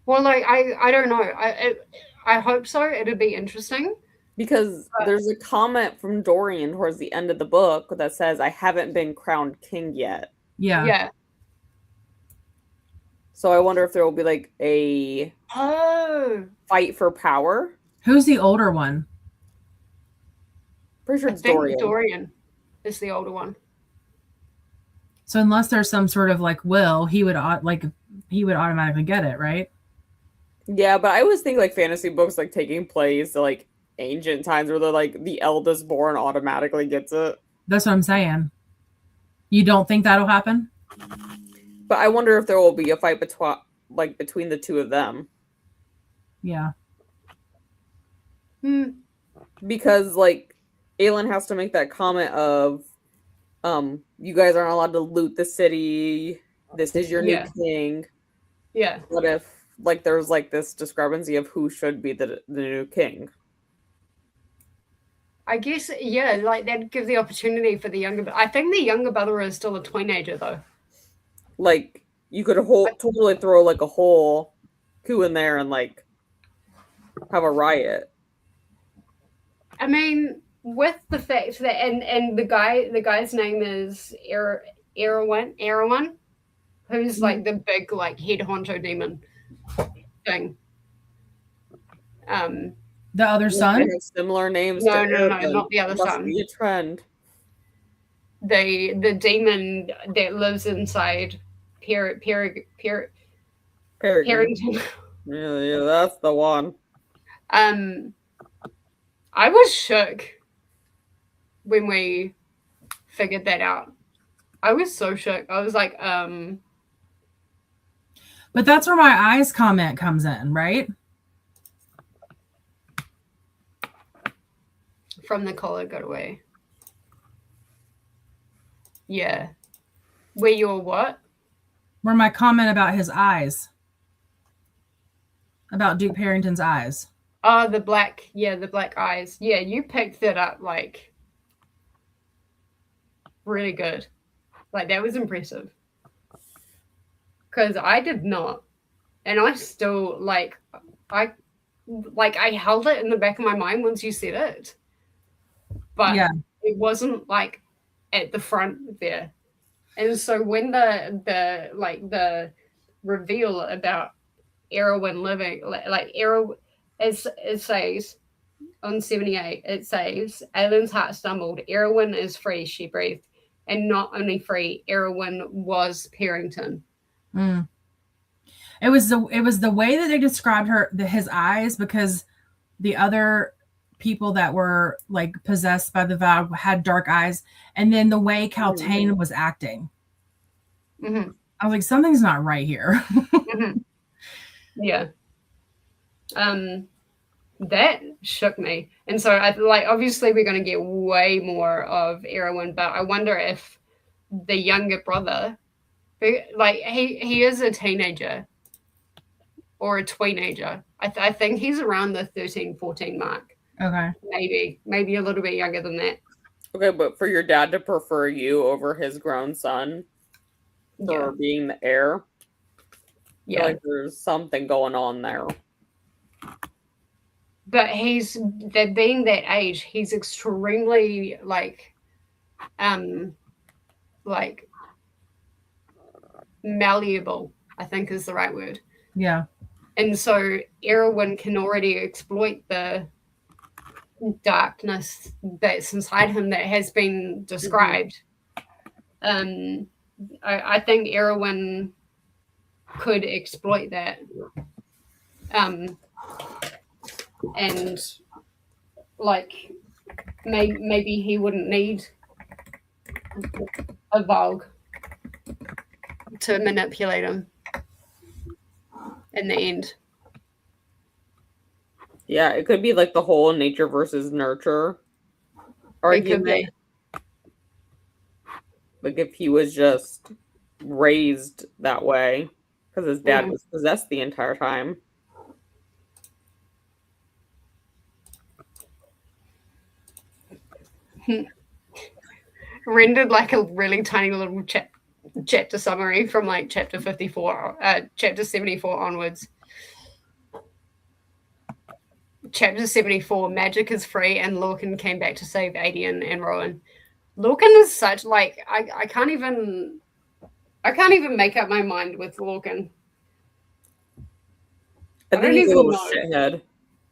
A: Well, like, I don't know. I hope so. It'd be interesting.
B: Because there's a comment from Dorian towards the end of the book that says, I haven't been crowned king yet.
C: Yeah.
A: Yeah.
B: So I wonder if there will be like a fight for power.
C: Who's the older one?
B: Pretty sure it's Dorian.
A: Dorian is the older one.
C: So unless there's some sort of like will, he would automatically get it, right?
B: Yeah, but I always think like fantasy books like taking place like ancient times where they're like the eldest born automatically gets it.
C: That's what I'm saying. You don't think that'll happen?
B: But I wonder if there will be a fight between the two of them.
C: Yeah.
B: Because like Aelin has to make that comment of you guys aren't allowed to loot the city. This is your new king.
A: Yeah.
B: What if like there's like this discrepancy of who should be the new king?
A: I guess, like that'd give the opportunity for the younger. I think the younger brother is still a teenager, though.
B: Like you could totally throw like a whole coup in there and like have a riot.
A: I mean, with the fact that and the guy's name is Erewhon, who's like the big like head honcho demon thing.
C: The other son?
B: They have similar names.
A: No, not the other son.
B: Be a trend.
A: The demon that lives inside Parrington.
B: Yeah, that's the one.
A: I was shook when we figured that out. I was so shook. I was like,
C: But that's where my eyes comment comes in, right?
A: From the collar got away. Yeah. Where you were what?
C: Where my comment about his eyes. About Duke Parrington's eyes.
A: Oh, the black eyes. Yeah, you picked that up like really good. Like that was impressive. Because I did not. And I still I held it in the back of my mind once you said it. But it wasn't like at the front there. And so when the reveal about Erewhon living, like Erewhon, it says on 78, it says, Aelin's heart stumbled. Erewhon is free, she breathed. And not only free, Erewhon was Parrington.
C: It was the way that they described his eyes, because the other people that were like possessed by the vow had dark eyes, and then the way Caltaine was acting.
A: Mm-hmm.
C: I was like, something's not right here.
A: Mm-hmm. Yeah. That shook me. And so I like, obviously we're going to get way more of Erwin, but I wonder if the younger brother, like he is a teenager or a tweenager. I think he's around the 13, 14 mark.
C: Okay.
A: Maybe a little bit younger than that.
B: Okay, but for your dad to prefer you over his grown son for being the heir, I feel like there's something going on there.
A: But that being that age, he's extremely like malleable, I think is the right word.
C: Yeah.
A: And so Erwin can already exploit the darkness that's inside him that has been described. I think Erwin could exploit that. And like maybe he wouldn't need a Vogue to manipulate him in the end.
B: Yeah, it could be like the whole nature versus nurture argument. Like if he was just raised that way because his dad was possessed the entire time.
A: Rendered like a really tiny little chapter summary from like chapter 74 onwards. Chapter 74, magic is free and Lorcan came back to save Adian and Rowan. Lorcan is such like I can't even make up my mind with Lorcan.
B: I think he's a little shithead.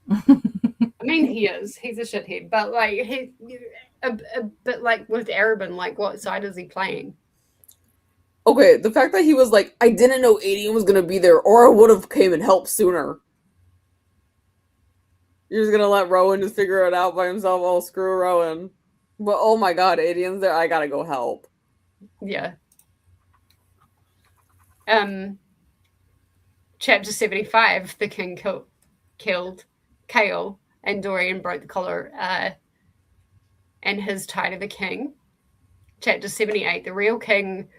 A: I mean, he's a shithead, but like but like with Arabin, like what side is he playing?
B: Okay, the fact that he was like, I didn't know Adian was gonna be there, or I would have came and helped sooner. You're just gonna let Rowan just figure it out by himself. Oh, screw Rowan. But oh my god, Adian's there. I gotta go help.
A: Yeah. Chapter 75, the king killed Kale, and Dorian broke the collar and his tie to the king. Chapter 78, the real king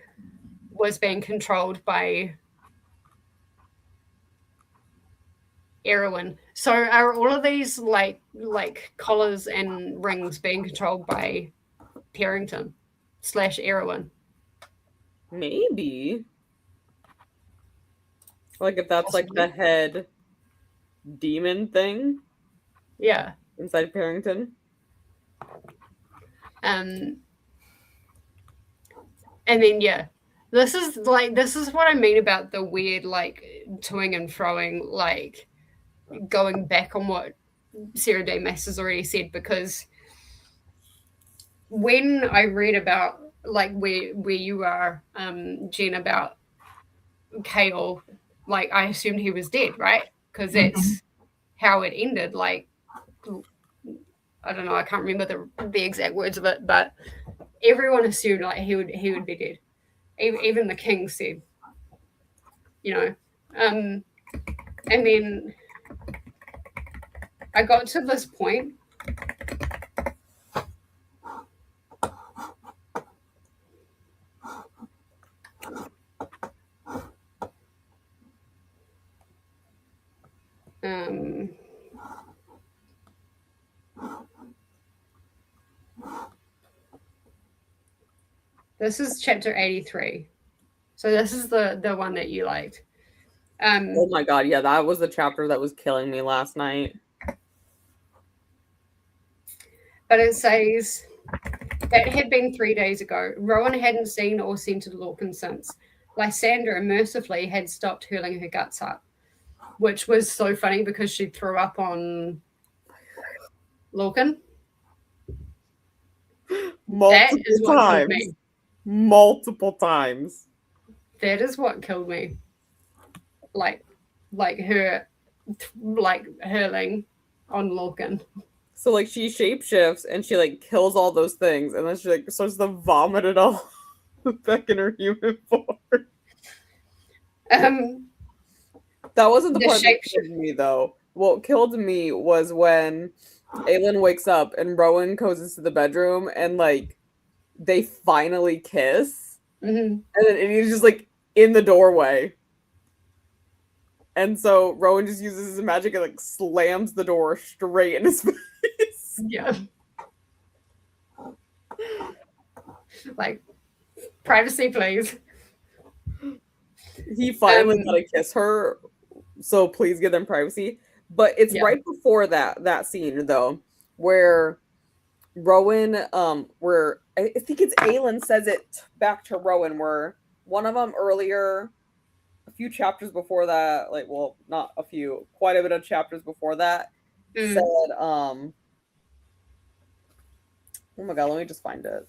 A: was being controlled by Erwin. So are all of these like collars and rings being controlled by Parrington / Erwin?
B: Maybe. Like if that's like the head demon thing.
A: Yeah.
B: Inside Parrington.
A: And then this is what I mean about the weird like toing and froing, like going back on what Sarah J. Maas has already said, because when I read about like where you are, Jen, about Kale, like I assumed he was dead, right? Because that's how it ended. Like I don't know, I can't remember the exact words of it, but everyone assumed like he would be dead. Even the king said, and then I got to this point. This is chapter 83. So this is the one that you liked.
B: Oh my god, yeah, that was the chapter that was killing me last night.
A: But it says that had been 3 days ago. Rowan hadn't seen or scented Lorcan since. Lysandra mercifully had stopped hurling her guts up, which was so funny because she threw up on Lorcan.
B: Multiple times. Multiple times.
A: That is what killed me. Like her, like hurling on Lorcan.
B: So like she shapeshifts and she like kills all those things, and then she like starts to vomit it all back in her human form. That wasn't the part that killed me though. What killed me was when Aelin wakes up and Rowan goes into the bedroom and like they finally kiss, and then he's just like in the doorway, and so Rowan just uses his magic and like slams the door straight in his face.
A: Yeah. Like, privacy, please.
B: He finally got to kiss her, so please give them privacy. But it's right before that scene though, where Rowan, where I think it's Aelin says it back to Rowan, where one of them earlier, a few chapters before that, like, well, not a few, quite a bit of chapters before that, said, oh my god, let me just find it.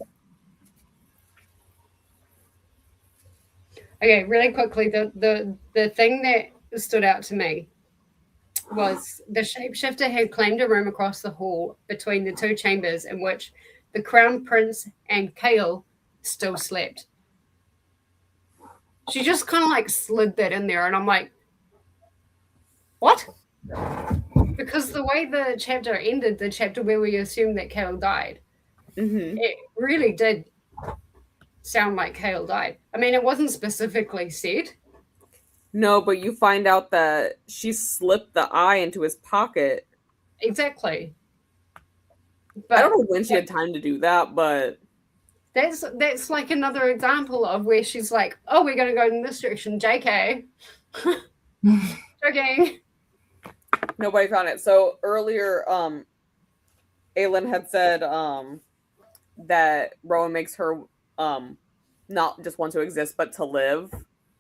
A: Okay, really quickly, the thing that stood out to me was the shapeshifter had claimed a room across the hall between the two chambers in which the Crown Prince and Kale still slept. She just kind of like slid that in there, and I'm like, what? Because the way the chapter ended, the chapter where we assumed that Kale died, it really did sound like Kale died. I mean, it wasn't specifically said.
B: No, but you find out that she slipped the eye into his pocket.
A: Exactly. But
B: I don't know when she had time to do that, but
A: that's like another example of where she's like, oh, we're going to go in this direction. JK. Joking.
B: Nobody found it. So earlier, Aelin had said that Rowan makes her not just want to exist, but to live.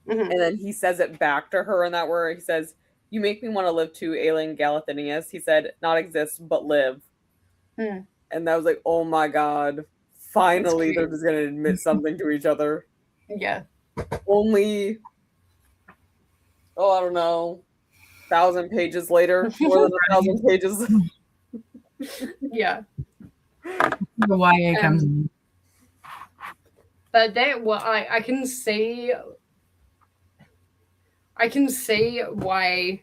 B: And then he says it back to her in that word. He says, you make me want to live too, Aelin Galathinius. He said, not exist, but live. And that was like, oh my god. Finally, they're just going to admit something to each other.
A: Yeah.
B: Only, I don't know, 1,000 pages later. More than 1,000 pages.
A: Yeah.
C: The YA comes in.
A: But that, well, I can see why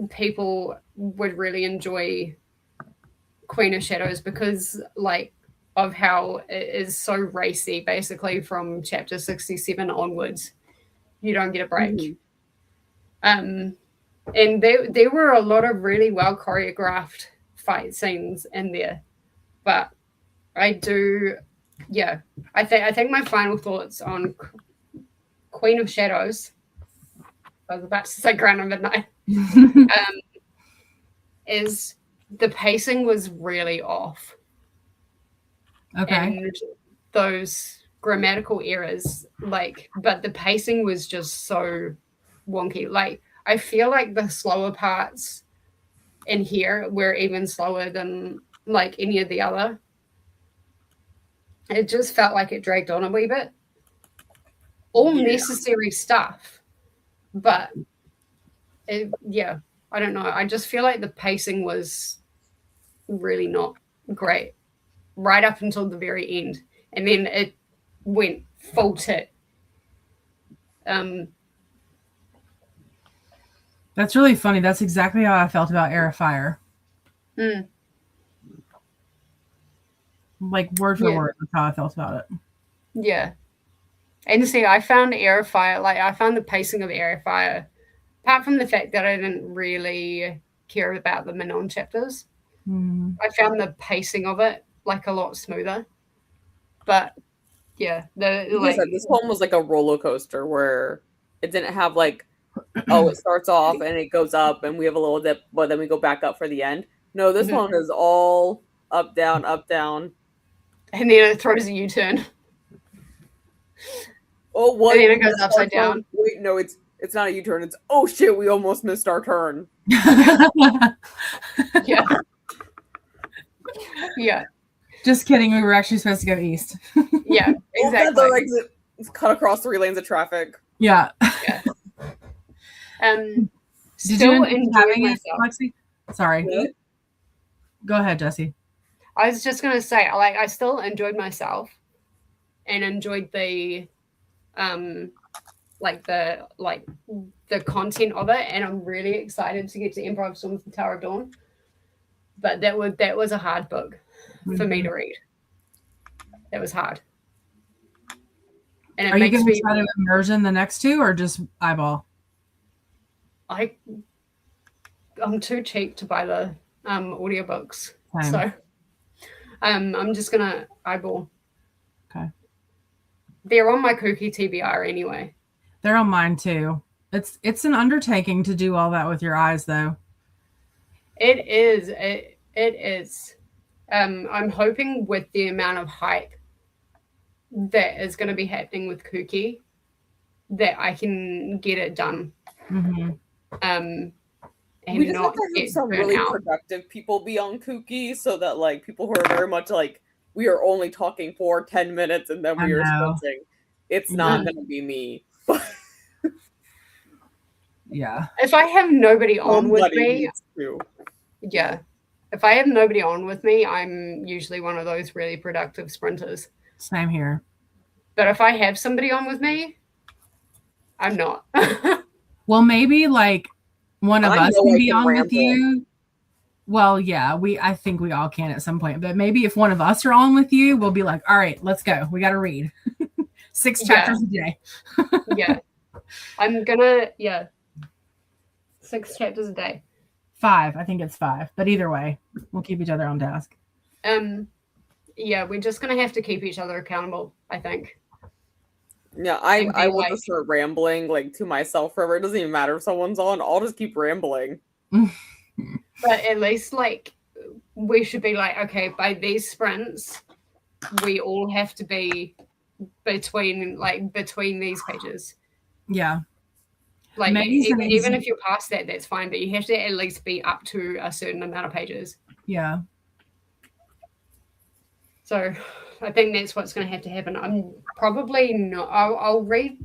A: people would really enjoy Queen of Shadows, because like of how it is so racy basically from chapter 67 onwards. You don't get a break. And there were a lot of really well choreographed fight scenes in there. But I think my final thoughts on Queen of Shadows, I was about to say Crown of Midnight, is the pacing was really off.
C: Okay.
A: And those grammatical errors, but the pacing was just so wonky. Like, I feel like the slower parts in here were even slower than like any of the other. It just felt like it dragged on a wee bit. All necessary stuff, but I don't know. I just feel like the pacing was really not great right up until the very end, and then it went full tit.
C: That's really funny. That's exactly how I felt about Heir of Fire. Like word for word, that's how I felt about it.
A: Yeah. And see, I found Heir of Fire, I found the pacing of Heir of Fire, apart from the fact that I didn't really care about the Manon chapters, I found the pacing of it like a lot smoother. But yeah,
B: this one was like a roller coaster where it didn't have like, it starts off and it goes up and we have a little dip, but then we go back up for the end. No, this one is all up, down, and
A: then it throws a U-turn.
B: Oh, what?
A: And then it goes upside down.
B: Wait, no, it's not a U-turn. It's, oh shit, we almost missed our turn.
A: Yeah. Yeah.
C: Just kidding. We were actually supposed to go east.
A: Yeah, exactly.
B: It's cut across 3 lanes of traffic.
C: Yeah.
A: Yeah.
C: Did you end up having it, Lexi? Sorry.
B: Yeah.
C: Go ahead, Jesse.
A: I was just gonna say, like, I still enjoyed myself and enjoyed the the content of it, and I'm really excited to get to Empire of Storms and Tower of Dawn. But that was a hard book for me to read. That was hard. And it
C: Are you
A: makes
C: going to
A: me
C: try to immersion the next two or just eyeball?
A: I'm too cheap to buy the audiobooks.
C: Same.
A: So I'm just gonna eyeball.
C: Okay.
A: They're on my kooky TBR anyway.
C: They're on mine too. It's an undertaking to do all that with your eyes, though.
A: It is. It is. I'm hoping with the amount of hype that is going to be happening with Kooky that I can get it done.
C: Mm-hmm.
A: And
B: we just
A: not
B: have to have
A: get
B: some
A: burnt
B: really
A: out.
B: productive people be on Kooky so that like people who are very much like we are only talking for 10 minutes and then we are switching. It's not going to be me.
C: Yeah.
A: If I have nobody on with
B: Somebody
A: me,
B: needs to.
A: yeah. If I have nobody on with me, I'm usually one of those really productive sprinters.
C: Same here.
A: But if I have somebody on with me, I'm not.
C: Well, maybe like one of
B: I
C: us
B: know
C: can
B: I
C: be
B: can
C: on with
B: ramble.
C: you. Well, yeah, I think we all can at some point. But maybe if one of us are on with you, we'll be like, all right, let's go. We got to read 6 chapters a day.
A: Yeah. I'm gonna 6 chapters a day.
C: 5. I think it's 5. But either way, we'll keep each other on task.
A: Yeah, we're just gonna have to keep each other accountable, I think.
B: Yeah,
A: And
B: I
A: be
B: will
A: like-
B: just start rambling like to myself forever. It doesn't even matter if someone's on. I'll just keep rambling.
A: But at least like we should be like, okay, by these sprints, we all have to be between these pages.
C: Yeah.
A: Like
C: Amazing.
A: even if you're past that, that's fine. But you have to at least be up to a certain amount of pages.
C: Yeah.
A: So I think that's what's going to have to happen. I'm probably not. I'll read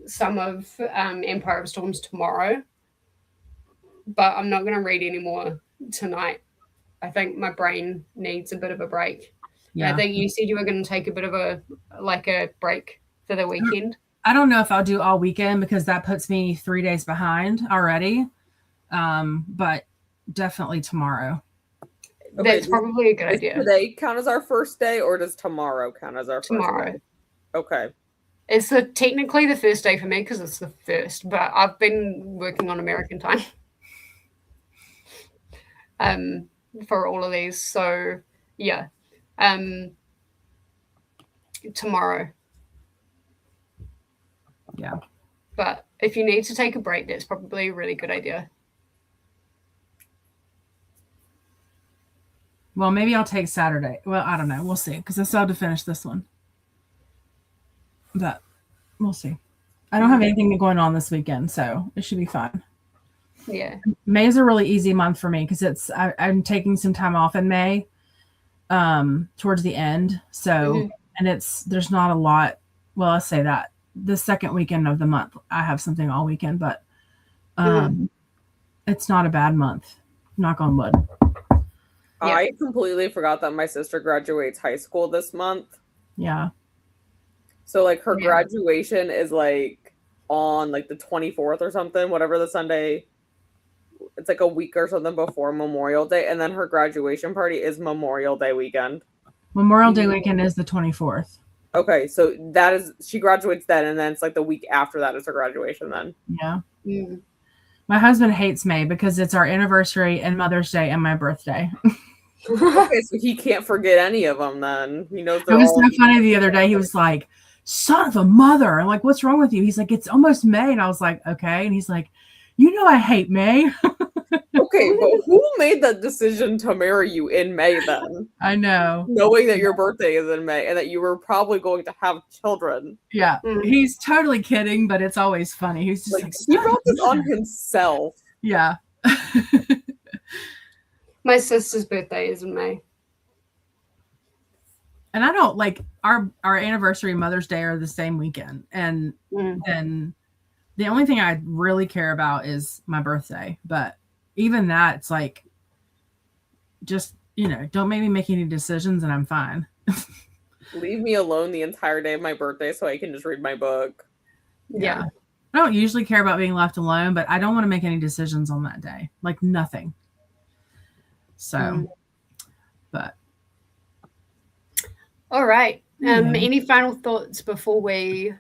A: some of Empire of Storms tomorrow, but I'm not going to read any more tonight. I think my brain needs a bit of a break.
C: Yeah.
A: I think you said you were going to take a bit of a break for the weekend.
C: I don't know if I'll do all weekend because that puts me 3 days behind already. But definitely tomorrow.
B: Okay,
A: That's probably a good
B: does
A: idea.
B: today count as our first day, or does tomorrow count as our
A: Tomorrow.
B: first day? Okay.
A: It's technically the first day for me because it's the first, but I've been working on American time for all of these. So yeah, tomorrow.
C: Yeah.
A: But if you need to take a break, that's probably a really good idea.
C: Well, maybe I'll take Saturday. Well, I don't know. We'll see because I still have to finish this one. But we'll see. I don't have anything going on this weekend, so it should be fun.
A: Yeah.
C: May is a really easy month for me because I'm taking some time off in May, towards the end. So, and there's not a lot. Well, let's say that the second weekend of the month, I have something all weekend, but it's not a bad month. Knock on wood.
A: Yeah.
B: I completely forgot that my sister graduates high school this month.
C: Yeah.
B: So like her graduation is like on like the 24th or something, whatever the Sunday. It's like a week or something before Memorial Day, and then her graduation party is Memorial Day weekend.
C: Memorial Day weekend is the 24th.
B: Okay, so that is she graduates then, and then it's like the week after that is her graduation then.
C: Yeah.
A: Mm.
C: My husband hates May because it's our anniversary and Mother's Day and my birthday.
B: Okay, so he can't forget any of them then. He knows
C: It
B: they're
C: was
B: all.
C: so funny the other day. He was like, son of a mother. I'm like, what's wrong with you? He's like, it's almost May. And I was like, okay. And he's like, you know I hate May.
B: Okay, but who made that decision to marry you in May then?
C: I know.
B: Knowing that your birthday is in May and that you were probably going to have children.
C: Yeah.
A: Mm.
C: He's totally kidding, but it's always funny. He's just like,
B: He brought this on himself.
C: yeah.
A: My sister's birthday is in May.
C: And I don't like our anniversary and Mother's Day are the same weekend. And then the only thing I really care about is my birthday. But even that, it's like, just, don't make me make any decisions and I'm fine.
B: Leave me alone the entire day of my birthday so I can just read my book.
A: Yeah.
C: I don't usually care about being left alone, but I don't want to make any decisions on that day. Like nothing. So, but.
A: All right. Any final thoughts before we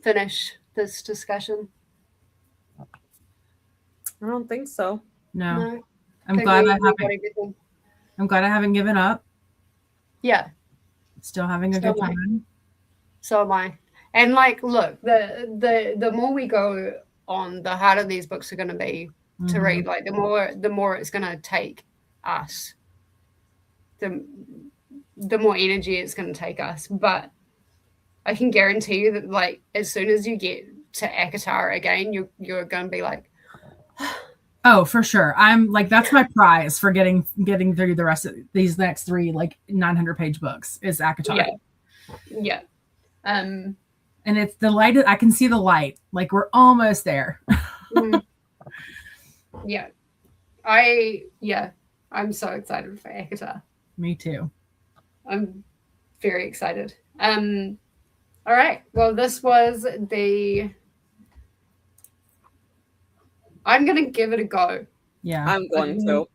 A: finish this discussion?
B: I don't think so.
C: No. I'm glad I haven't given up.
A: Yeah.
C: Still having a good time.
A: So am I. And like, look, the more we go on, the harder these books are going to be to read. Like the more it's going to take us. The more energy it's going to take us. But I can guarantee you that, like, as soon as you get to ACOTAR again, you're going to be like,
C: oh, for sure. I'm like, that's my prize for getting through the rest of these next 3 like 900-page books is ACOTAR.
A: Yeah.
C: And it's the light. I can see the light. Like we're almost there.
A: Yeah. I'm so excited for ACOTAR.
C: Me too.
A: I'm very excited. All right. Well, this was I'm gonna give it a go.
C: Yeah.
B: I'm going to.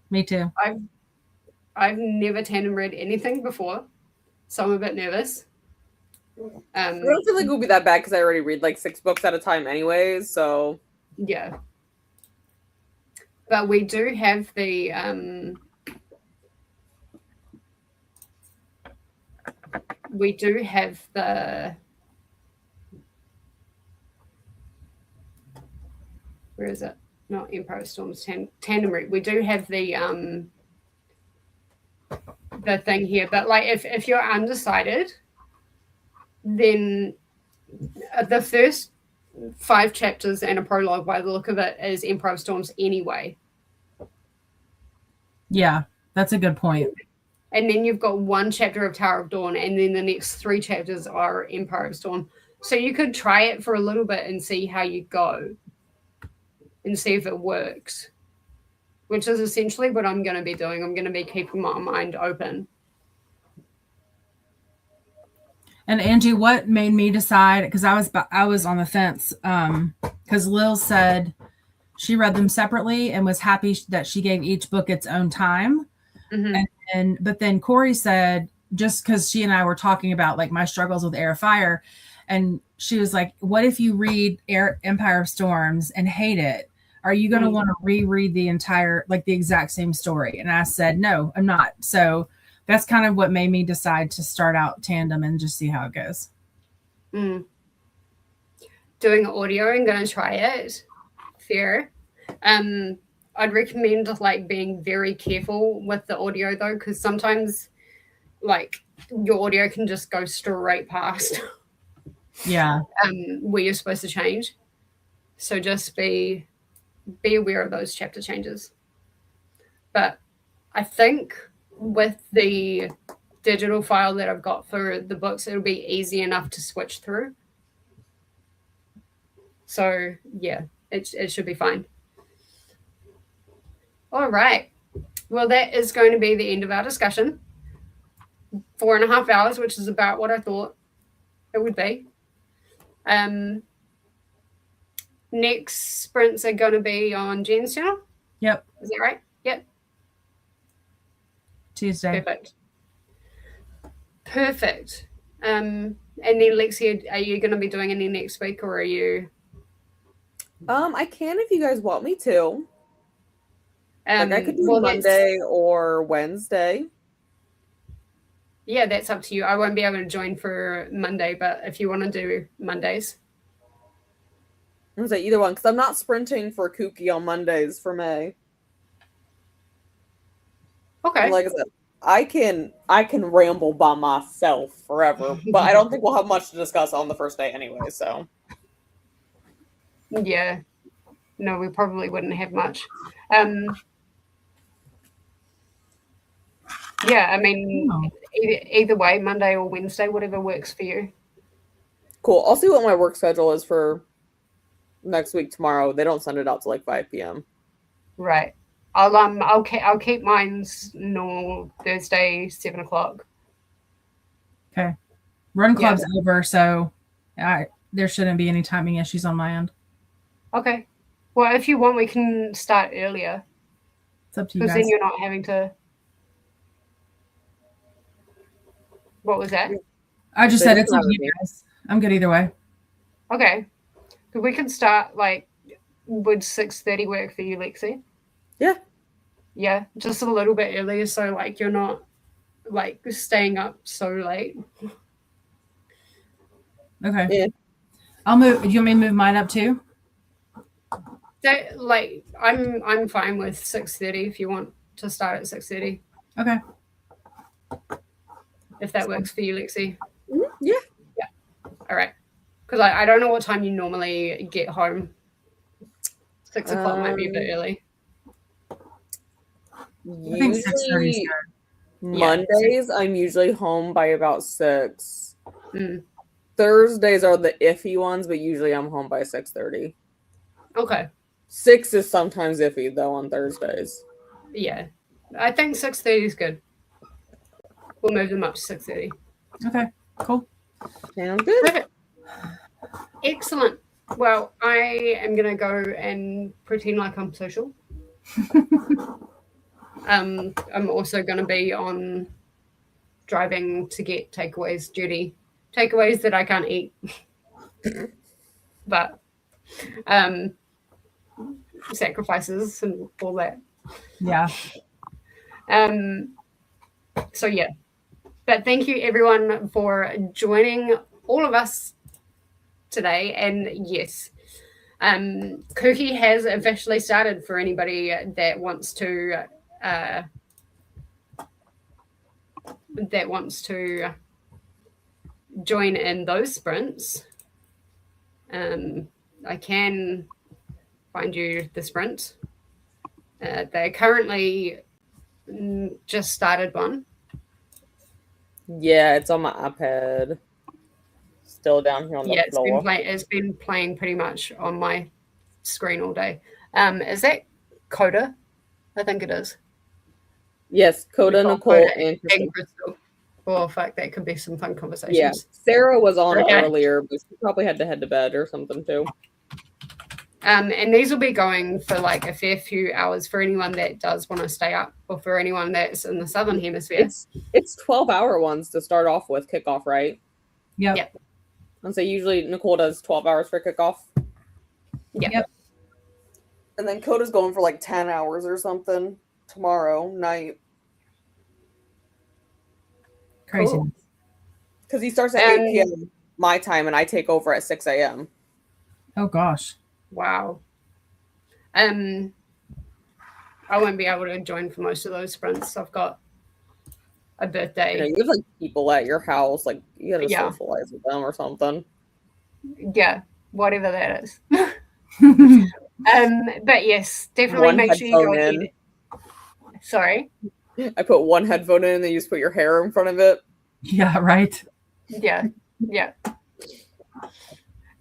C: Me too.
A: I've never tandem read anything before, so I'm a bit nervous.
B: I don't feel like it will be that bad because I already read like 6 books at a time anyways, so
A: yeah. But we do have the where is it? Not Empire of Storms, Tandem Read. We do have the thing here, but like if you're undecided, then the first 5 chapters and a prologue, by the look of it, is Empire of Storms anyway.
C: Yeah, that's a good point.
A: And then you've got 1 chapter of Tower of Dawn, and then the next 3 chapters are Empire of Storm. So you could try it for a little bit and see how you go and see if it works, which is essentially what I'm going to be doing. I'm going to be keeping my mind open.
C: And Angie, what made me decide? Because I was on the fence. Because Lil said she read them separately and was happy that she gave each book its own time. But then Corey said, just because she and I were talking about like my struggles with Heir of Fire, and she was like, "What if you read Empire of Storms and hate it? Are you going to want to reread the entire, like the exact same story?" And I said, "No, I'm not." So that's kind of what made me decide to start out tandem and just see how it goes.
A: Doing audio, I'm going to try it. Fair. I'd recommend like being very careful with the audio though, because sometimes like your audio can just go straight past.
C: Yeah.
A: Where you're supposed to change. So just be aware of those chapter changes. But I think with the digital file that I've got for the books, it'll be easy enough to switch through. So yeah, it should be fine. All right. Well, that is going to be the end of our discussion. 4.5 hours, which is about what I thought it would be. Next sprints are going to be on Jen's channel.
C: Yep.
A: Is that right? Yep.
C: Tuesday.
A: Perfect. And then Lexi, are you going to be doing any next week, or are you?
B: I can if you guys want me to. Like I could do Monday or Wednesday.
A: Yeah, that's up to you. I won't be able to join for Monday, but if you want to do Mondays.
B: I was like either one, because I'm not sprinting for Kooky on Mondays for May.
A: Okay.
B: Like I said, I can ramble by myself forever, but I don't think we'll have much to discuss on the first day anyway, so.
A: Yeah. No, we probably wouldn't have much. Yeah, I mean, either way, Monday or Wednesday, whatever works for you.
B: Cool. I'll see what my work schedule is for next week tomorrow. They don't send it out till like 5 p.m.
A: Right. I'll keep mine's normal Thursday 7 o'clock.
C: Okay. Run club's over, so there shouldn't be any timing issues on my end.
A: Okay. Well, if you want, we can start earlier.
C: It's up to you guys.
A: Because then you're not having to. What was that?
C: I just said it's up to you guys. I'm good either way.
A: Okay. So we can start would 6:30 work for you, Lexi?
B: Yeah.
A: Yeah, just a little bit earlier, so you're not staying up so late.
C: Okay.
B: Yeah.
C: I'll move. Do you want me to move mine up too?
A: That I'm fine with 6:30 if you want to start at 6:30.
C: Okay.
A: If that works for you, Lexi.
B: Yeah.
A: Yeah. All right. Because I don't know what time you normally get home. 6 o'clock might be a bit early.
C: I think 6:30 is good.
B: Mondays, I'm usually home by about 6.
A: Mm.
B: Thursdays are the iffy ones, but usually I'm home by 6:30.
A: Okay.
B: 6 is sometimes iffy though on Thursdays.
A: Yeah, I think 6:30 is good. We'll move them up to 6:30.
C: Okay. Cool.
B: Sounds good.
A: Perfect. Excellent. Well, I am gonna go and pretend like I'm social. I'm also gonna be on driving to get takeaways duty. Takeaways that I can't eat. But sacrifices and all that.
C: Yeah.
A: So yeah. But thank you everyone for joining all of us today. And yes, Cookie has officially started for anybody that wants to join in those sprints. I can find you the sprint. They currently just started one.
B: Yeah, it's on my iPad. Still down here on the floor.
A: It's been playing pretty much on my screen all day. Is that Coda? I think it is.
B: Yes, Coda, Nicole, and
A: Crystal. Oh, fuck, that could be some fun conversations.
B: Yeah, Sarah was on earlier, but she probably had to head to bed or something too.
A: And these will be going for a fair few hours for anyone that does want to stay up, or for anyone that's in the Southern Hemisphere.
B: It's 12-hour ones to start off with kickoff, right?
C: Yep.
B: And so usually Nicole does 12 hours for kickoff.
C: Yep.
B: And then Coda's going for 10 hours or something tomorrow night.
C: Crazy.
B: Because he starts at 8 p.m. my time, and I take over at 6 a.m.
C: Oh gosh.
A: Wow. I won't be able to join for most of those sprints. I've got a birthday.
B: You have people at your house, you gotta socialize with them or something.
A: Yeah, whatever that is. But yes, definitely make sure you go ahead. Sorry.
B: I put one headphone in and then you just put your hair in front of it.
C: Yeah, right.
A: Yeah.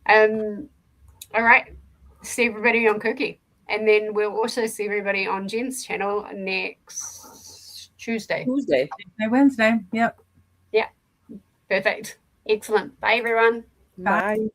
A: All right. See everybody on Cookie. And then we'll also see everybody on Jen's channel next Tuesday.
C: Wednesday. Yep.
A: Yeah. Perfect. Excellent. Bye, everyone.
B: Bye.